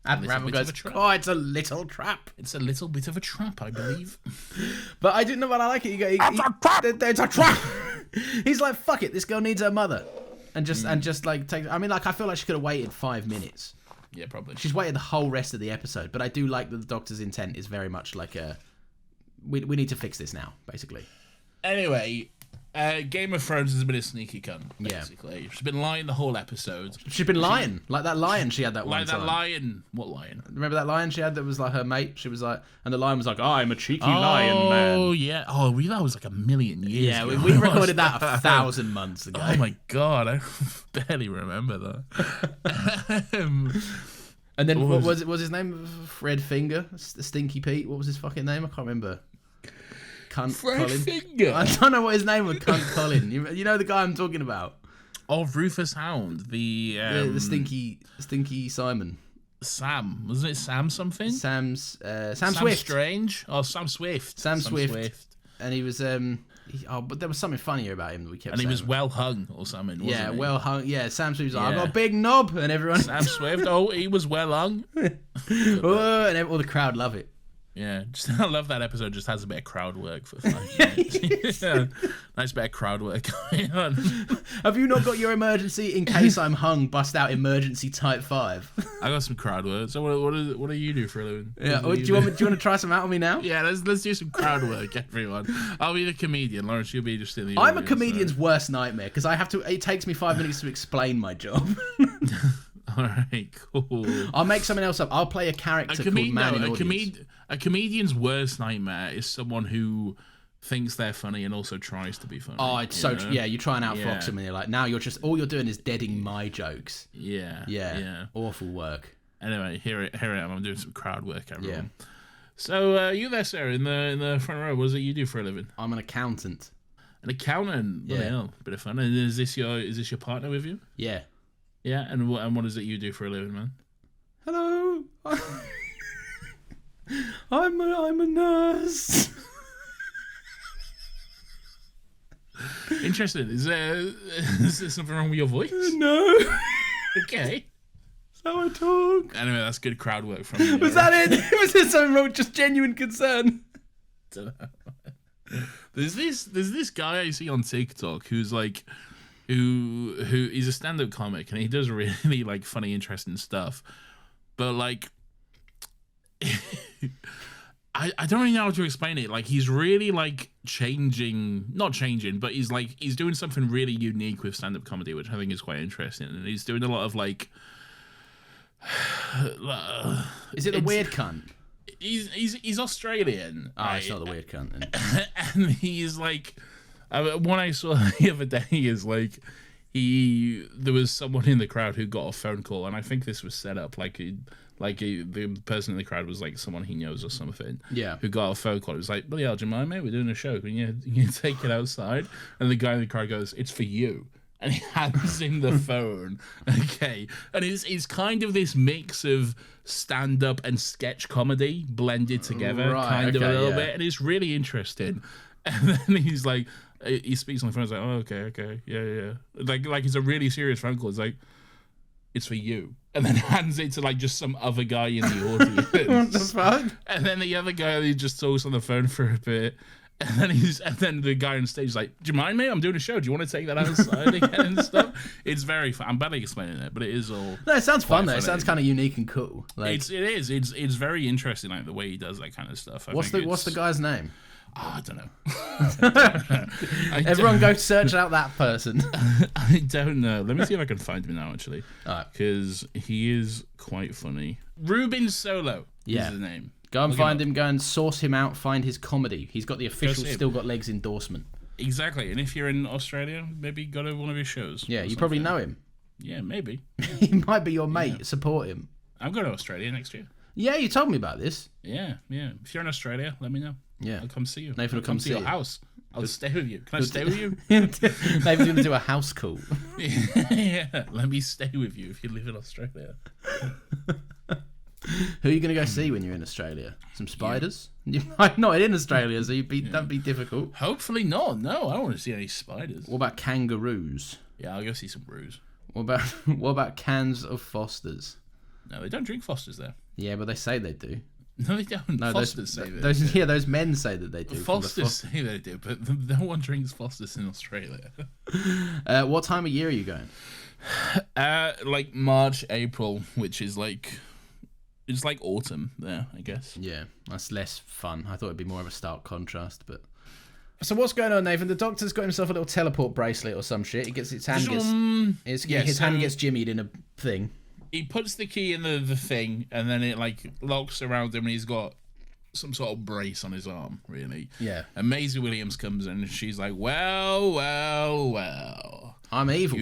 [SPEAKER 1] Admiral
[SPEAKER 2] bit of
[SPEAKER 1] goes,
[SPEAKER 2] a trap.
[SPEAKER 1] oh, it's a little trap.
[SPEAKER 2] It's a little bit of a trap, I believe.
[SPEAKER 1] But I didn't know what I like it. It's a trap! It's a trap! He's like, fuck it, this girl needs her mother. And just like, take... I mean, like, I feel like she could have waited 5 minutes.
[SPEAKER 2] Yeah, probably.
[SPEAKER 1] She's waited the whole rest of the episode. But I do like that the Doctor's intent is very much like a... We need to fix this now, basically.
[SPEAKER 2] Anyway, Game of Thrones has been a sneaky cunt,
[SPEAKER 1] Yeah.
[SPEAKER 2] basically. She's been lying the whole episode.
[SPEAKER 1] She's been lying. Like that lion she had that one
[SPEAKER 2] Like
[SPEAKER 1] time.
[SPEAKER 2] that lion. What lion?
[SPEAKER 1] Remember that lion she had that was like her mate? She was like... And the lion was like, oh, I'm a cheeky lion, man.
[SPEAKER 2] Oh, yeah. Oh, that was like a million years
[SPEAKER 1] Yeah,
[SPEAKER 2] ago.
[SPEAKER 1] we recorded that 1,000 months ago.
[SPEAKER 2] Oh, my God. I barely remember that.
[SPEAKER 1] And then, what was it? Was his name Fred Finger? Stinky Pete? What was his fucking name? I can't remember. Cunt
[SPEAKER 2] Fred
[SPEAKER 1] Colin.
[SPEAKER 2] Finger.
[SPEAKER 1] I don't know what his name was. Cunt Colin. You know the guy I'm talking about.
[SPEAKER 2] Oh, Rufus Hound. The
[SPEAKER 1] stinky Simon.
[SPEAKER 2] Sam. Wasn't it Sam something?
[SPEAKER 1] Sam
[SPEAKER 2] Sam
[SPEAKER 1] Swift.
[SPEAKER 2] Strange? Oh, Sam Swift.
[SPEAKER 1] Sam Swift. And he was but there was something funnier about him that we kept.
[SPEAKER 2] And he
[SPEAKER 1] saying.
[SPEAKER 2] was well hung or something. Wasn't
[SPEAKER 1] Yeah,
[SPEAKER 2] he?
[SPEAKER 1] well hung. Yeah, Sam Swift was like,
[SPEAKER 2] Yeah.
[SPEAKER 1] I've got a big knob, and everyone.
[SPEAKER 2] Sam Swift. Oh, he was well hung.
[SPEAKER 1] Oh, and all the crowd love it.
[SPEAKER 2] Yeah, I love that episode. Just has a bit of crowd work for 5 minutes. Yeah, nice bit of crowd work going on.
[SPEAKER 1] Have you not got your emergency in case I'm hung? Bust out emergency type 5.
[SPEAKER 2] I got some crowd work. So what do you do for a living?
[SPEAKER 1] Yeah. Do you want to try some out on me now?
[SPEAKER 2] Yeah, let's do some crowd work, everyone. I'll be the comedian, Lawrence. You'll be just in the.
[SPEAKER 1] I'm a
[SPEAKER 2] audience,
[SPEAKER 1] comedian's worst nightmare because I have to. It takes me 5 minutes to explain my job.
[SPEAKER 2] All right, cool.
[SPEAKER 1] I'll make something else up. I'll play a character called Man in Audience.
[SPEAKER 2] A comedian's worst nightmare is someone who thinks they're funny and also tries to be funny.
[SPEAKER 1] Oh, it's so
[SPEAKER 2] know?
[SPEAKER 1] yeah. You try and outfox
[SPEAKER 2] Yeah.
[SPEAKER 1] them, and you're like, now you're just all you're doing is deading my jokes.
[SPEAKER 2] Yeah.
[SPEAKER 1] Yeah. Awful work.
[SPEAKER 2] Anyway, here I am. I'm doing some crowd work, everyone. Yeah. So you there, Sarah, in the front row? What is it you do for a living?
[SPEAKER 1] I'm an accountant.
[SPEAKER 2] An accountant.
[SPEAKER 1] Yeah.
[SPEAKER 2] Hell, bit of fun. And is this your partner with you?
[SPEAKER 1] Yeah.
[SPEAKER 2] Yeah. And what is it you do for a living, man?
[SPEAKER 1] Hello. I'm a nurse.
[SPEAKER 2] Interesting. Is there something wrong with your voice?
[SPEAKER 1] No.
[SPEAKER 2] Okay.
[SPEAKER 1] That's how I talk.
[SPEAKER 2] Anyway, that's good crowd work from you.
[SPEAKER 1] Was that it? Was there something wrong? Just genuine concern.
[SPEAKER 2] Don't know. There's this guy I see on TikTok who's like, who he's a stand-up comic and he does really like funny, interesting stuff, but like. I don't really know how to explain it. Like he's really like not changing, but he's doing something really unique with stand-up comedy, which I think is quite interesting. And he's doing a lot of like.
[SPEAKER 1] Is it the weird cunt?
[SPEAKER 2] He's Australian.
[SPEAKER 1] Oh,
[SPEAKER 2] right?
[SPEAKER 1] it's not the weird cunt. Then.
[SPEAKER 2] And he's like, one I saw the other day is like, there was someone in the crowd who got a phone call, and I think this was set up the person in the crowd was like someone he knows or something.
[SPEAKER 1] Yeah.
[SPEAKER 2] Who got a phone call. It was like, bloody hell, do you mind, mate? We're doing a show. Can you take it outside? And the guy in the crowd goes, it's for you. And he hands him the phone. Okay. And it's kind of this mix of stand-up and sketch comedy blended together,
[SPEAKER 1] right,
[SPEAKER 2] kind of a
[SPEAKER 1] okay,
[SPEAKER 2] little
[SPEAKER 1] yeah.
[SPEAKER 2] bit. And it's really interesting. And then he's like, he speaks on the phone. He's like, oh, okay, yeah. Like it's a really serious phone call. It's like, it's for you. And then hands it to like just some other guy in the audience.
[SPEAKER 1] What the fuck?
[SPEAKER 2] And then the other guy, he just talks on the phone for a bit. And then the guy on stage is like, do you mind, mate? I'm doing a show. Do you want to take that outside again and stuff? It's very fun. I'm barely explaining it, but it is all.
[SPEAKER 1] No, it sounds fun though.
[SPEAKER 2] funny.
[SPEAKER 1] It sounds kind of unique and cool. Like,
[SPEAKER 2] It is. It's very interesting, like the way he does that kind of stuff.
[SPEAKER 1] what's the guy's name?
[SPEAKER 2] I don't know.
[SPEAKER 1] Everyone go search out that person.
[SPEAKER 2] I don't know. Let me see if I can find him now, actually.
[SPEAKER 1] Alright.
[SPEAKER 2] Because he is quite funny. Ruben Solo is his name.
[SPEAKER 1] Go and find him. Go and source him out. Find his comedy. He's got the official Still Got Legs endorsement.
[SPEAKER 2] Exactly. And if you're in Australia, maybe go to one of his shows.
[SPEAKER 1] Yeah, you probably know him.
[SPEAKER 2] Yeah, maybe.
[SPEAKER 1] He might be your mate. Yeah. Support him.
[SPEAKER 2] I'm going to Australia next year.
[SPEAKER 1] Yeah, you told me about this.
[SPEAKER 2] Yeah. If you're in Australia, let me know.
[SPEAKER 1] Yeah.
[SPEAKER 2] I'll come see you.
[SPEAKER 1] Nathan will come
[SPEAKER 2] to
[SPEAKER 1] see
[SPEAKER 2] your house. I'll stay with you. Can I stay with you?
[SPEAKER 1] Nathan's going to do a house call.
[SPEAKER 2] Yeah, let me stay with you if you live in Australia.
[SPEAKER 1] Who are you going to go see when you're in Australia? Some spiders? Yeah. I'm not in Australia, so that'd be difficult.
[SPEAKER 2] Hopefully not. No, I don't want to see any spiders.
[SPEAKER 1] What about kangaroos?
[SPEAKER 2] Yeah, I'll go see some roos.
[SPEAKER 1] What about cans of Fosters?
[SPEAKER 2] No, they don't drink Fosters there.
[SPEAKER 1] Yeah, but they say they do.
[SPEAKER 2] No, they don't.
[SPEAKER 1] No,
[SPEAKER 2] Fosters say they do.
[SPEAKER 1] Yeah, those men say that they do.
[SPEAKER 2] Fosters say they do, but no one drinks Fosters in Australia.
[SPEAKER 1] What time of year are you going?
[SPEAKER 2] Like March, April, which is like... It's like autumn there, I guess.
[SPEAKER 1] Yeah, that's less fun. I thought it'd be more of a stark contrast, but... So what's going on, Nathan? The doctor's got himself a little teleport bracelet or some shit. He gets his hand his hand gets jimmied in a thing.
[SPEAKER 2] He puts the key in the thing, and then it like locks around him, and he's got some sort of brace on his arm, really.
[SPEAKER 1] Yeah.
[SPEAKER 2] And Maisie Williams comes in, and she's like, well.
[SPEAKER 1] I'm evil.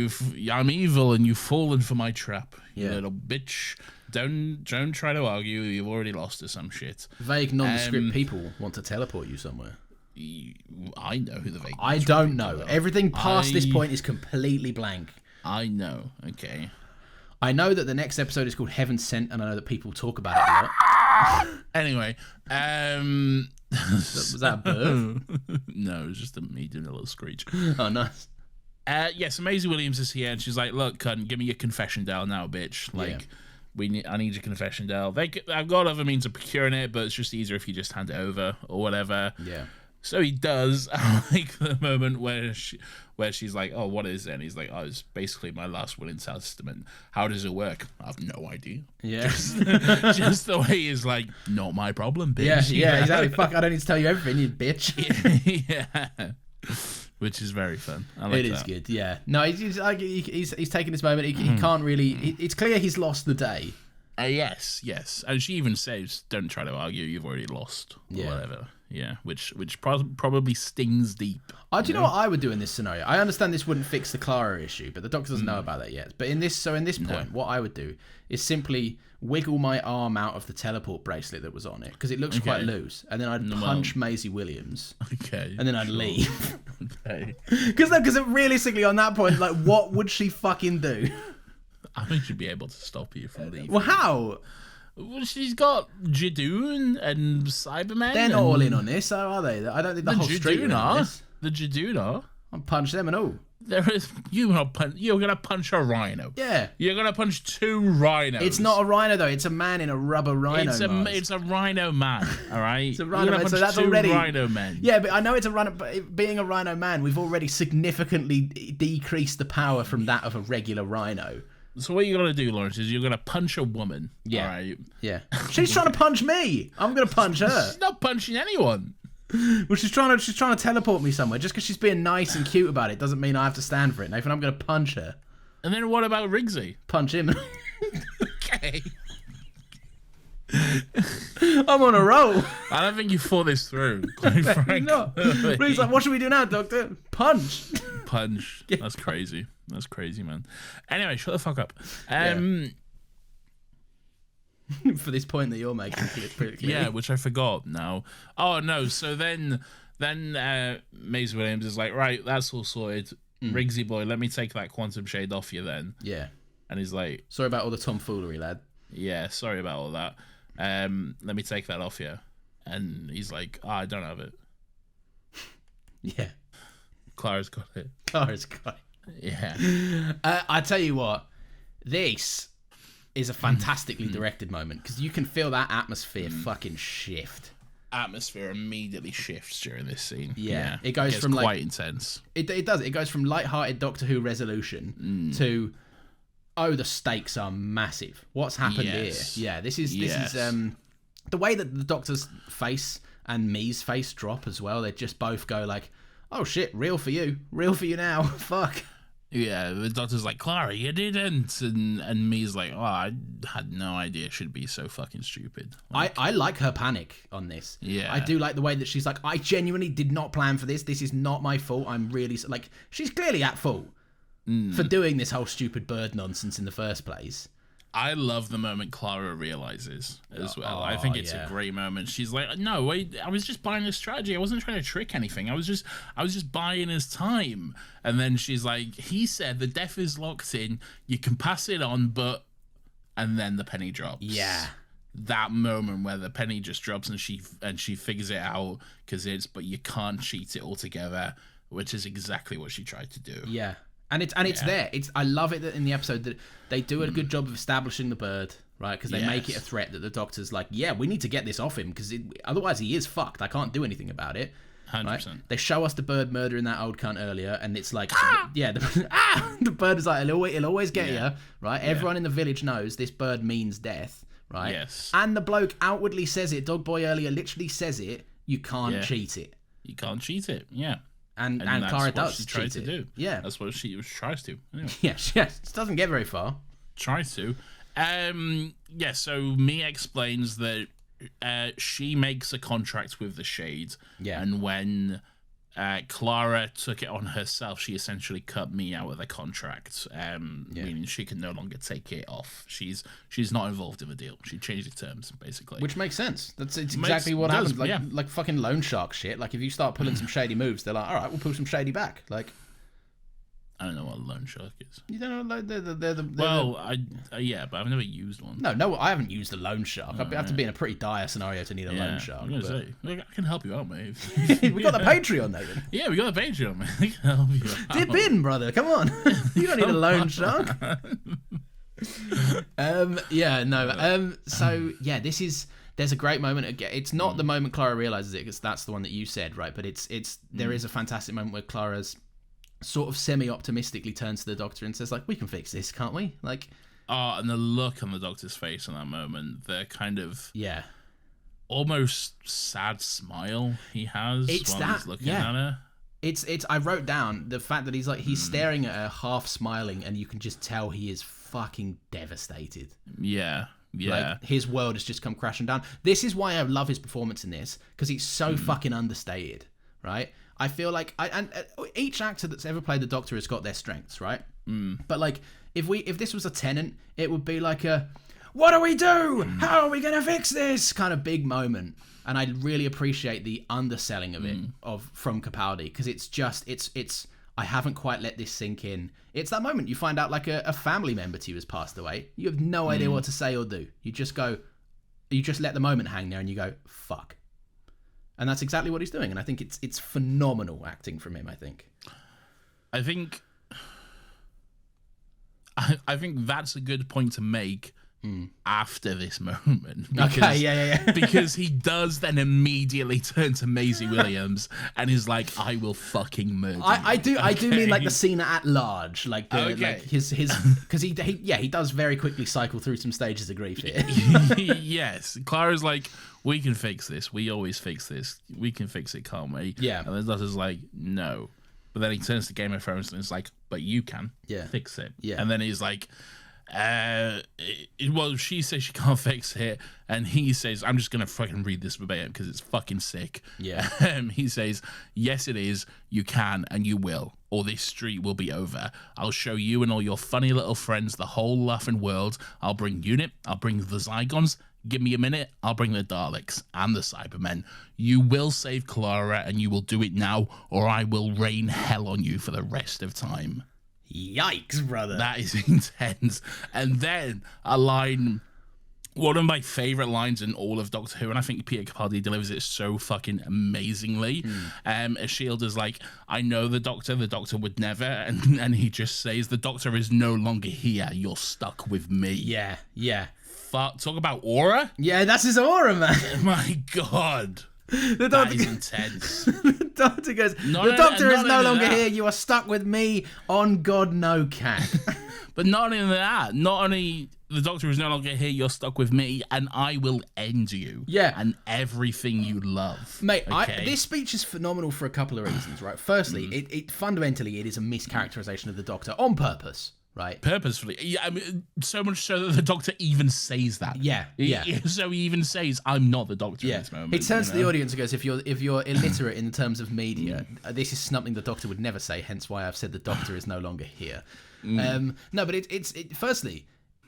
[SPEAKER 2] I'm evil, and you've fallen for my trap, you
[SPEAKER 1] Yeah.
[SPEAKER 2] little bitch. Don't try to argue. You've already lost to some shit.
[SPEAKER 1] Vague, nondescript people want to teleport you somewhere.
[SPEAKER 2] I know who the vague.
[SPEAKER 1] I don't know. Everything past this point is completely blank.
[SPEAKER 2] I know. Okay.
[SPEAKER 1] I know that the next episode is called Heaven Sent, and I know that people talk about it a lot.
[SPEAKER 2] Anyway,
[SPEAKER 1] Was that a bird?
[SPEAKER 2] No, it was just me doing a little screech.
[SPEAKER 1] Oh, nice.
[SPEAKER 2] Yes, Maisie Williams is here, and she's like, "Look, cunt, give me your confession dial now, bitch. Like, I need your confession dial. I've got other means of procuring it, but it's just easier if you just hand it over or whatever."
[SPEAKER 1] Yeah.
[SPEAKER 2] So he does. Like the moment where she's like, "Oh, what is it?" And he's like, "Oh, it's basically my last will and testament. How does it work?" I have no idea.
[SPEAKER 1] Yeah.
[SPEAKER 2] Just the way he's like, "Not my problem, bitch."
[SPEAKER 1] Yeah, exactly. Fuck, I don't need to tell you everything, you bitch.
[SPEAKER 2] Yeah. Which is very fun. I like
[SPEAKER 1] It is good, yeah. No, he's taking this moment. He can't really... It's clear he's lost the day.
[SPEAKER 2] Yes. And she even says, "Don't try to argue. You've already lost." Or whatever. Yeah, which probably stings deep.
[SPEAKER 1] Do you know what I would do in this scenario? I understand this wouldn't fix the Clara issue, but the doctor doesn't know about that yet. But in this point, what I would do is simply wiggle my arm out of the teleport bracelet that was on it, because it looks quite loose, and then I'd punch Maisie Williams.
[SPEAKER 2] Okay.
[SPEAKER 1] And then I'd leave.
[SPEAKER 2] Okay.
[SPEAKER 1] Because realistically, on that point, like, what would she fucking do?
[SPEAKER 2] I think she'd be able to stop you from leaving.
[SPEAKER 1] Well, how?
[SPEAKER 2] Well, she's got Jadoon and Cybermen.
[SPEAKER 1] They're not all in on this, are they? I don't think the whole street are on this.
[SPEAKER 2] The Jadoon are.
[SPEAKER 1] I'll punch them and all.
[SPEAKER 2] You're gonna punch a rhino.
[SPEAKER 1] Yeah.
[SPEAKER 2] You're gonna punch 2 rhinos.
[SPEAKER 1] It's not a rhino though. It's a man in a rubber rhino mask.
[SPEAKER 2] It's a rhino man. All right.
[SPEAKER 1] It's a rhino man. So that's already
[SPEAKER 2] rhino men.
[SPEAKER 1] Yeah, but I know it's a rhino. But being a rhino man, we've already significantly decreased the power from that of a regular rhino.
[SPEAKER 2] So what you're gonna do, Lawrence, is you're gonna punch a woman.
[SPEAKER 1] Yeah.
[SPEAKER 2] All right?
[SPEAKER 1] Yeah. She's trying to punch me. I'm gonna punch her.
[SPEAKER 2] She's not punching anyone.
[SPEAKER 1] Well, she's trying to teleport me somewhere. Just because she's being nice and cute about it doesn't mean I have to stand for it, Nathan. I'm gonna punch her.
[SPEAKER 2] And then what about Rigsy?
[SPEAKER 1] Punch him.
[SPEAKER 2] Okay.
[SPEAKER 1] I'm on a roll.
[SPEAKER 2] I don't think you thought this through, quite frankly.
[SPEAKER 1] No. He's like, what should we do now, Doctor? Punch.
[SPEAKER 2] Punch. That's crazy. That's crazy, man. Anyway, shut the fuck up.
[SPEAKER 1] For this point that you're making, pretty clearly.
[SPEAKER 2] Yeah, which I forgot now. Oh no! So then Maisie Williams is like, right, that's all sorted. Rigsy boy, let me take that quantum shade off you then.
[SPEAKER 1] Yeah.
[SPEAKER 2] And he's like,
[SPEAKER 1] sorry about all the tomfoolery, lad.
[SPEAKER 2] Yeah, sorry about all that. Let me take that off you. And he's like, I don't have it.
[SPEAKER 1] Yeah.
[SPEAKER 2] Clara's got it.
[SPEAKER 1] Clara's got it.
[SPEAKER 2] Yeah.
[SPEAKER 1] I tell you what, this is a fantastically directed moment, because you can feel that atmosphere fucking shift.
[SPEAKER 2] Atmosphere immediately shifts during this scene.
[SPEAKER 1] Yeah. It goes from
[SPEAKER 2] quite
[SPEAKER 1] like
[SPEAKER 2] intense.
[SPEAKER 1] It does. It goes from light-hearted Doctor Who resolution to, oh, the stakes are massive. What's happened here? Yeah, this is the way that the Doctor's face and Me's face drop as well. They just both go like, oh shit, real for you now. Fuck.
[SPEAKER 2] Yeah, the doctor's like, Clara, you didn't. And Me's like, oh, I had no idea she'd be so fucking stupid. Like,
[SPEAKER 1] I like her panic on this.
[SPEAKER 2] Yeah.
[SPEAKER 1] I do like the way that she's like, I genuinely did not plan for this. This is not my fault. I'm really... Like, she's clearly at fault for doing this whole stupid bird nonsense in the first place.
[SPEAKER 2] I love the moment Clara realizes as well. I think it's a great moment. She's like, no, wait, I was just buying a strategy. I wasn't trying to trick anything. I was just buying his time. And then she's like, he said the death is locked in. You can pass it on, but... And then the penny drops.
[SPEAKER 1] Yeah.
[SPEAKER 2] That moment where the penny just drops and she figures it out because but you can't cheat it altogether, which is exactly what she tried to do.
[SPEAKER 1] Yeah. And it's there. I love it that in the episode that they do a good job of establishing the bird, right? Because they make it a threat that the doctor's like, yeah, we need to get this off him because otherwise he is fucked. I can't do anything about it.
[SPEAKER 2] 100%.
[SPEAKER 1] Right? They show us the bird murdering that old cunt earlier, and it's like, the bird is like, he'll always get you, right? Everyone in the village knows this bird means death, right?
[SPEAKER 2] Yes.
[SPEAKER 1] And the bloke outwardly says it. Dog Boy earlier literally says it. You can't cheat it.
[SPEAKER 2] You can't cheat it. Yeah.
[SPEAKER 1] And
[SPEAKER 2] that's
[SPEAKER 1] Clara
[SPEAKER 2] what
[SPEAKER 1] does
[SPEAKER 2] she tries to do.
[SPEAKER 1] Yeah.
[SPEAKER 2] That's what she tries to. Anyway.
[SPEAKER 1] Yeah, she doesn't get very far.
[SPEAKER 2] Tries to. So Mia explains that she makes a contract with the Shade. Yeah. And when Clara took it on herself, she essentially cut me out of the contract, meaning she can no longer take it off. She's not involved in the deal. She changed the terms, basically.
[SPEAKER 1] Which makes sense. It's exactly what happens. Like fucking loan shark shit. Like if you start pulling some shady moves, they're like, all right, we'll pull some shady back. Like,
[SPEAKER 2] I don't know what a loan shark is.
[SPEAKER 1] You don't know? They're
[SPEAKER 2] but I've never used one.
[SPEAKER 1] No, I haven't used a loan shark. I'd have to be in a pretty dire scenario to need a loan shark.
[SPEAKER 2] I'm gonna say, I can help you out, mate.
[SPEAKER 1] We got the Patreon, Nathan.
[SPEAKER 2] Yeah, we got the Patreon, man. I can help you out.
[SPEAKER 1] Dip in, brother. Come on. You don't need a loan shark. There's a great moment again. It's not the moment Clara realizes it, because that's the one that you said, right? But there is a fantastic moment where Clara's sort of semi-optimistically turns to the doctor and says, like, we can fix this, can't we? Like,
[SPEAKER 2] and the look on the doctor's face in that moment, the kind of almost sad smile he has he's looking at her.
[SPEAKER 1] I wrote down the fact that he's staring at her, half smiling, and you can just tell he is fucking devastated.
[SPEAKER 2] Yeah.
[SPEAKER 1] Like, his world has just come crashing down. This is why I love his performance in this, because he's so fucking understated, right? I feel like each actor that's ever played the Doctor has got their strengths, right? But like, if this was a Tennant, it would be like a, what do we do? How are we gonna fix this? Kind of big moment. And I really appreciate the underselling of it from Capaldi, because it's I haven't quite let this sink in. It's that moment you find out like a family member to you has passed away. You have no idea what to say or do. You just let the moment hang there and you go, fuck. And that's exactly what he's doing. And I think it's phenomenal acting from him, I think.
[SPEAKER 2] I think that's a good point to make after this moment. Because, because he does then immediately turn to Maisie Williams and is like, I will fucking murder you.
[SPEAKER 1] I do mean like the scene at large. Like, like his because he does very quickly cycle through some stages of grief here.
[SPEAKER 2] Yes. Clara's like, we can fix this. We always fix this. We can fix it, can't we?
[SPEAKER 1] Yeah.
[SPEAKER 2] And the doctor's like, no. But then he turns to Game of Thrones and is like, but you can fix it. Yeah. And then he's like, well, she says she can't fix it, and he says, I'm just gonna fucking read this verbatim because it's fucking sick.
[SPEAKER 1] Yeah.
[SPEAKER 2] He says, yes it is, you can and you will, or this street will be over. I'll show you and all your funny little friends the whole laughing world. I'll bring Unit, I'll bring the Zygons. Give me a minute, I'll bring the Daleks and the Cybermen. You will save Clara, and you will do it now, or I will rain hell on you for the rest of time.
[SPEAKER 1] Yikes, brother.
[SPEAKER 2] That is intense. And then a line, one of my favourite lines in all of Doctor Who, and I think Peter Capaldi delivers it so fucking amazingly. Shield is like, I know the Doctor would never, and he just says, the Doctor is no longer here, you're stuck with me.
[SPEAKER 1] Yeah.
[SPEAKER 2] Talk about aura?
[SPEAKER 1] Yeah, that's his aura, man.
[SPEAKER 2] My God. That is intense.
[SPEAKER 1] The Doctor goes, the Doctor is no longer here. You are stuck with me. On God, no, cat.
[SPEAKER 2] But not only that, not only the Doctor is no longer here, you're stuck with me, and I will end you.
[SPEAKER 1] Yeah.
[SPEAKER 2] And everything you love.
[SPEAKER 1] Mate,
[SPEAKER 2] okay?
[SPEAKER 1] this speech is phenomenal for a couple of reasons, right? Firstly, it fundamentally, it is a mischaracterization of the Doctor on purpose, right?
[SPEAKER 2] Purposefully. Yeah, I mean, so much so that the Doctor even says that.
[SPEAKER 1] Yeah.
[SPEAKER 2] So he even says, I'm not the Doctor in this moment.
[SPEAKER 1] He turns to the audience and goes, if you're illiterate in terms of media, this is something the Doctor would never say, hence why I've said the Doctor is no longer here. No, but firstly,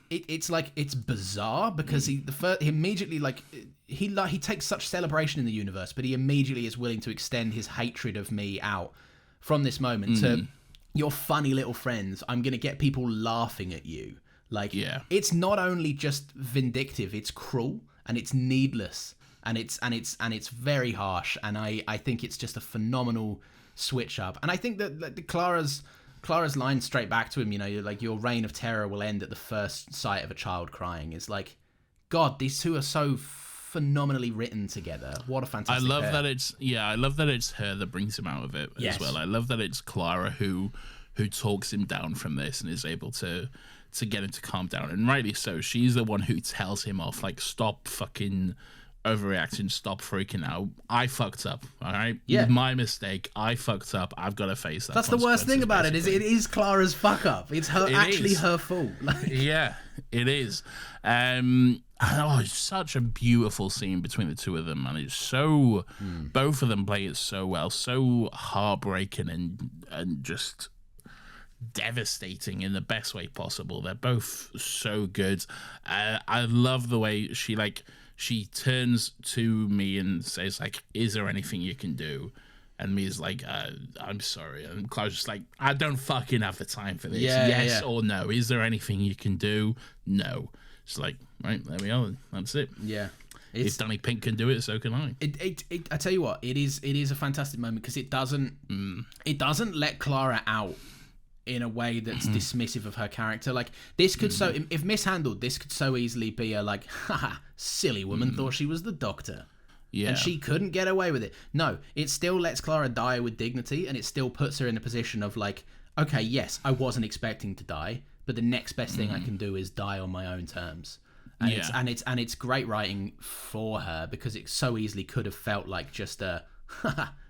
[SPEAKER 1] it's like, it's bizarre because he immediately, like, he takes such celebration in the universe, but he immediately is willing to extend his hatred of me out from this moment to your funny little friends. I'm going to get people laughing at you. Like, it's not only just vindictive, it's cruel and it's needless and it's very harsh. And I think it's just a phenomenal switch up. And I think that Clara's line straight back to him, you know, like, your reign of terror will end at the first sight of a child crying, is like, God, these two are so phenomenally written together. What a fantastic
[SPEAKER 2] I love that it's her that brings him out of it as well. I love that it's Clara who talks him down from this and is able to get him to calm down, and rightly so. She's the one who tells him off, like, stop fucking overreacting, stop freaking out. I fucked up, all right?
[SPEAKER 1] Yeah.
[SPEAKER 2] My mistake. I fucked up. I've got to face that.
[SPEAKER 1] That's the worst thing about it, is it is Clara's fuck up. It's her fault. Like,
[SPEAKER 2] yeah, it is. It's such a beautiful scene between the two of them, and it's so both of them play it so well, so heartbreaking and just devastating in the best way possible. They're both so good. I love the way she turns to me and says, like, is there anything you can do? And me is like, I'm sorry. And Clara's just like, I don't fucking have the time for this. Yes or no. Is there anything you can do? No. It's like, right, there we are. That's it.
[SPEAKER 1] Yeah.
[SPEAKER 2] If Danny Pink can do it, so can I.
[SPEAKER 1] I tell you what, it is a fantastic moment because it doesn't let Clara out in a way that's dismissive of her character. Like, this could if mishandled, this could so easily be a, like, haha, silly woman thought she was the Doctor. Yeah. And she couldn't get away with it. No, it still lets Clara die with dignity, and it still puts her in a position of, like, okay, yes, I wasn't expecting to die, but the next best thing I can do is die on my own terms. And it's great writing for her, because it so easily could have felt like just a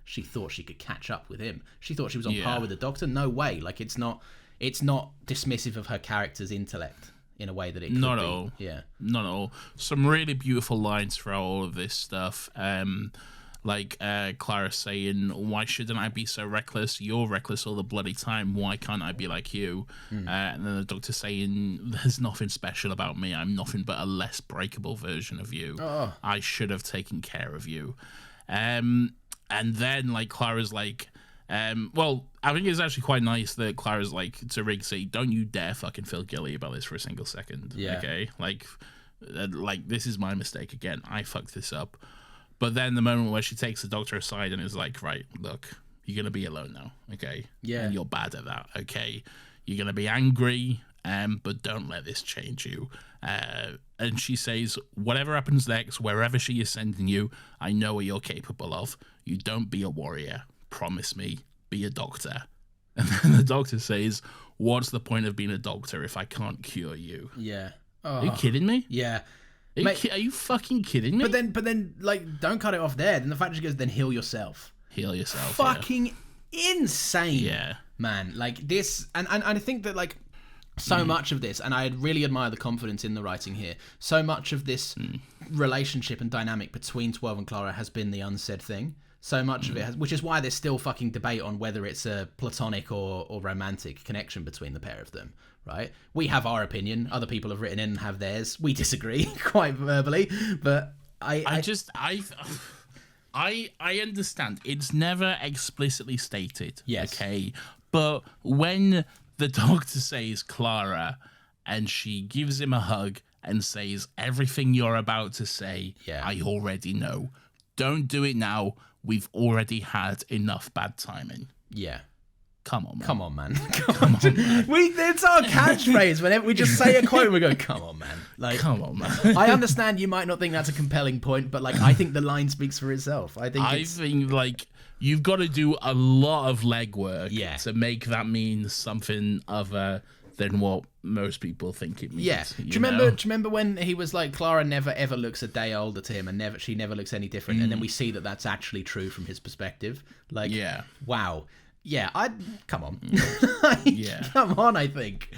[SPEAKER 1] she thought she could catch up with him. She thought she was on par with the Doctor. No way. Like, it's not dismissive of her character's intellect in a way that it could
[SPEAKER 2] not
[SPEAKER 1] be.
[SPEAKER 2] At all.
[SPEAKER 1] Yeah.
[SPEAKER 2] Not at all. Some really beautiful lines throughout all of this stuff. Like Clara saying, why shouldn't I be so reckless? You're reckless all the bloody time. Why can't I be like you? And then the Doctor saying, there's nothing special about me. I'm nothing but a less breakable version of you. I should have taken care of you. And then, like, Clara's like, well, I think it's actually quite nice that Clara's like to Rigsy, don't you dare fucking feel guilty about this for a single second.
[SPEAKER 1] Yeah.
[SPEAKER 2] Okay? Like, this is my mistake again. I fucked this up. But then the moment where she takes the Doctor aside and is like, right, look, you're going to be alone now, okay?
[SPEAKER 1] Yeah.
[SPEAKER 2] And you're bad at that, okay? You're going to be angry, but don't let this change you. And she says, whatever happens next, wherever she is sending you, I know what you're capable of. You don't be a warrior. Promise me. Be a doctor. And then the Doctor says, what's the point of being a doctor if I can't cure you?
[SPEAKER 1] Yeah.
[SPEAKER 2] Are you kidding me?
[SPEAKER 1] Yeah.
[SPEAKER 2] Are you fucking kidding me?
[SPEAKER 1] But then, like, don't cut it off there. Then the fact that she goes, then heal yourself.
[SPEAKER 2] Heal yourself.
[SPEAKER 1] Fucking insane.
[SPEAKER 2] Yeah.
[SPEAKER 1] Man, like, this, and I think that, like, so much of this, and I really admire the confidence in the writing here, so much of this relationship and dynamic between 12 and Clara has been the unsaid thing. So much of it has, which is why there's still fucking debate on whether it's a platonic or romantic connection between the pair of them, right? We have our opinion. Other people have written in and have theirs. We disagree quite verbally, but I
[SPEAKER 2] understand. It's never explicitly stated.
[SPEAKER 1] Yes.
[SPEAKER 2] Okay. But when the Doctor says Clara and she gives him a hug and says, everything you're about to say, I already know. Don't do it now. We've already had enough bad timing.
[SPEAKER 1] Yeah.
[SPEAKER 2] Come on, man.
[SPEAKER 1] Come on, man. Come on, man. It's our catchphrase. Whenever we just say a quote, we go, come on, man. Like,
[SPEAKER 2] come on, man.
[SPEAKER 1] I understand you might not think that's a compelling point, but, like, I think the line speaks for itself. I think,
[SPEAKER 2] like, you've got to do a lot of legwork to make that mean something other than what most people think it means.
[SPEAKER 1] Yeah. Do you remember when he was like, Clara never ever looks a day older to him, and she never looks any different, and then we see that that's actually true from his perspective. Like, wow. Yeah, come on. Come on, I think.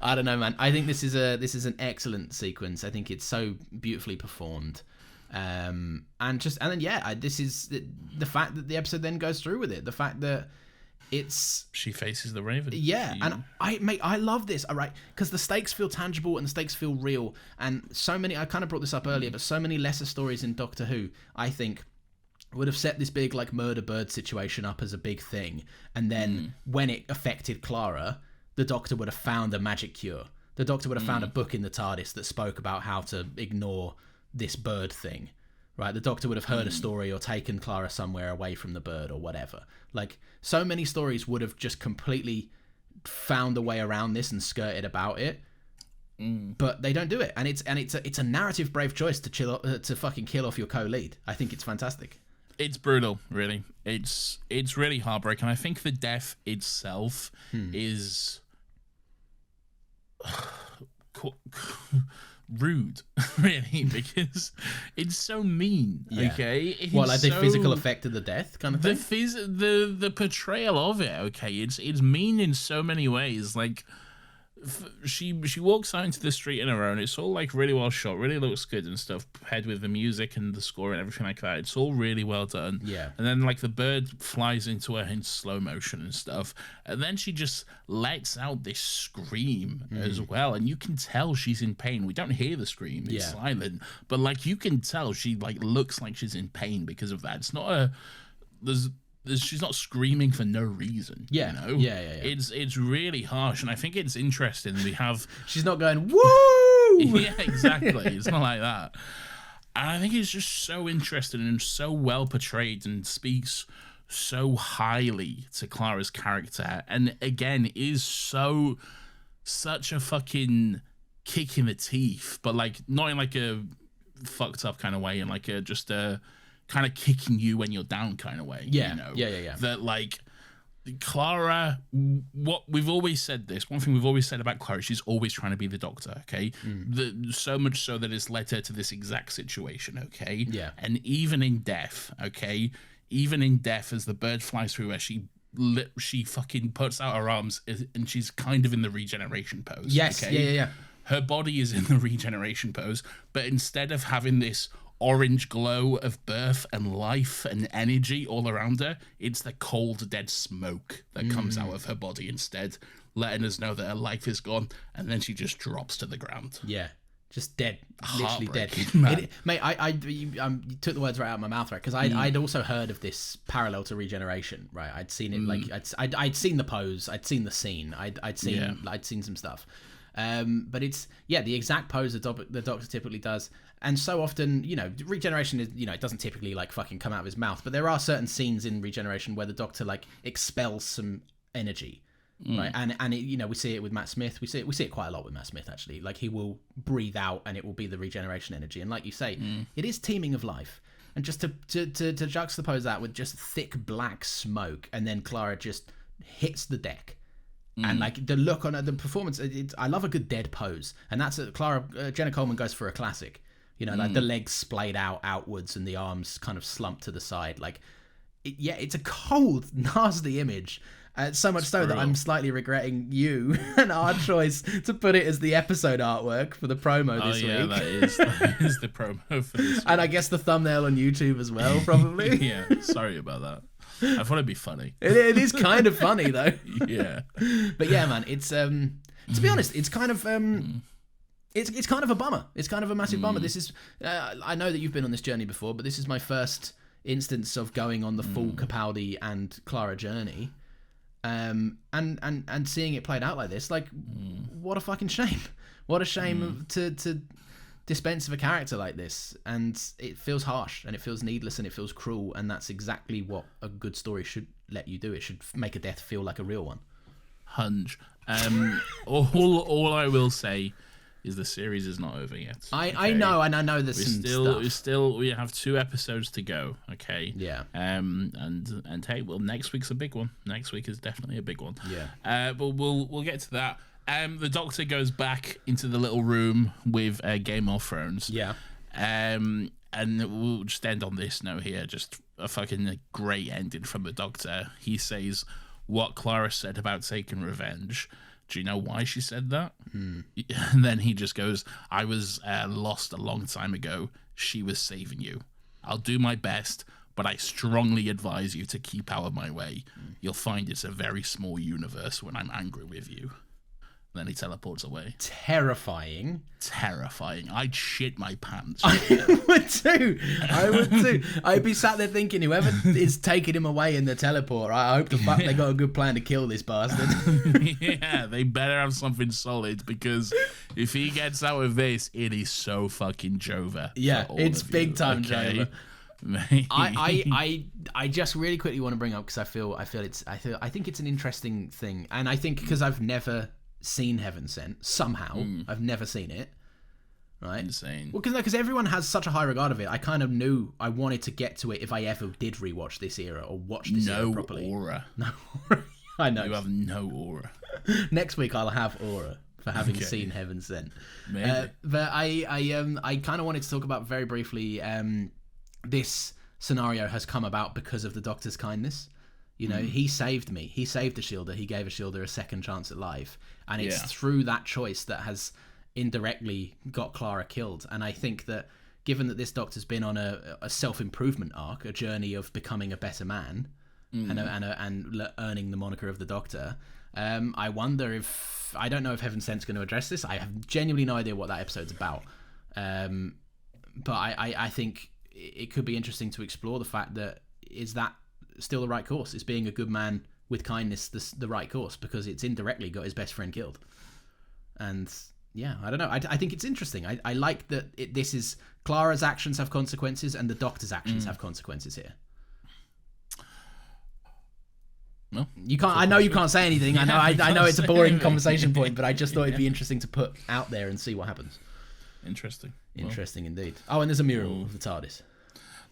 [SPEAKER 1] I don't know, man. I think this is an excellent sequence. I think it's so beautifully performed. This is the fact that the episode then goes through with it. The fact that she faces the Raven. Yeah, and I love this, all right, because the stakes feel tangible and the stakes feel real. And so many, I kind of brought this up earlier, but so many lesser stories in Doctor Who, I think, would have set this big like murder bird situation up as a big thing, and then when it affected Clara, the Doctor would have found a magic cure. The Doctor would have found a book in the TARDIS that spoke about how to ignore this bird thing, right? The Doctor would have heard a story or taken Clara somewhere away from the bird or whatever. Like, so many stories would have just completely found a way around this and skirted about it, but they don't do it. And it's a narrative brave choice to fucking kill off your co-lead. I think it's fantastic.
[SPEAKER 2] It's brutal, really. It's really heartbreaking. I think the death itself is rude, really, because it's so mean. Okay,
[SPEAKER 1] the physical effect of the death, kind of thing.
[SPEAKER 2] The portrayal of it. Okay, it's mean in so many ways. Like, she walks out into the street in her own. It's all like really well shot, really looks good and stuff, paired with the music and the score and everything like that. It's all really well done. Yeah. And then like the bird flies into her in slow motion and stuff, and then she just lets out this scream as well, and you can tell she's in pain. We don't hear the scream; it's silent, but like you can tell she like looks like she's in pain because of that. It's not she's not screaming for no reason. Yeah, you know? Yeah. It's really harsh, and I think it's interesting. We have
[SPEAKER 1] she's not going woo.
[SPEAKER 2] Yeah, exactly. It's not like that. And I think it's just so interesting and so well portrayed, and speaks so highly to Clara's character. And again, is such a fucking kick in the teeth, but like not in like a fucked up kind of way, and like just a kind of kicking you when you're down kind of way. Yeah, you know? Yeah. That like Clara, what we've always said this, one thing we've always said about Clara, she's always trying to be the Doctor, okay? So much so that it's led her to this exact situation, okay? Yeah. And even in death, okay? Even in death, as the bird flies through her, she fucking puts out her arms, and she's kind of in the regeneration pose.
[SPEAKER 1] Yes, okay? Yeah.
[SPEAKER 2] Her body is in the regeneration pose, but instead of having this orange glow of birth and life and energy all around her, it's the cold, dead smoke that comes out of her body instead, letting us know that her life is gone, and then she just drops to the ground. Yeah. Just dead, literally dead. You took the words right out of my mouth, right? Because I'd also heard of this parallel to regeneration, right? I'd seen it, like I'd seen the pose, I'd seen the scene, I'd seen some stuff. But it's the exact pose the Doctor typically does, and so often, you know, regeneration is, you know, it doesn't typically like fucking come out of his mouth, but there are certain scenes in regeneration where the Doctor like expels some energy. Right, and it, you know, we see it with Matt Smith. We see it quite a lot with Matt Smith, actually. Like, he will breathe out, and it will be the regeneration energy. And like you say, it is teeming of life. And just to juxtapose that with just thick black smoke, and then Clara just hits the deck, and like the look on her, the performance. I love a good dead pose, and that's Jenna Coleman goes for a classic. You know, like the legs splayed outwards, and the arms kind of slumped to the side. Like, it's a cold, nasty image. So much so that I'm slightly regretting and our choice to put it as the episode artwork for the promo this week. That is the promo for this week.
[SPEAKER 1] And I guess the thumbnail on YouTube as well, probably.
[SPEAKER 2] Yeah, sorry about that. I thought it'd be funny.
[SPEAKER 1] It is kind of funny, though.
[SPEAKER 2] Yeah.
[SPEAKER 1] But yeah, man, it's to be honest, it's kind of it's kind of a bummer. It's kind of a massive bummer. This is I know that you've been on this journey before, but this is my first instance of going on the full Capaldi and Clara journey. And seeing it played out like this, like, what a fucking shame. What a shame to dispense of a character like this. And it feels harsh, and it feels needless, and it feels cruel, and that's exactly what a good story should let you do. It should make a death feel like a real one.
[SPEAKER 2] Hunch. All I will say is the series is not over yet.
[SPEAKER 1] I know, and I know there's some stuff.
[SPEAKER 2] We have 2 episodes to go. Okay.
[SPEAKER 1] Yeah.
[SPEAKER 2] And hey, well, next week's a big one. Next week is definitely a big one. Yeah. But we'll get to that. the Doctor goes back into the little room with Game of Thrones.
[SPEAKER 1] Yeah.
[SPEAKER 2] And we'll just end on this note here. Just a fucking great ending from the Doctor. He says what Clara said about taking revenge. Do you know why she said that? And then he just goes, I was lost a long time ago. She was saving you. I'll do my best, but I strongly advise you to keep out of my way. You'll find it's a very small universe when I'm angry with you. Then he teleports away.
[SPEAKER 1] Terrifying.
[SPEAKER 2] I'd shit my pants.
[SPEAKER 1] I would too. I'd be sat there thinking, whoever is taking him away in the teleport, I hope the fuck they got a good plan to kill this bastard.
[SPEAKER 2] Yeah, they better have something solid, because if he gets out of this, it is so fucking Jova.
[SPEAKER 1] Yeah, it's big time Jova. I just really quickly want to bring up, because I think it's an interesting thing, and I think because I've never seen Heaven Sent somehow. I've never seen it. Right?
[SPEAKER 2] Insane.
[SPEAKER 1] Well, because everyone has such a high regard of it. I kind of knew I wanted to get to it if I ever did rewatch this era or watch this era properly.
[SPEAKER 2] Aura.
[SPEAKER 1] No aura. I know.
[SPEAKER 2] You have no aura.
[SPEAKER 1] Next week I'll have aura for having seen Heaven Sent. But I kind of wanted to talk about very briefly. This scenario has come about because of the Doctor's kindness. You know, he saved me. He saved Ashildr. He gave Ashildr a second chance at life. And it's through that choice that has indirectly got Clara killed. And I think that given that this Doctor's been on a self-improvement arc, a journey of becoming a better man and earning the moniker of the Doctor, I wonder if... I don't know if Heaven Sent's going to address this. I have genuinely no idea what that episode's about. But I think it could be interesting to explore the fact that is that still the right course? Is being a good man with kindness the right course? Because it's indirectly got his best friend killed. And yeah, I don't know. I think it's interesting. I like that this is Clara's actions have consequences and the Doctor's actions have consequences here.
[SPEAKER 2] No,
[SPEAKER 1] you can't. I know you can't say anything. I know it's a boring conversation point, but I just thought it'd be interesting to put out there and see what happens.
[SPEAKER 2] Interesting
[SPEAKER 1] Indeed. Oh, and there's a mural of the TARDIS.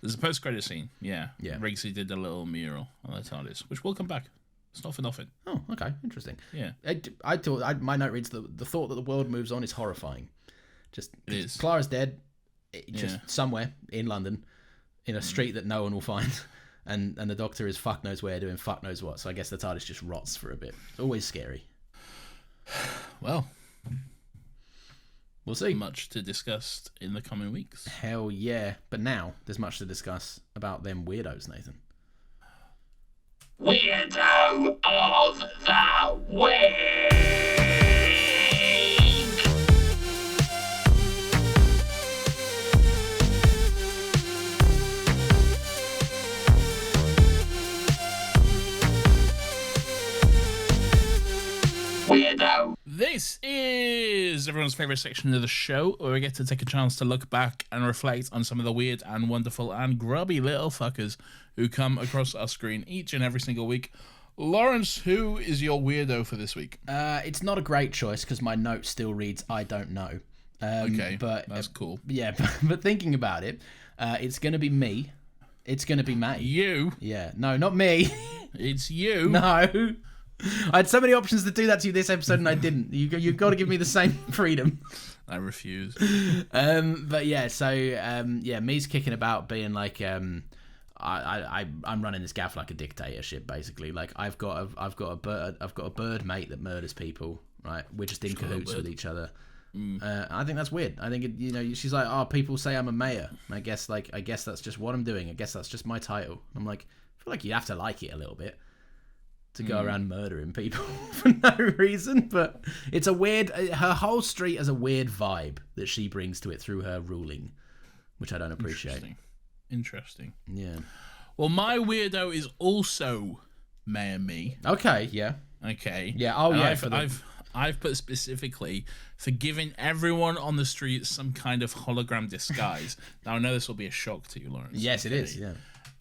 [SPEAKER 2] There's a post-credit scene, yeah.
[SPEAKER 1] Yeah.
[SPEAKER 2] Riggsy did a little mural on the TARDIS, which will come back. It's not for nothing.
[SPEAKER 1] Oh, okay. Interesting.
[SPEAKER 2] Yeah.
[SPEAKER 1] I thought, my note reads, the thought that the world moves on is horrifying. Just,
[SPEAKER 2] it is.
[SPEAKER 1] Clara's dead, somewhere in London, in a street that no one will find, and the Doctor is fuck knows where doing fuck knows what, so I guess the TARDIS just rots for a bit. It's always scary.
[SPEAKER 2] Well...
[SPEAKER 1] We'll see.
[SPEAKER 2] Much to discuss in the coming weeks.
[SPEAKER 1] Hell yeah. But now, there's much to discuss about them weirdos, Nathan.
[SPEAKER 3] Weirdo of the Week! Weirdo.
[SPEAKER 2] This is everyone's favourite section of the show, where we get to take a chance to look back and reflect on some of the weird and wonderful and grubby little fuckers who come across our screen each and every single week. Lawrence, who is your weirdo for this week?
[SPEAKER 1] It's not a great choice because my note still reads, I don't know.
[SPEAKER 2] Okay,
[SPEAKER 1] but
[SPEAKER 2] that's cool.
[SPEAKER 1] Yeah, but thinking about it, it's going to be me. It's going to be May.
[SPEAKER 2] You?
[SPEAKER 1] Yeah. No, not me.
[SPEAKER 2] It's you.
[SPEAKER 1] No. I had so many options to do that to you this episode and I didn't. You've got to give me the same freedom.
[SPEAKER 2] I refuse.
[SPEAKER 1] But yeah, so me's kicking about being like I'm running this gaff like a dictatorship, basically. Like I've got a bird mate that murders people, right? We're just in cahoots with each other. I think that's weird. I think she's like, oh, people say I'm a mayor. I guess that's just what I'm doing. I guess that's just my title. I'm like, I feel like you have to like it a little bit to go around murdering people for no reason, but it's a weird... Her whole street has a weird vibe that she brings to it through her ruling, which I don't appreciate.
[SPEAKER 2] Interesting.
[SPEAKER 1] Yeah.
[SPEAKER 2] Well, my weirdo is also Mayor Me.
[SPEAKER 1] Okay, yeah.
[SPEAKER 2] Okay.
[SPEAKER 1] Yeah, oh yeah.
[SPEAKER 2] I've put specifically for giving everyone on the street some kind of hologram disguise. Now, I know this will be a shock to you, Lawrence.
[SPEAKER 1] Yes, it is, yeah.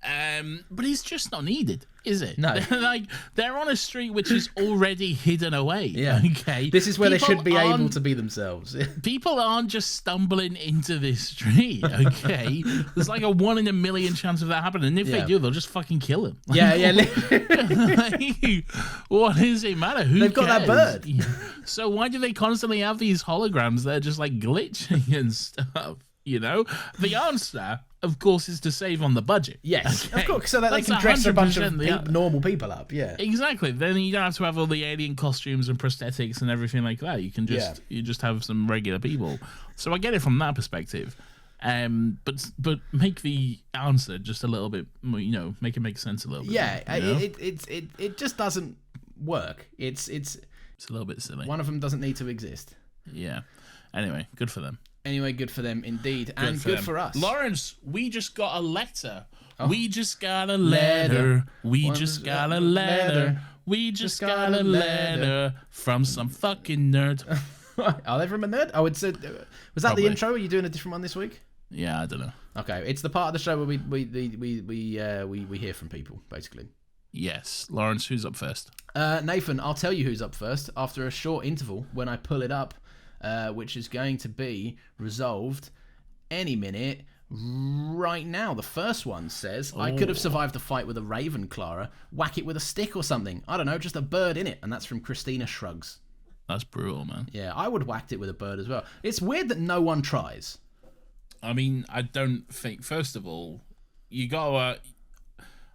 [SPEAKER 2] But it's just not needed, is it?
[SPEAKER 1] No.
[SPEAKER 2] Like, they're on a street which is already hidden away.
[SPEAKER 1] Yeah.
[SPEAKER 2] Okay.
[SPEAKER 1] This is where they should be able
[SPEAKER 2] aren't-
[SPEAKER 1] to be themselves.
[SPEAKER 2] People aren't just stumbling into this street, okay? There's like a 1 in a million chance of that happening. And if
[SPEAKER 1] Yeah.
[SPEAKER 2] they do, they'll just fucking kill him.
[SPEAKER 1] Yeah, yeah.
[SPEAKER 2] Like, what does it matter? Who
[SPEAKER 1] They've got that
[SPEAKER 2] cares?
[SPEAKER 1] bird.
[SPEAKER 2] So why do they constantly have these holograms that are just like glitching and stuff? You know, the answer, of course, is to save on the budget.
[SPEAKER 1] Yes,
[SPEAKER 2] Okay?
[SPEAKER 1] of course, so that they
[SPEAKER 2] That's
[SPEAKER 1] can dress a bunch of
[SPEAKER 2] 100% the answer.
[SPEAKER 1] normal people up. Yeah.
[SPEAKER 2] Exactly. Then you don't have to have all the alien costumes and prosthetics and everything like that. You can just you just have some regular people. So I get it from that perspective. But make the answer just a little bit, you know, make it make sense a little bit.
[SPEAKER 1] Yeah,
[SPEAKER 2] you know?
[SPEAKER 1] it just doesn't work. It's
[SPEAKER 2] It's a little bit silly.
[SPEAKER 1] one of them doesn't need to exist.
[SPEAKER 2] Yeah. Anyway, good for them.
[SPEAKER 1] Anyway, good for them indeed, and good
[SPEAKER 2] them.
[SPEAKER 1] for us.
[SPEAKER 2] Lawrence, we just got a letter.
[SPEAKER 1] Oh.
[SPEAKER 2] We just got a letter. We
[SPEAKER 1] One's
[SPEAKER 2] just got
[SPEAKER 1] a
[SPEAKER 2] a letter.
[SPEAKER 1] letter.
[SPEAKER 2] We just got a letter from some fucking nerd.
[SPEAKER 1] Are they from a nerd? Oh, was that
[SPEAKER 2] Probably.
[SPEAKER 1] the intro? Are you doing a different one this week?
[SPEAKER 2] Yeah, I don't know.
[SPEAKER 1] Okay, it's the part of the show where we hear from people, basically.
[SPEAKER 2] Yes. Lawrence, who's up first?
[SPEAKER 1] Nathan, I'll tell you who's up first after a short interval when I pull it up, which is going to be resolved any minute right now. The first one says, I could have survived the fight with a raven, Clara. Whack it with a stick or something. I don't know, just a bird in it. And that's from Christina Shrugs.
[SPEAKER 2] That's brutal, man.
[SPEAKER 1] Yeah, I would whacked it with a bird as well. It's weird that no one tries.
[SPEAKER 2] I mean, I don't think, first of all, you gotta...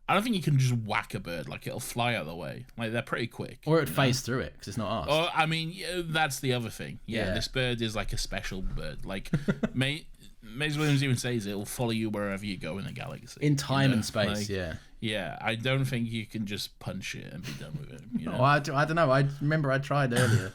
[SPEAKER 2] I don't think you can just whack a bird. Like, it'll fly out of the way. Like, they're pretty quick.
[SPEAKER 1] Or it'd phase through it, because it's not ours.
[SPEAKER 2] Or, I mean, yeah, that's the other thing. Yeah,
[SPEAKER 1] Yeah.
[SPEAKER 2] this bird is like a special bird. Like, Maze Williams even says it will follow you wherever you go in the galaxy.
[SPEAKER 1] In time
[SPEAKER 2] you know?
[SPEAKER 1] and space,
[SPEAKER 2] Like,
[SPEAKER 1] yeah.
[SPEAKER 2] Yeah, I don't think you can just punch it and be done with it. You know?
[SPEAKER 1] Oh, I don't know. I remember I tried earlier.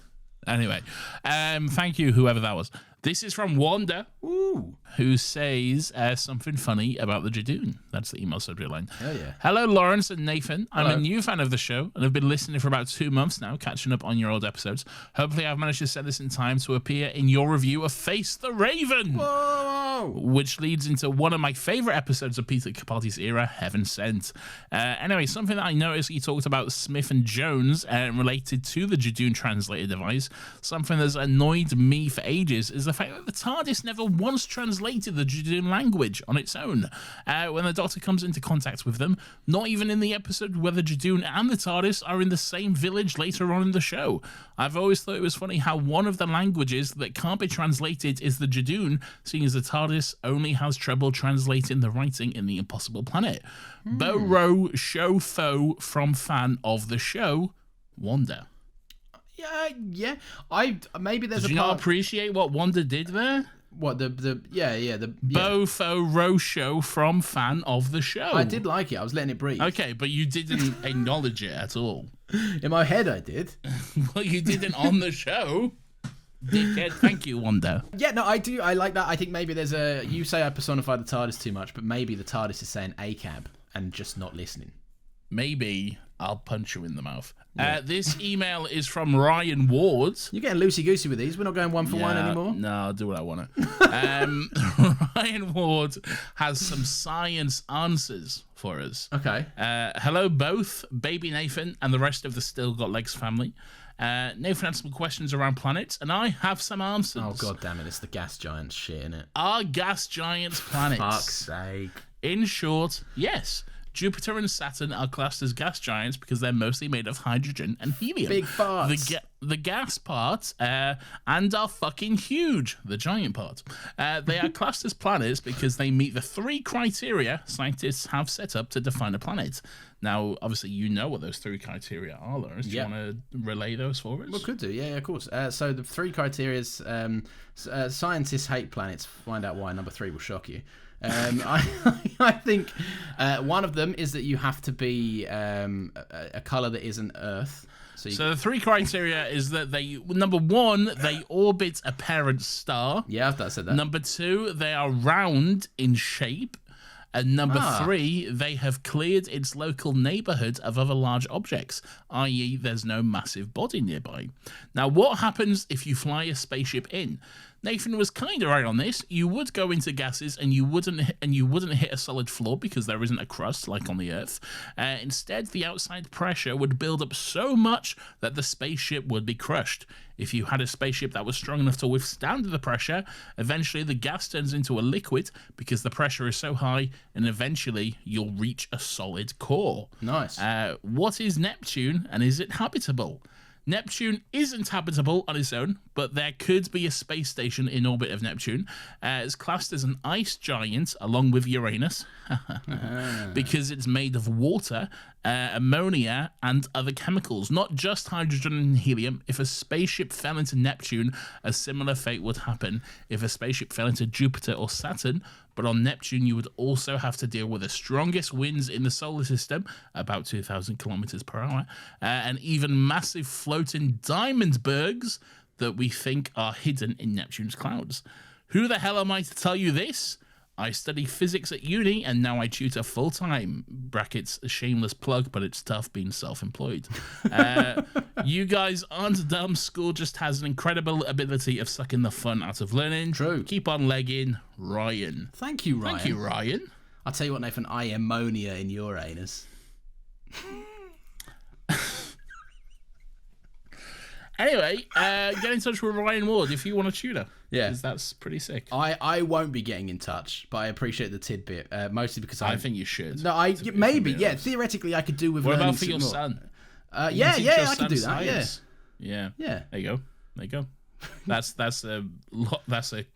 [SPEAKER 2] Anyway, thank you, whoever that was. This is from Wanda,
[SPEAKER 1] Ooh.
[SPEAKER 2] who says something funny about the Jadoon. That's the email subject line.
[SPEAKER 1] Hell yeah.
[SPEAKER 2] Hello, Lawrence and Nathan. I'm
[SPEAKER 1] Hello.
[SPEAKER 2] a new fan of the show and have been listening for about 2 months now, catching up on your old episodes. Hopefully, I've managed to set this in time to appear in your review of Face the Raven.
[SPEAKER 1] Whoa!
[SPEAKER 2] Which leads into one of my favourite episodes of Peter Capaldi's era, Heaven Sent. Anyway, something that I noticed he talked about Smith and Jones related to the Jadoon translator device, something that's annoyed me for ages, is the fact that the TARDIS never once translated the Jadoon language on its own. When the Doctor comes into contact with them, not even in the episode where the Jadoon and the TARDIS are in the same village later on in the show. I've always thought it was funny how one of the languages that can't be translated is the Jadoon, seeing as the TARDIS only has trouble translating the writing in the Impossible Planet. Bo-Ro show foe from fan of the show, Wanda.
[SPEAKER 1] Yeah. Maybe there's
[SPEAKER 2] Did
[SPEAKER 1] a
[SPEAKER 2] you
[SPEAKER 1] part.
[SPEAKER 2] not appreciate what Wanda did there?
[SPEAKER 1] What the
[SPEAKER 2] Bo-Fo-Ro show from fan of the show.
[SPEAKER 1] I did like it. I was letting it breathe.
[SPEAKER 2] Okay, but you didn't acknowledge it at all.
[SPEAKER 1] In my head, I did.
[SPEAKER 2] Well, you didn't on the show. Dickhead. Thank you, Wanda.
[SPEAKER 1] Yeah, no, I do. I like that. I think maybe there's a. You say I personify the TARDIS too much, but maybe the TARDIS is saying ACAB and just not listening.
[SPEAKER 2] Maybe I'll punch you in the mouth. This email is from Ryan Ward.
[SPEAKER 1] You're getting loosey-goosey with these. We're not going one for one anymore.
[SPEAKER 2] No, I'll do what I want to. Ryan Ward has some science answers for us.
[SPEAKER 1] Okay.
[SPEAKER 2] Hello, both Baby Nathan and the rest of the Still Got Legs family. Nathan had some questions around planets, and I have some answers.
[SPEAKER 1] Oh, god damn it. It's the gas giant shit, innit?
[SPEAKER 2] Are gas giants planets?
[SPEAKER 1] Fuck's sake.
[SPEAKER 2] In short, yes. Jupiter and Saturn are classed as gas giants because they're mostly made of hydrogen and helium.
[SPEAKER 1] Big farts.
[SPEAKER 2] The gas part, and are fucking huge, the giant part. They are classed as planets because they meet the 3 criteria scientists have set up to define a planet. Now, obviously, you know what those 3 criteria are, Lawrence. Do you want to relay those for us?
[SPEAKER 1] Well, could do. Yeah, of course. So the 3 criteria is scientists hate planets. Find out why. Number 3 will shock you. I think one of them is that you have to be a color that isn't Earth.
[SPEAKER 2] So the 3 criteria is that number 1, they orbit a parent star.
[SPEAKER 1] Yeah, I said that.
[SPEAKER 2] Number 2, they are round in shape. And number 3, they have cleared its local neighborhood of other large objects, i.e. there's no massive body nearby. Now, what happens if you fly a spaceship in? Nathan was kind of right on this. You would go into gases and you wouldn't hit a solid floor because there isn't a crust like on the Earth. Instead, the outside pressure would build up so much that the spaceship would be crushed. If you had a spaceship that was strong enough to withstand the pressure, eventually the gas turns into a liquid because the pressure is so high, and eventually you'll reach a solid core.
[SPEAKER 1] Nice.
[SPEAKER 2] What is Neptune, and is it habitable? Neptune isn't habitable on its own, but there could be a space station in orbit of Neptune. It's classed as an ice giant along with Uranus because it's made of water, ammonia, and other chemicals, not just hydrogen and helium. If a spaceship fell into Neptune, a similar fate would happen if a spaceship fell into Jupiter or Saturn. But on Neptune, you would also have to deal with the strongest winds in the solar system, about 2,000 kilometers per hour, and even massive floating diamond bergs that we think are hidden in Neptune's clouds. Who the hell am I to tell you this? I study physics at uni, and now I tutor full-time. Brackets, a shameless plug, but it's tough being self-employed. You guys aren't dumb. School just has an incredible ability of sucking the fun out of learning.
[SPEAKER 1] True.
[SPEAKER 2] Keep on legging, Ryan.
[SPEAKER 1] Thank you, Ryan.
[SPEAKER 2] Thank you, Ryan.
[SPEAKER 1] I'll tell you what, Nathan, I ammonia in your anus.
[SPEAKER 2] Anyway, get in touch with Ryan Ward if you want a tutor.
[SPEAKER 1] Yeah.
[SPEAKER 2] 'Cause that's pretty sick.
[SPEAKER 1] I won't be getting in touch, but I appreciate the tidbit, mostly because
[SPEAKER 2] I think you should.
[SPEAKER 1] No, maybe, yeah. Theoretically, I could do with
[SPEAKER 2] What
[SPEAKER 1] learning
[SPEAKER 2] about for your
[SPEAKER 1] more.
[SPEAKER 2] son?
[SPEAKER 1] Yeah,
[SPEAKER 2] Teach your
[SPEAKER 1] I can
[SPEAKER 2] son
[SPEAKER 1] do that,
[SPEAKER 2] science.
[SPEAKER 1] yeah.
[SPEAKER 2] Yeah. There you go. That's a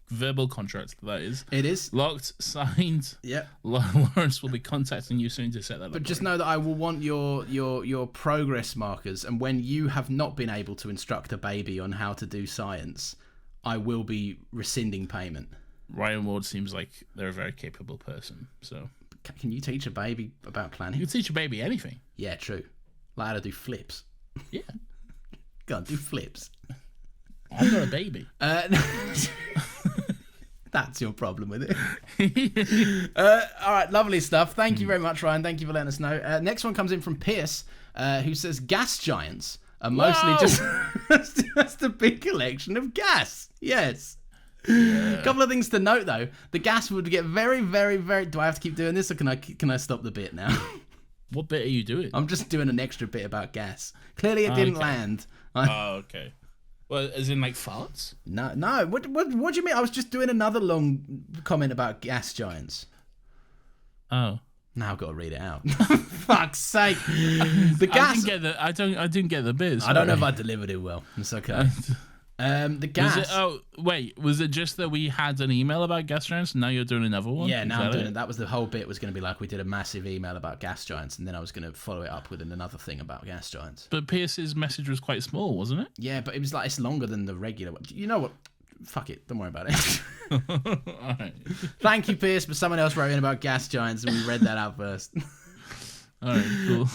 [SPEAKER 2] verbal contract. That is.
[SPEAKER 1] It is.
[SPEAKER 2] Locked, signed.
[SPEAKER 1] Yeah.
[SPEAKER 2] Lawrence will be contacting you soon to set that up.
[SPEAKER 1] But just know that I will want your progress markers, and when you have not been able to instruct a baby on how to do science, I will be rescinding payment.
[SPEAKER 2] Ryan Ward seems like they're a very capable person. So
[SPEAKER 1] Can you teach a baby about planning?
[SPEAKER 2] you can teach a baby anything.
[SPEAKER 1] Yeah, true. Like how to do flips.
[SPEAKER 2] Yeah.
[SPEAKER 1] Go on, do flips.
[SPEAKER 2] I'm not a baby.
[SPEAKER 1] That's your problem with it. All right, lovely stuff. Thank you very much, Ryan. Thank you for letting us know. Next one comes in from Pierce, who says gas giants are mostly just a big collection of gas. Yes. A couple of things to note, though. The gas would get very, very, very... Do I have to keep doing this, or can I stop the bit now?
[SPEAKER 2] What bit are you doing?
[SPEAKER 1] I'm just doing an extra bit about gas. Clearly it didn't land.
[SPEAKER 2] Oh, okay. Well, as in like farts?
[SPEAKER 1] No. What do you mean? I was just doing another long comment about gas giants.
[SPEAKER 2] Oh.
[SPEAKER 1] Now I've got to read it out. Fuck's sake. The gas...
[SPEAKER 2] I didn't get the bit.
[SPEAKER 1] I don't know if I delivered it well. It's okay. The gas...
[SPEAKER 2] Was it just that we had an email about gas giants and now you're doing another one?
[SPEAKER 1] Yeah, now I'm doing it. That was the whole bit, was going to be like, we did a massive email about gas giants, and then I was going to follow it up with another thing about gas giants.
[SPEAKER 2] But Pierce's message was quite small, wasn't it?
[SPEAKER 1] Yeah, but it was like, it's longer than the regular one. You know what? Fuck it. Don't worry about it.
[SPEAKER 2] All right.
[SPEAKER 1] Thank you, Pierce, but someone else wrote in about gas giants, and we read that out first.
[SPEAKER 2] All right, cool.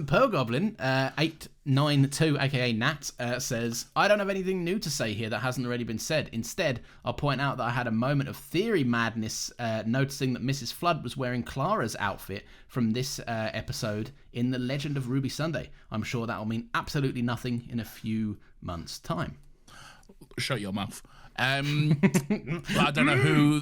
[SPEAKER 1] Pearl Goblin 892, aka Nat, says, I don't have anything new to say here that hasn't already been said. Instead, I'll point out that I had a moment of theory madness noticing that Mrs. Flood was wearing Clara's outfit from this episode in The Legend of Ruby Sunday. I'm sure that will mean absolutely nothing in a few months' time.
[SPEAKER 2] Shut your mouth. I don't know who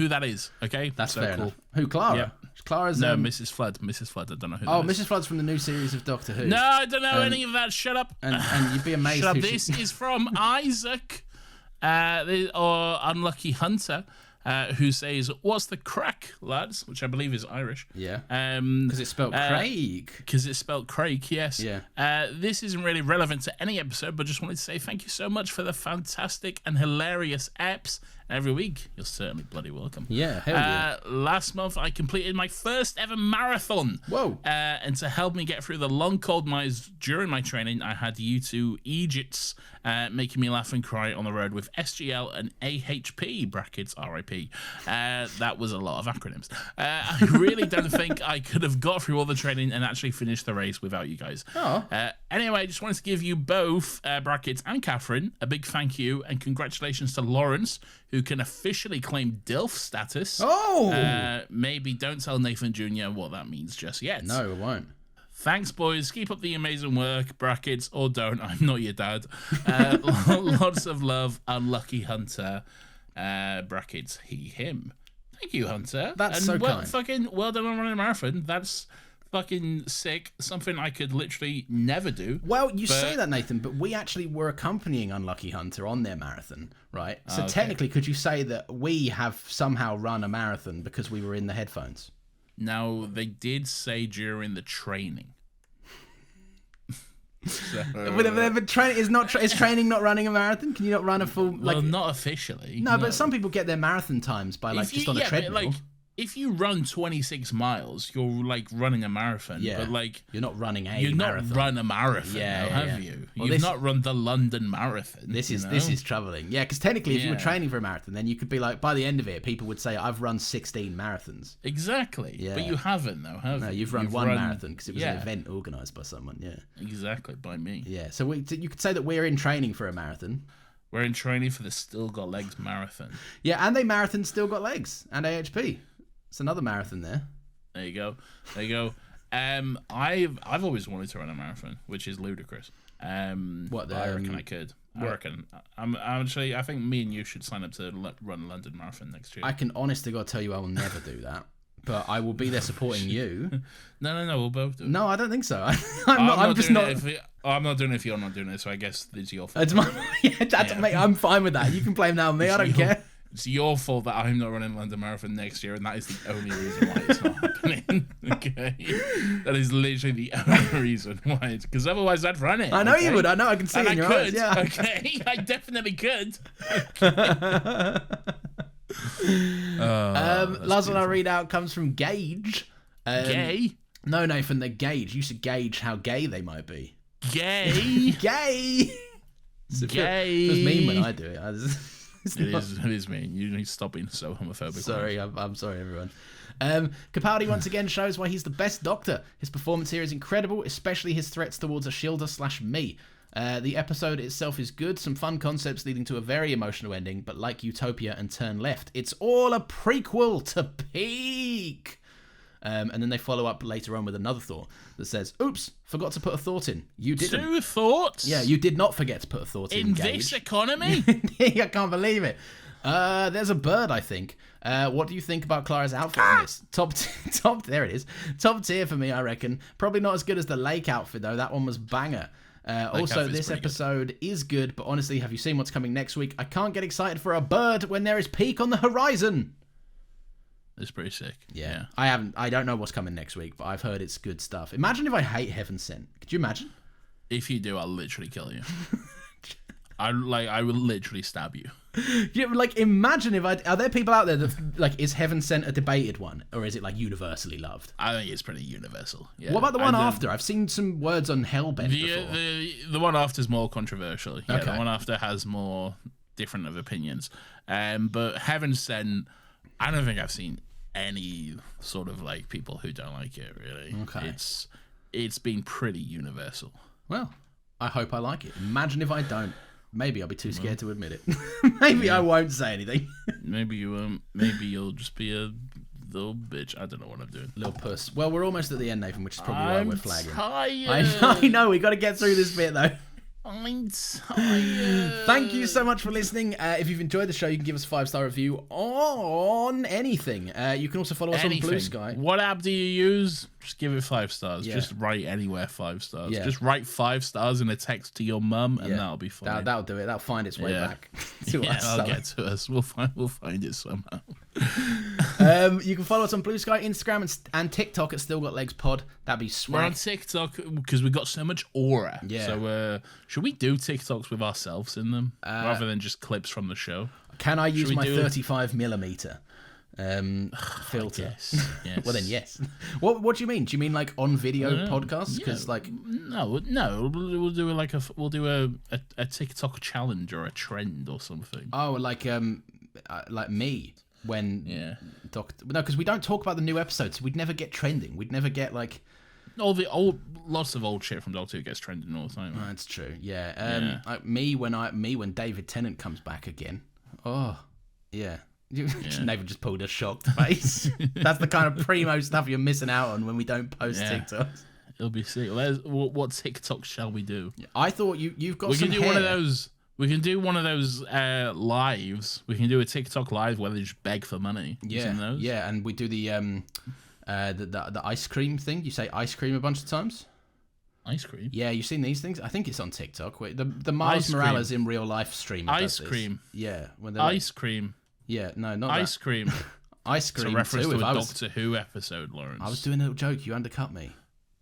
[SPEAKER 2] that is. Okay,
[SPEAKER 1] that's
[SPEAKER 2] so
[SPEAKER 1] fair
[SPEAKER 2] cool.
[SPEAKER 1] enough. Who, Clara?
[SPEAKER 2] Yeah.
[SPEAKER 1] Clara's
[SPEAKER 2] Mrs. Flood. Mrs. Flood. I don't know who.
[SPEAKER 1] Oh,
[SPEAKER 2] that is.
[SPEAKER 1] Mrs. Flood's from the new series of Doctor Who.
[SPEAKER 2] No, I don't know any of that. Shut up.
[SPEAKER 1] And you'd be amazed.
[SPEAKER 2] Shut up.
[SPEAKER 1] Who
[SPEAKER 2] This is from Isaac, or Unlucky Hunter, who says, "What's the crack, lads?" Which I believe is Irish.
[SPEAKER 1] Yeah. Because it's spelled Craig.
[SPEAKER 2] Because it's spelled Craig. Yes.
[SPEAKER 1] Yeah.
[SPEAKER 2] This isn't really relevant to any episode, but just wanted to say thank you so much for the fantastic and hilarious apps. Every week, you're certainly bloody welcome.
[SPEAKER 1] Yeah, hell yeah.
[SPEAKER 2] Last month, I completed my first ever marathon.
[SPEAKER 1] Whoa.
[SPEAKER 2] And to help me get through the long, cold nights during my training, I had you two Egypts making me laugh and cry on the road with SGL and AHP, brackets RIP. That was a lot of acronyms. I really don't think I could have got through all the training and actually finished the race without you guys.
[SPEAKER 1] Oh.
[SPEAKER 2] Anyway, I just wanted to give you both, brackets and Catherine, a big thank you and congratulations to Lawrence, who can officially claim DILF status.
[SPEAKER 1] Oh!
[SPEAKER 2] Maybe don't tell Nathan Jr. what that means just yet.
[SPEAKER 1] No, it won't.
[SPEAKER 2] Thanks, boys. Keep up the amazing work. Brackets or don't. I'm not your dad. Lots of love. Unlucky Hunter. Brackets. He, him. Thank you, Hunter.
[SPEAKER 1] That's so kind.
[SPEAKER 2] Fucking well done on running a marathon. That's fucking sick. Something I could literally never do.
[SPEAKER 1] Well, you say that, Nathan, but we actually were accompanying Unlucky Hunter on their marathon, right? So technically, could you say that we have somehow run a marathon because we were in the headphones?
[SPEAKER 2] Now, they did say during the training. So,
[SPEAKER 1] but is training not running a marathon? Can you not run a full...
[SPEAKER 2] well, not officially.
[SPEAKER 1] No, but some people get their marathon times by just on a treadmill.
[SPEAKER 2] If you run 26 miles, you're like running a marathon.
[SPEAKER 1] Yeah.
[SPEAKER 2] But like
[SPEAKER 1] you're not running a marathon.
[SPEAKER 2] You've not run a marathon, have you? Well, you've not run the London Marathon.
[SPEAKER 1] This is troubling. Yeah, because technically, if you were training for a marathon, then you could be like, by the end of it, people would say, I've run 16 marathons.
[SPEAKER 2] Exactly. Yeah. But you haven't, though, have you?
[SPEAKER 1] No, you've run one marathon because it was an event organised by someone. Yeah.
[SPEAKER 2] Exactly, by me.
[SPEAKER 1] Yeah. So you could say that we're in training for a marathon.
[SPEAKER 2] We're in training for the Still Got Legs marathon.
[SPEAKER 1] Yeah, and they marathon Still Got Legs and AHP. It's another marathon there.
[SPEAKER 2] There you go. I've always wanted to run a marathon, which is ludicrous. I reckon I could. I reckon. I think me and you should sign up to run a London Marathon next year.
[SPEAKER 1] I can honestly God tell you I will never do that. But I will be there supporting you.
[SPEAKER 2] No, we'll both do it.
[SPEAKER 1] No, I don't think so. I'm just not.
[SPEAKER 2] I'm not doing it if you're not doing it, so I guess it's your fault.
[SPEAKER 1] It's mate, I'm fine with that. You can blame that on me. I don't care.
[SPEAKER 2] It's your fault that I'm not running London Marathon next year, and that is the only reason why it's not happening. Okay, that is literally the only reason why. Because otherwise, I'd run it.
[SPEAKER 1] I know you would. I know. I can see it in your eyes. Yeah.
[SPEAKER 2] Okay, I definitely could.
[SPEAKER 1] Last one I read out comes from Gage.
[SPEAKER 2] Gay?
[SPEAKER 1] No, Nathan, they're Gage. You should gauge how gay they might be.
[SPEAKER 2] Gay?
[SPEAKER 1] Gay!
[SPEAKER 2] Gay!
[SPEAKER 1] It was mean when I do it.
[SPEAKER 2] It is mean. You need to stop being so homophobic.
[SPEAKER 1] Sorry, I'm sorry, everyone. Capaldi once again shows why he's the best Doctor. His performance here is incredible, especially his threats towards Ashilda/me. The episode itself is good, some fun concepts leading to a very emotional ending, but like Utopia and Turn Left, it's all a prequel to Peak. And then they follow up later on with another thought that says, oops, forgot to put a thought in. You didn't.
[SPEAKER 2] 2 thoughts?
[SPEAKER 1] Yeah, you did not forget to put a thought in,
[SPEAKER 2] Gage. This economy?
[SPEAKER 1] I can't believe it. There's a bird, I think. What do you think about Clara's outfit in this? There it is. Top tier for me, I reckon. Probably not as good as the Lake outfit, though. That one was banger. Also, this episode is good, but honestly, have you seen what's coming next week? I can't get excited for a bird when there is Peak on the horizon.
[SPEAKER 2] It's pretty sick.
[SPEAKER 1] Yeah. I don't know what's coming next week, but I've heard it's good stuff. Imagine if I hate Heaven Sent. Could you imagine?
[SPEAKER 2] If you do, I'll literally kill you. I will literally stab you.
[SPEAKER 1] Yeah, imagine if are there people out there that is Heaven Sent a debated one, or is it universally loved?
[SPEAKER 2] I think it's pretty universal. Yeah.
[SPEAKER 1] What about the one after? I've seen some words on Hellbent before.
[SPEAKER 2] The one after is more controversial. Yeah,
[SPEAKER 1] okay.
[SPEAKER 2] The one after has more different of opinions. But Heaven Sent, I don't think I've seen any sort of people who don't like it, really.
[SPEAKER 1] Okay.
[SPEAKER 2] It's been pretty universal.
[SPEAKER 1] Well, I hope I like it. Imagine if I don't. Maybe I'll be too scared to admit it. Maybe I won't say anything.
[SPEAKER 2] Maybe you'll just be a little bitch. I don't know what I'm doing.
[SPEAKER 1] Little puss. Well, we're almost at the end, Nathan, which is probably why we're flagging.
[SPEAKER 2] Tired.
[SPEAKER 1] I know. We got to get through this bit though.
[SPEAKER 2] I'm tired.
[SPEAKER 1] Thank you so much for listening. If you've enjoyed the show, you can give us a 5-star review on anything. You can also follow us on Blue Sky.
[SPEAKER 2] What app do you use? Just give it 5 stars.
[SPEAKER 1] Yeah.
[SPEAKER 2] Just write anywhere 5 stars.
[SPEAKER 1] Yeah.
[SPEAKER 2] Just write 5 stars in a text to your mum, and that'll be fine.
[SPEAKER 1] That'll do it. That'll find its way back to us.
[SPEAKER 2] That'll get to us. We'll find it somehow.
[SPEAKER 1] You can follow us on Blue Sky, Instagram, and TikTok at Still Got Legs Pod. That'd be swag.
[SPEAKER 2] We're on TikTok because we got so much aura.
[SPEAKER 1] Yeah.
[SPEAKER 2] So should we do TikToks with ourselves in them rather than just clips from the show?
[SPEAKER 1] Can I use my 35mm filter?
[SPEAKER 2] Yes.
[SPEAKER 1] Well then, yes. What do you mean? Do you mean on video podcasts? Because
[SPEAKER 2] no, we'll do a TikTok challenge or a trend or something.
[SPEAKER 1] Oh, like me when no, because we don't talk about the new episodes. We'd never get trending. We'd never get
[SPEAKER 2] lots of old shit from Doctor Who gets trending all the time.
[SPEAKER 1] Oh, that's true. Yeah. Me when David Tennant comes back again. Oh, yeah. Nathan just pulled a shocked face. That's the kind of primo stuff you're missing out on when we don't post TikToks.
[SPEAKER 2] It'll be sick. What TikTok shall we do?
[SPEAKER 1] I thought you've got
[SPEAKER 2] We
[SPEAKER 1] some
[SPEAKER 2] can do
[SPEAKER 1] hair.
[SPEAKER 2] one of those. We can do one of those lives. We can do a TikTok live where they just beg for money. You seen those?
[SPEAKER 1] Yeah, and we do the ice cream thing. You say ice cream a bunch of times.
[SPEAKER 2] Ice cream.
[SPEAKER 1] Yeah, you've seen these things. I think it's on TikTok. Wait, the Miles
[SPEAKER 2] Ice
[SPEAKER 1] Morales in real life streamer.
[SPEAKER 2] Ice
[SPEAKER 1] does this.
[SPEAKER 2] cream.
[SPEAKER 1] Yeah, when
[SPEAKER 2] Ice cream.
[SPEAKER 1] Yeah, no, not
[SPEAKER 2] Ice
[SPEAKER 1] that.
[SPEAKER 2] cream.
[SPEAKER 1] Ice
[SPEAKER 2] It's
[SPEAKER 1] cream.
[SPEAKER 2] a reference
[SPEAKER 1] too,
[SPEAKER 2] to
[SPEAKER 1] if
[SPEAKER 2] a
[SPEAKER 1] I was,
[SPEAKER 2] Doctor Who episode, Lawrence.
[SPEAKER 1] I was doing a little joke. You undercut me.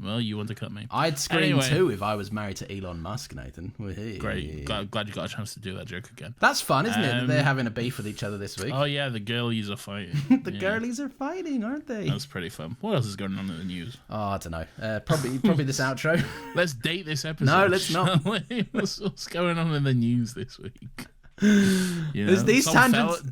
[SPEAKER 2] Well, you undercut me.
[SPEAKER 1] I'd scream
[SPEAKER 2] Anyway.
[SPEAKER 1] too if I was married to Elon Musk, Nathan. Whee.
[SPEAKER 2] Great. Glad you got a chance to do that joke again.
[SPEAKER 1] That's fun, isn't it? That they're having a beef with each other this week.
[SPEAKER 2] Oh yeah, the girlies are fighting.
[SPEAKER 1] The girlies are fighting, aren't they?
[SPEAKER 2] That's pretty fun. What else is going on in the news?
[SPEAKER 1] Oh, I don't know. Probably this outro.
[SPEAKER 2] Let's date this episode.
[SPEAKER 1] No, let's not.
[SPEAKER 2] shall we? What's going on in the news this week? You know,
[SPEAKER 1] These tangents.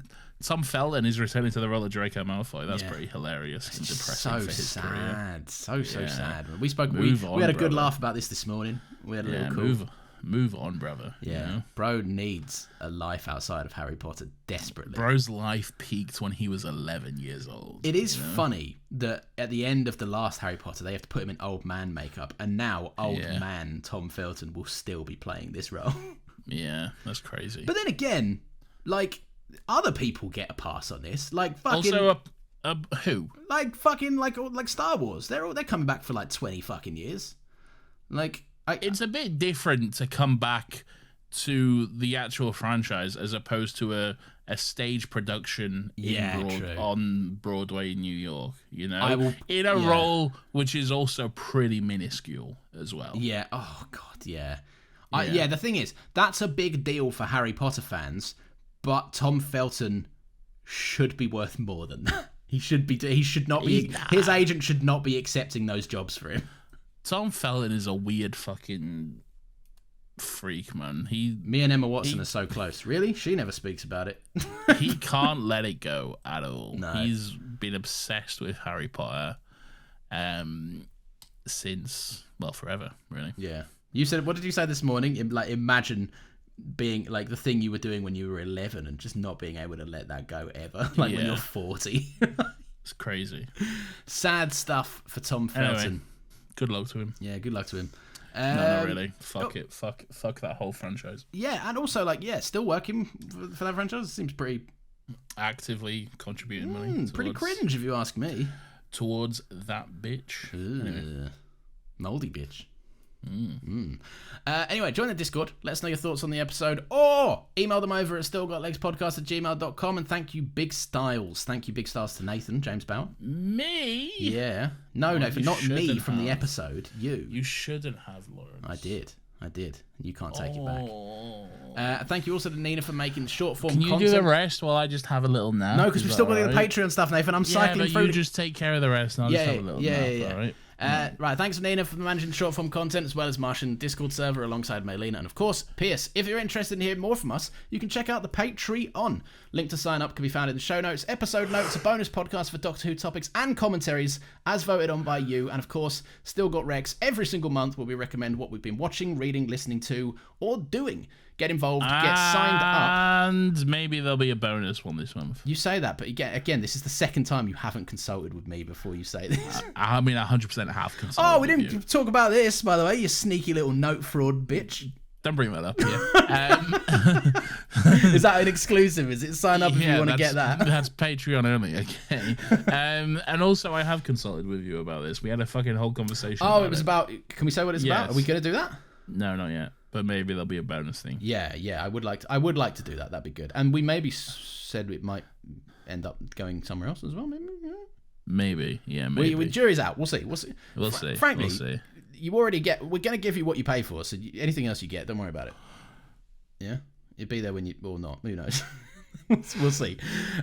[SPEAKER 2] Tom Felton is returning to the role of Draco Malfoy. That's
[SPEAKER 1] Yeah.
[SPEAKER 2] pretty hilarious and depressing
[SPEAKER 1] So
[SPEAKER 2] for his career.
[SPEAKER 1] sad. So
[SPEAKER 2] Yeah.
[SPEAKER 1] sad. We spoke.
[SPEAKER 2] Move
[SPEAKER 1] We
[SPEAKER 2] on,
[SPEAKER 1] had a good
[SPEAKER 2] brother.
[SPEAKER 1] laugh about this morning. We had a
[SPEAKER 2] Yeah,
[SPEAKER 1] little cool.
[SPEAKER 2] move on, brother.
[SPEAKER 1] Yeah,
[SPEAKER 2] You know?
[SPEAKER 1] bro needs a life outside of Harry Potter desperately.
[SPEAKER 2] Bro's life peaked when he was 11 years old.
[SPEAKER 1] It is funny that at the end of the last Harry Potter, they have to put him in old man makeup, and now old
[SPEAKER 2] Yeah.
[SPEAKER 1] man Tom Felton will still be playing this role.
[SPEAKER 2] Yeah, that's crazy.
[SPEAKER 1] But then again, like other people get a pass on this, like fucking,
[SPEAKER 2] Also, who?
[SPEAKER 1] like fucking, like Star Wars. They're coming back for like 20 fucking years. Like,
[SPEAKER 2] It's a bit different to come back to the actual franchise as opposed to a stage production
[SPEAKER 1] True.
[SPEAKER 2] on Broadway in New York, you know?
[SPEAKER 1] I will-
[SPEAKER 2] in a
[SPEAKER 1] yeah.
[SPEAKER 2] role which is also pretty minuscule as well.
[SPEAKER 1] yeah, oh god, yeah.
[SPEAKER 2] Yeah.
[SPEAKER 1] The thing is, that's a big deal for Harry Potter fans, but Tom Felton should be worth more than that. He should be. He should not be. His agent should not be accepting those jobs for him.
[SPEAKER 2] Tom Felton is a weird fucking freak, man.
[SPEAKER 1] Me and Emma Watson are so close. Really? She never speaks about it.
[SPEAKER 2] He can't let it go at all.
[SPEAKER 1] No.
[SPEAKER 2] He's been obsessed with Harry Potter since, well, forever, really.
[SPEAKER 1] Yeah. You said, what did you say this morning? Like, imagine being like the thing you were doing when you were 11 and just not being able to let that go ever. Like when
[SPEAKER 2] Yeah.
[SPEAKER 1] you're 40.
[SPEAKER 2] It's crazy.
[SPEAKER 1] Sad stuff for Tom Felton.
[SPEAKER 2] Anyway, good luck to him.
[SPEAKER 1] Yeah, good luck to him.
[SPEAKER 2] No, not really. Fuck it. Fuck that whole franchise.
[SPEAKER 1] Yeah, and also like, still working for that franchise. Seems pretty
[SPEAKER 2] Actively contributing money.
[SPEAKER 1] pretty
[SPEAKER 2] towards-
[SPEAKER 1] cringe if you ask me.
[SPEAKER 2] Towards that bitch.
[SPEAKER 1] Moldy bitch. Anyway, join the Discord. Let us know your thoughts on the episode, or email them over at stillgotlegspodcast@gmail.com. And thank you, Big Styles. Thank you, Big Styles, to Nathan, James Bauer.
[SPEAKER 2] Me?
[SPEAKER 1] Yeah. No, Nathan,
[SPEAKER 2] you
[SPEAKER 1] not me
[SPEAKER 2] shouldn't
[SPEAKER 1] from the
[SPEAKER 2] have.
[SPEAKER 1] episode. You.
[SPEAKER 2] You shouldn't have, Lawrence.
[SPEAKER 1] I did. You can't take it
[SPEAKER 2] Oh.
[SPEAKER 1] back. Thank you also to Nina for making short form
[SPEAKER 2] Can you
[SPEAKER 1] content.
[SPEAKER 2] do the rest while I just have a little nap?
[SPEAKER 1] No, because
[SPEAKER 2] Is
[SPEAKER 1] we've still
[SPEAKER 2] that
[SPEAKER 1] got to do the
[SPEAKER 2] alright?
[SPEAKER 1] Patreon stuff, Nathan. I'm
[SPEAKER 2] Yeah,
[SPEAKER 1] cycling
[SPEAKER 2] but
[SPEAKER 1] through.
[SPEAKER 2] you just take care of the rest and I'll just have a little nap, alright?
[SPEAKER 1] Right, thanks to Nina for managing short form content as well as Martian Discord server alongside Maylena. And of course, Pierce, if you're interested in hearing more from us, you can check out the Patreon. Link to sign up can be found in the show notes. Episode notes, a bonus podcast for Doctor Who topics and commentaries as voted on by you. And of course, Still Got Rex every single month where we recommend what we've been watching, reading, listening to, or doing. Get involved, get signed up.
[SPEAKER 2] And maybe there'll be a bonus one this month.
[SPEAKER 1] You say that, but again, this is the second time you haven't consulted with me before you say this.
[SPEAKER 2] I mean, 100% have consulted.
[SPEAKER 1] Oh, we
[SPEAKER 2] with
[SPEAKER 1] didn't
[SPEAKER 2] you.
[SPEAKER 1] talk about this, by the way, you sneaky little note fraud bitch.
[SPEAKER 2] Don't bring that up. Yeah.
[SPEAKER 1] Is that an exclusive? Is it sign up if you want to get that?
[SPEAKER 2] That's Patreon only. Okay. And also, I have consulted with you about this. We had a fucking whole conversation.
[SPEAKER 1] Oh, it was about. Can we say what it's about?
[SPEAKER 2] Yes.
[SPEAKER 1] Are we going to do that?
[SPEAKER 2] No, not yet. But maybe there'll be a bonus thing.
[SPEAKER 1] Yeah. I would like to do that. That'd be good. And we maybe said it might end up going somewhere else as well. Maybe. Yeah.
[SPEAKER 2] Maybe. Yeah. Maybe.
[SPEAKER 1] Jury's out. We'll see.
[SPEAKER 2] We'll see.
[SPEAKER 1] Frankly,
[SPEAKER 2] we'll see.
[SPEAKER 1] you already get. We're going to give you what you pay for. So anything else you get, don't worry about it. Yeah. You'll be there when you or not. Who knows? We'll see.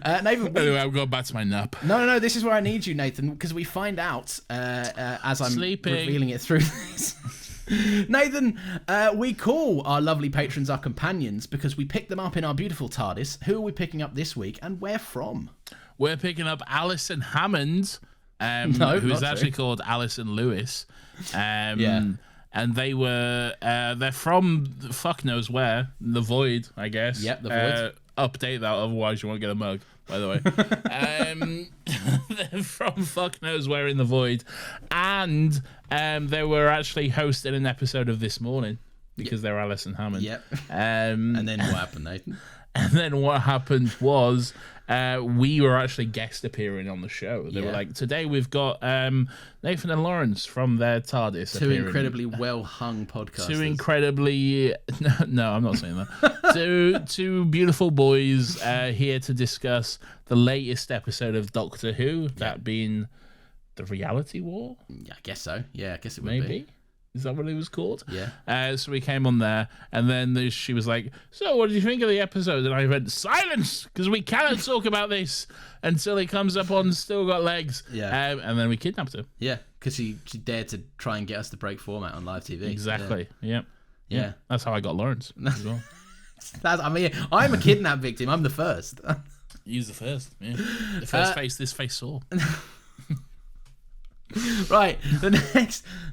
[SPEAKER 1] Nathan.
[SPEAKER 2] Anyway, I'm going back to my nap.
[SPEAKER 1] No. This is where I need you, Nathan, because we find out as I'm
[SPEAKER 2] Sleeping.
[SPEAKER 1] revealing it through this. Nathan, we call our lovely patrons our companions because we pick them up in our beautiful TARDIS. Who are we picking up this week and where from?
[SPEAKER 2] We're picking up Alison Hammond,
[SPEAKER 1] No,
[SPEAKER 2] who's
[SPEAKER 1] not
[SPEAKER 2] actually
[SPEAKER 1] true.
[SPEAKER 2] called Alison Lewis.
[SPEAKER 1] Yeah.
[SPEAKER 2] And they're from fuck knows where, the Void, I guess.
[SPEAKER 1] Yep, the Void.
[SPEAKER 2] Update that, otherwise you won't get a mug, by the way. They're from fuck knows where in the void, and they were actually hosting an episode of This Morning because they're Alison Hammond.
[SPEAKER 1] Yep.
[SPEAKER 2] And
[SPEAKER 1] then what happened, Nathan?
[SPEAKER 2] And then what happened was we were actually guest appearing on the show. They were like, today we've got Nathan and Lawrence from their TARDIS
[SPEAKER 1] Two
[SPEAKER 2] appearing.
[SPEAKER 1] incredibly well-hung podcasters.
[SPEAKER 2] Two incredibly... No, I'm not saying that. two beautiful boys here to discuss the latest episode of Doctor Who, that being The Reality War?
[SPEAKER 1] Yeah, I guess so. Yeah, I guess it would
[SPEAKER 2] Maybe.
[SPEAKER 1] be.
[SPEAKER 2] Is that what it was called?
[SPEAKER 1] Yeah.
[SPEAKER 2] So we came on there, and then she was like, so what did you think of the episode? And I went, silence, because we cannot talk about this until he comes up on Still Got Legs.
[SPEAKER 1] Yeah.
[SPEAKER 2] And then we kidnapped her.
[SPEAKER 1] Yeah, because she dared to try and get us to break format on live TV.
[SPEAKER 2] Exactly.
[SPEAKER 1] Yeah.
[SPEAKER 2] Yeah. That's how I got Lawrence as well.
[SPEAKER 1] I'm a kidnap victim. I'm the first.
[SPEAKER 2] Use the first. Yeah. The first face this face saw.
[SPEAKER 1] Right, the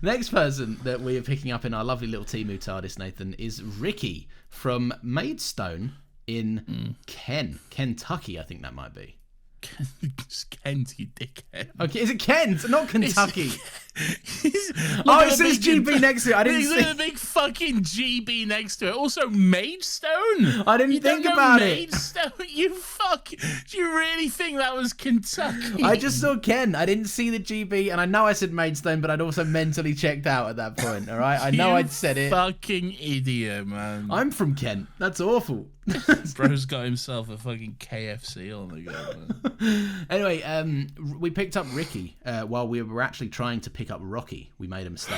[SPEAKER 1] next person that we are picking up in our lovely little Temu TARDIS, Nathan, is Ricky from Maidstone in Kentucky, I think that might be.
[SPEAKER 2] Kent, you dickhead.
[SPEAKER 1] Okay, is it Kent? Not Kentucky.
[SPEAKER 2] It
[SPEAKER 1] says GB next to it. I didn't see.
[SPEAKER 2] There's a big fucking GB next to it. Also, Maidstone.
[SPEAKER 1] I didn't think about it.
[SPEAKER 2] Maidstone. You fuck. Do you really think that was Kentucky?
[SPEAKER 1] I just saw Ken. I didn't see the GB, and I know I said Maidstone, but I'd also mentally checked out at that point. All right, I know I'd said it.
[SPEAKER 2] Fucking idiot, man.
[SPEAKER 1] I'm from Kent. That's awful.
[SPEAKER 2] Bro's got himself a fucking KFC on the go, man.
[SPEAKER 1] Anyway, we picked up Ricky while we were actually trying to pick up Rocky. We made a mistake.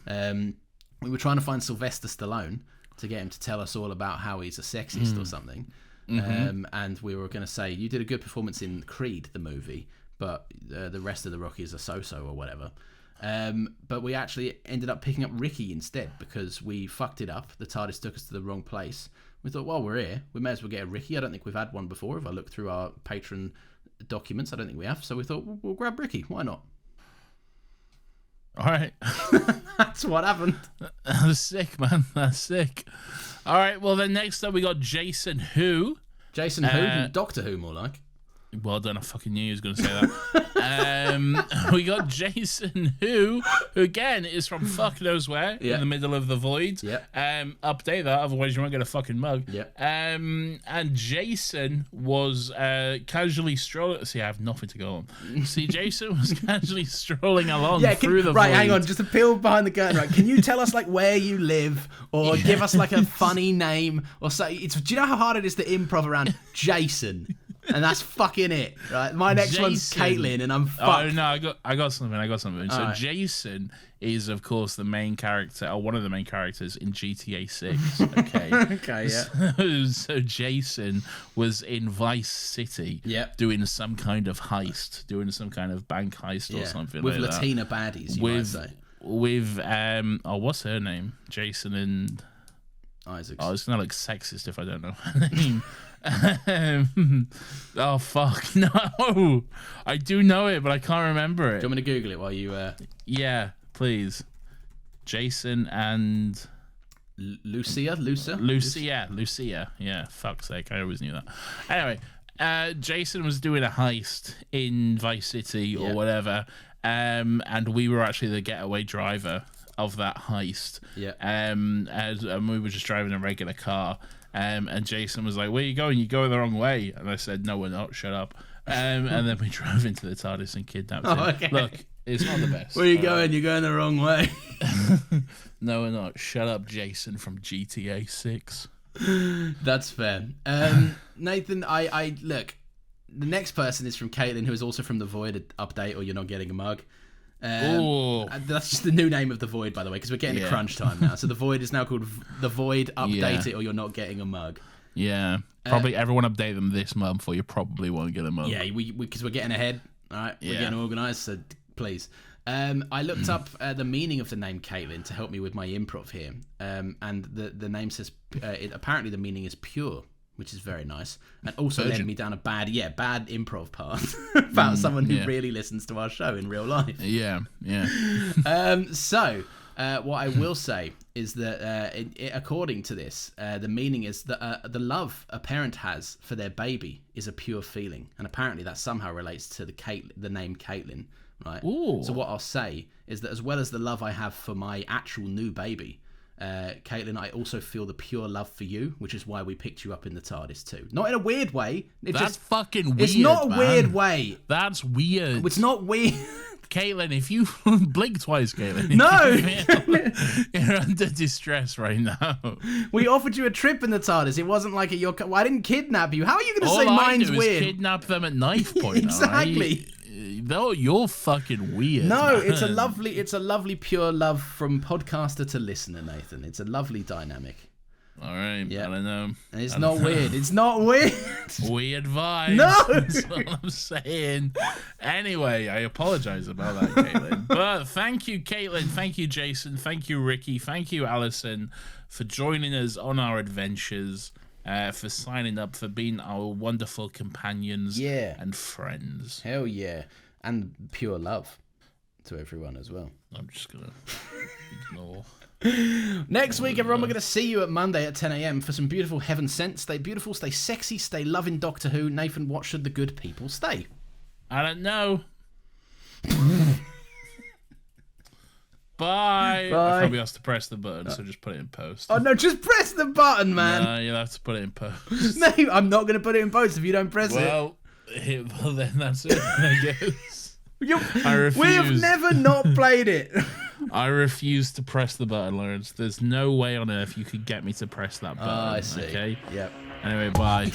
[SPEAKER 1] We were trying to find Sylvester Stallone to get him to tell us all about how he's a sexist or something. And we were going to say, you did a good performance in Creed, the movie, but the rest of the Rockies are so-so or whatever. But we actually ended up picking up Ricky instead because we fucked it up. The TARDIS took us to the wrong place. We thought, while we're here, we may as well get a Ricky. I don't think we've had one before. If I look through our patron documents, I don't think we have. So we thought, we'll grab Ricky. Why not?
[SPEAKER 2] All right.
[SPEAKER 1] That's what happened.
[SPEAKER 2] That's sick, man. That's sick. All right. Well, then next up we got Jason Who.
[SPEAKER 1] Jason Who? Doctor Who, more like.
[SPEAKER 2] Well done. I fucking knew he was going to say that. We got Jason who again is from fuck knows where in the middle of the void. Update that, otherwise you won't get a fucking mug. And Jason was casually strolling. See, I have nothing to go on. See, Jason was casually strolling along through the void.
[SPEAKER 1] Right, hang on, just a peel behind the curtain. Right, can you tell us like where you live, or give us like a funny name, or say it's? Do you know how hard it is to improv around Jason? And that's fucking it, right? My next one's Caitlin, and I'm fucked.
[SPEAKER 2] Oh no, I got something. So
[SPEAKER 1] right.
[SPEAKER 2] Jason is, of course, the main character, or one of the main characters in GTA 6. Okay.
[SPEAKER 1] Okay, yeah.
[SPEAKER 2] So Jason was in Vice City, doing some kind of heist, doing some kind of bank heist or something
[SPEAKER 1] with
[SPEAKER 2] like
[SPEAKER 1] Latina baddies. You might say.
[SPEAKER 2] With what's her name? Jason and
[SPEAKER 1] Isaacs.
[SPEAKER 2] Oh, it's gonna look sexist if I don't know her name. Oh fuck no! I do know it, but I can't remember it.
[SPEAKER 1] Do you want me to Google it while you?
[SPEAKER 2] Yeah, please. Jason and
[SPEAKER 1] Lucia.
[SPEAKER 2] Yeah, fuck's sake, I always knew that. Anyway, Jason was doing a heist in Vice City or whatever, and we were actually the getaway driver of that heist. And we were just driving a regular car. And Jason was like, where are you going? You're going the wrong way. And I said, no, we're not. Shut up. And then we drove into the TARDIS and kidnapped him.
[SPEAKER 1] Okay.
[SPEAKER 2] Look, it's not the best.
[SPEAKER 1] Where are you going? You're going the wrong way.
[SPEAKER 2] No, we're not. Shut up, Jason from GTA 6.
[SPEAKER 1] That's fair. Nathan, I look, the next person is from Caitlin, who is also from the Void update, or You're Not Getting a Mug. That's just the new name of the Void, by the way, because we're getting to crunch time now. So the Void is now called the Void Update It, or You're Not Getting a Mug.
[SPEAKER 2] Yeah, probably everyone update them this month, or you probably won't get a mug.
[SPEAKER 1] Yeah, because we're getting ahead. All right, we're getting organised, so please. I looked up the meaning of the name Caitlin to help me with my improv here, and the name says apparently the meaning is pure, which is very nice, and also led me down a bad improv path about someone who really listens to our show in real life.
[SPEAKER 2] Yeah.
[SPEAKER 1] So what I will say is that according to this, the meaning is that the love a parent has for their baby is a pure feeling, and apparently that somehow relates to the name Caitlin, right?
[SPEAKER 2] Ooh.
[SPEAKER 1] So what I'll say is that as well as the love I have for my actual new baby, Caitlin, I also feel the pure love for you, which is why we picked you up in the TARDIS too. Not in a weird way.
[SPEAKER 2] That's fucking weird.
[SPEAKER 1] It's not a
[SPEAKER 2] man.
[SPEAKER 1] weird way.
[SPEAKER 2] That's weird.
[SPEAKER 1] It's not weird.
[SPEAKER 2] Caitlin, if you blink twice, Caitlin.
[SPEAKER 1] No,
[SPEAKER 2] You're under distress right now.
[SPEAKER 1] we offered you a trip in the TARDIS. It wasn't like well, I didn't kidnap you. How are you going to say
[SPEAKER 2] All I
[SPEAKER 1] mine's
[SPEAKER 2] do
[SPEAKER 1] weird?
[SPEAKER 2] Is kidnap them at knife point.
[SPEAKER 1] Exactly.
[SPEAKER 2] Though you're fucking weird.
[SPEAKER 1] No,
[SPEAKER 2] man.
[SPEAKER 1] it's a lovely pure love from podcaster to listener, Nathan. It's a lovely dynamic.
[SPEAKER 2] All right,
[SPEAKER 1] Yeah.
[SPEAKER 2] I don't know.
[SPEAKER 1] And it's not weird. It's not weird.
[SPEAKER 2] Weird vibes.
[SPEAKER 1] No!
[SPEAKER 2] That's all I'm saying. Anyway, I apologize about that, Caitlin. But thank you, Caitlin. Thank you, Jason. Thank you, Ricky. Thank you, Alison, for joining us on our adventures, for signing up, for being our wonderful companions and friends.
[SPEAKER 1] Hell yeah. And pure love to everyone as well.
[SPEAKER 2] I'm just going to ignore.
[SPEAKER 1] Next week, everyone, we're going to see you at Monday at 10 a.m. for some beautiful Heaven Sent. Stay beautiful, stay sexy, stay loving Doctor Who. Nathan, what should the good people stay?
[SPEAKER 2] I don't know. Bye. I probably have to press the button, so just put it in post.
[SPEAKER 1] Oh, no, just press the button, man.
[SPEAKER 2] No, you'll have to put it in post.
[SPEAKER 1] No, I'm not going to put it in post if you don't press it.
[SPEAKER 2] Well, then that's it, I guess. I refuse.
[SPEAKER 1] We have never not played it.
[SPEAKER 2] I refuse to press the button, Lawrence. There's no way on earth you could get me to press that button.
[SPEAKER 1] I see.
[SPEAKER 2] Okay?
[SPEAKER 1] Yep.
[SPEAKER 2] Anyway, bye.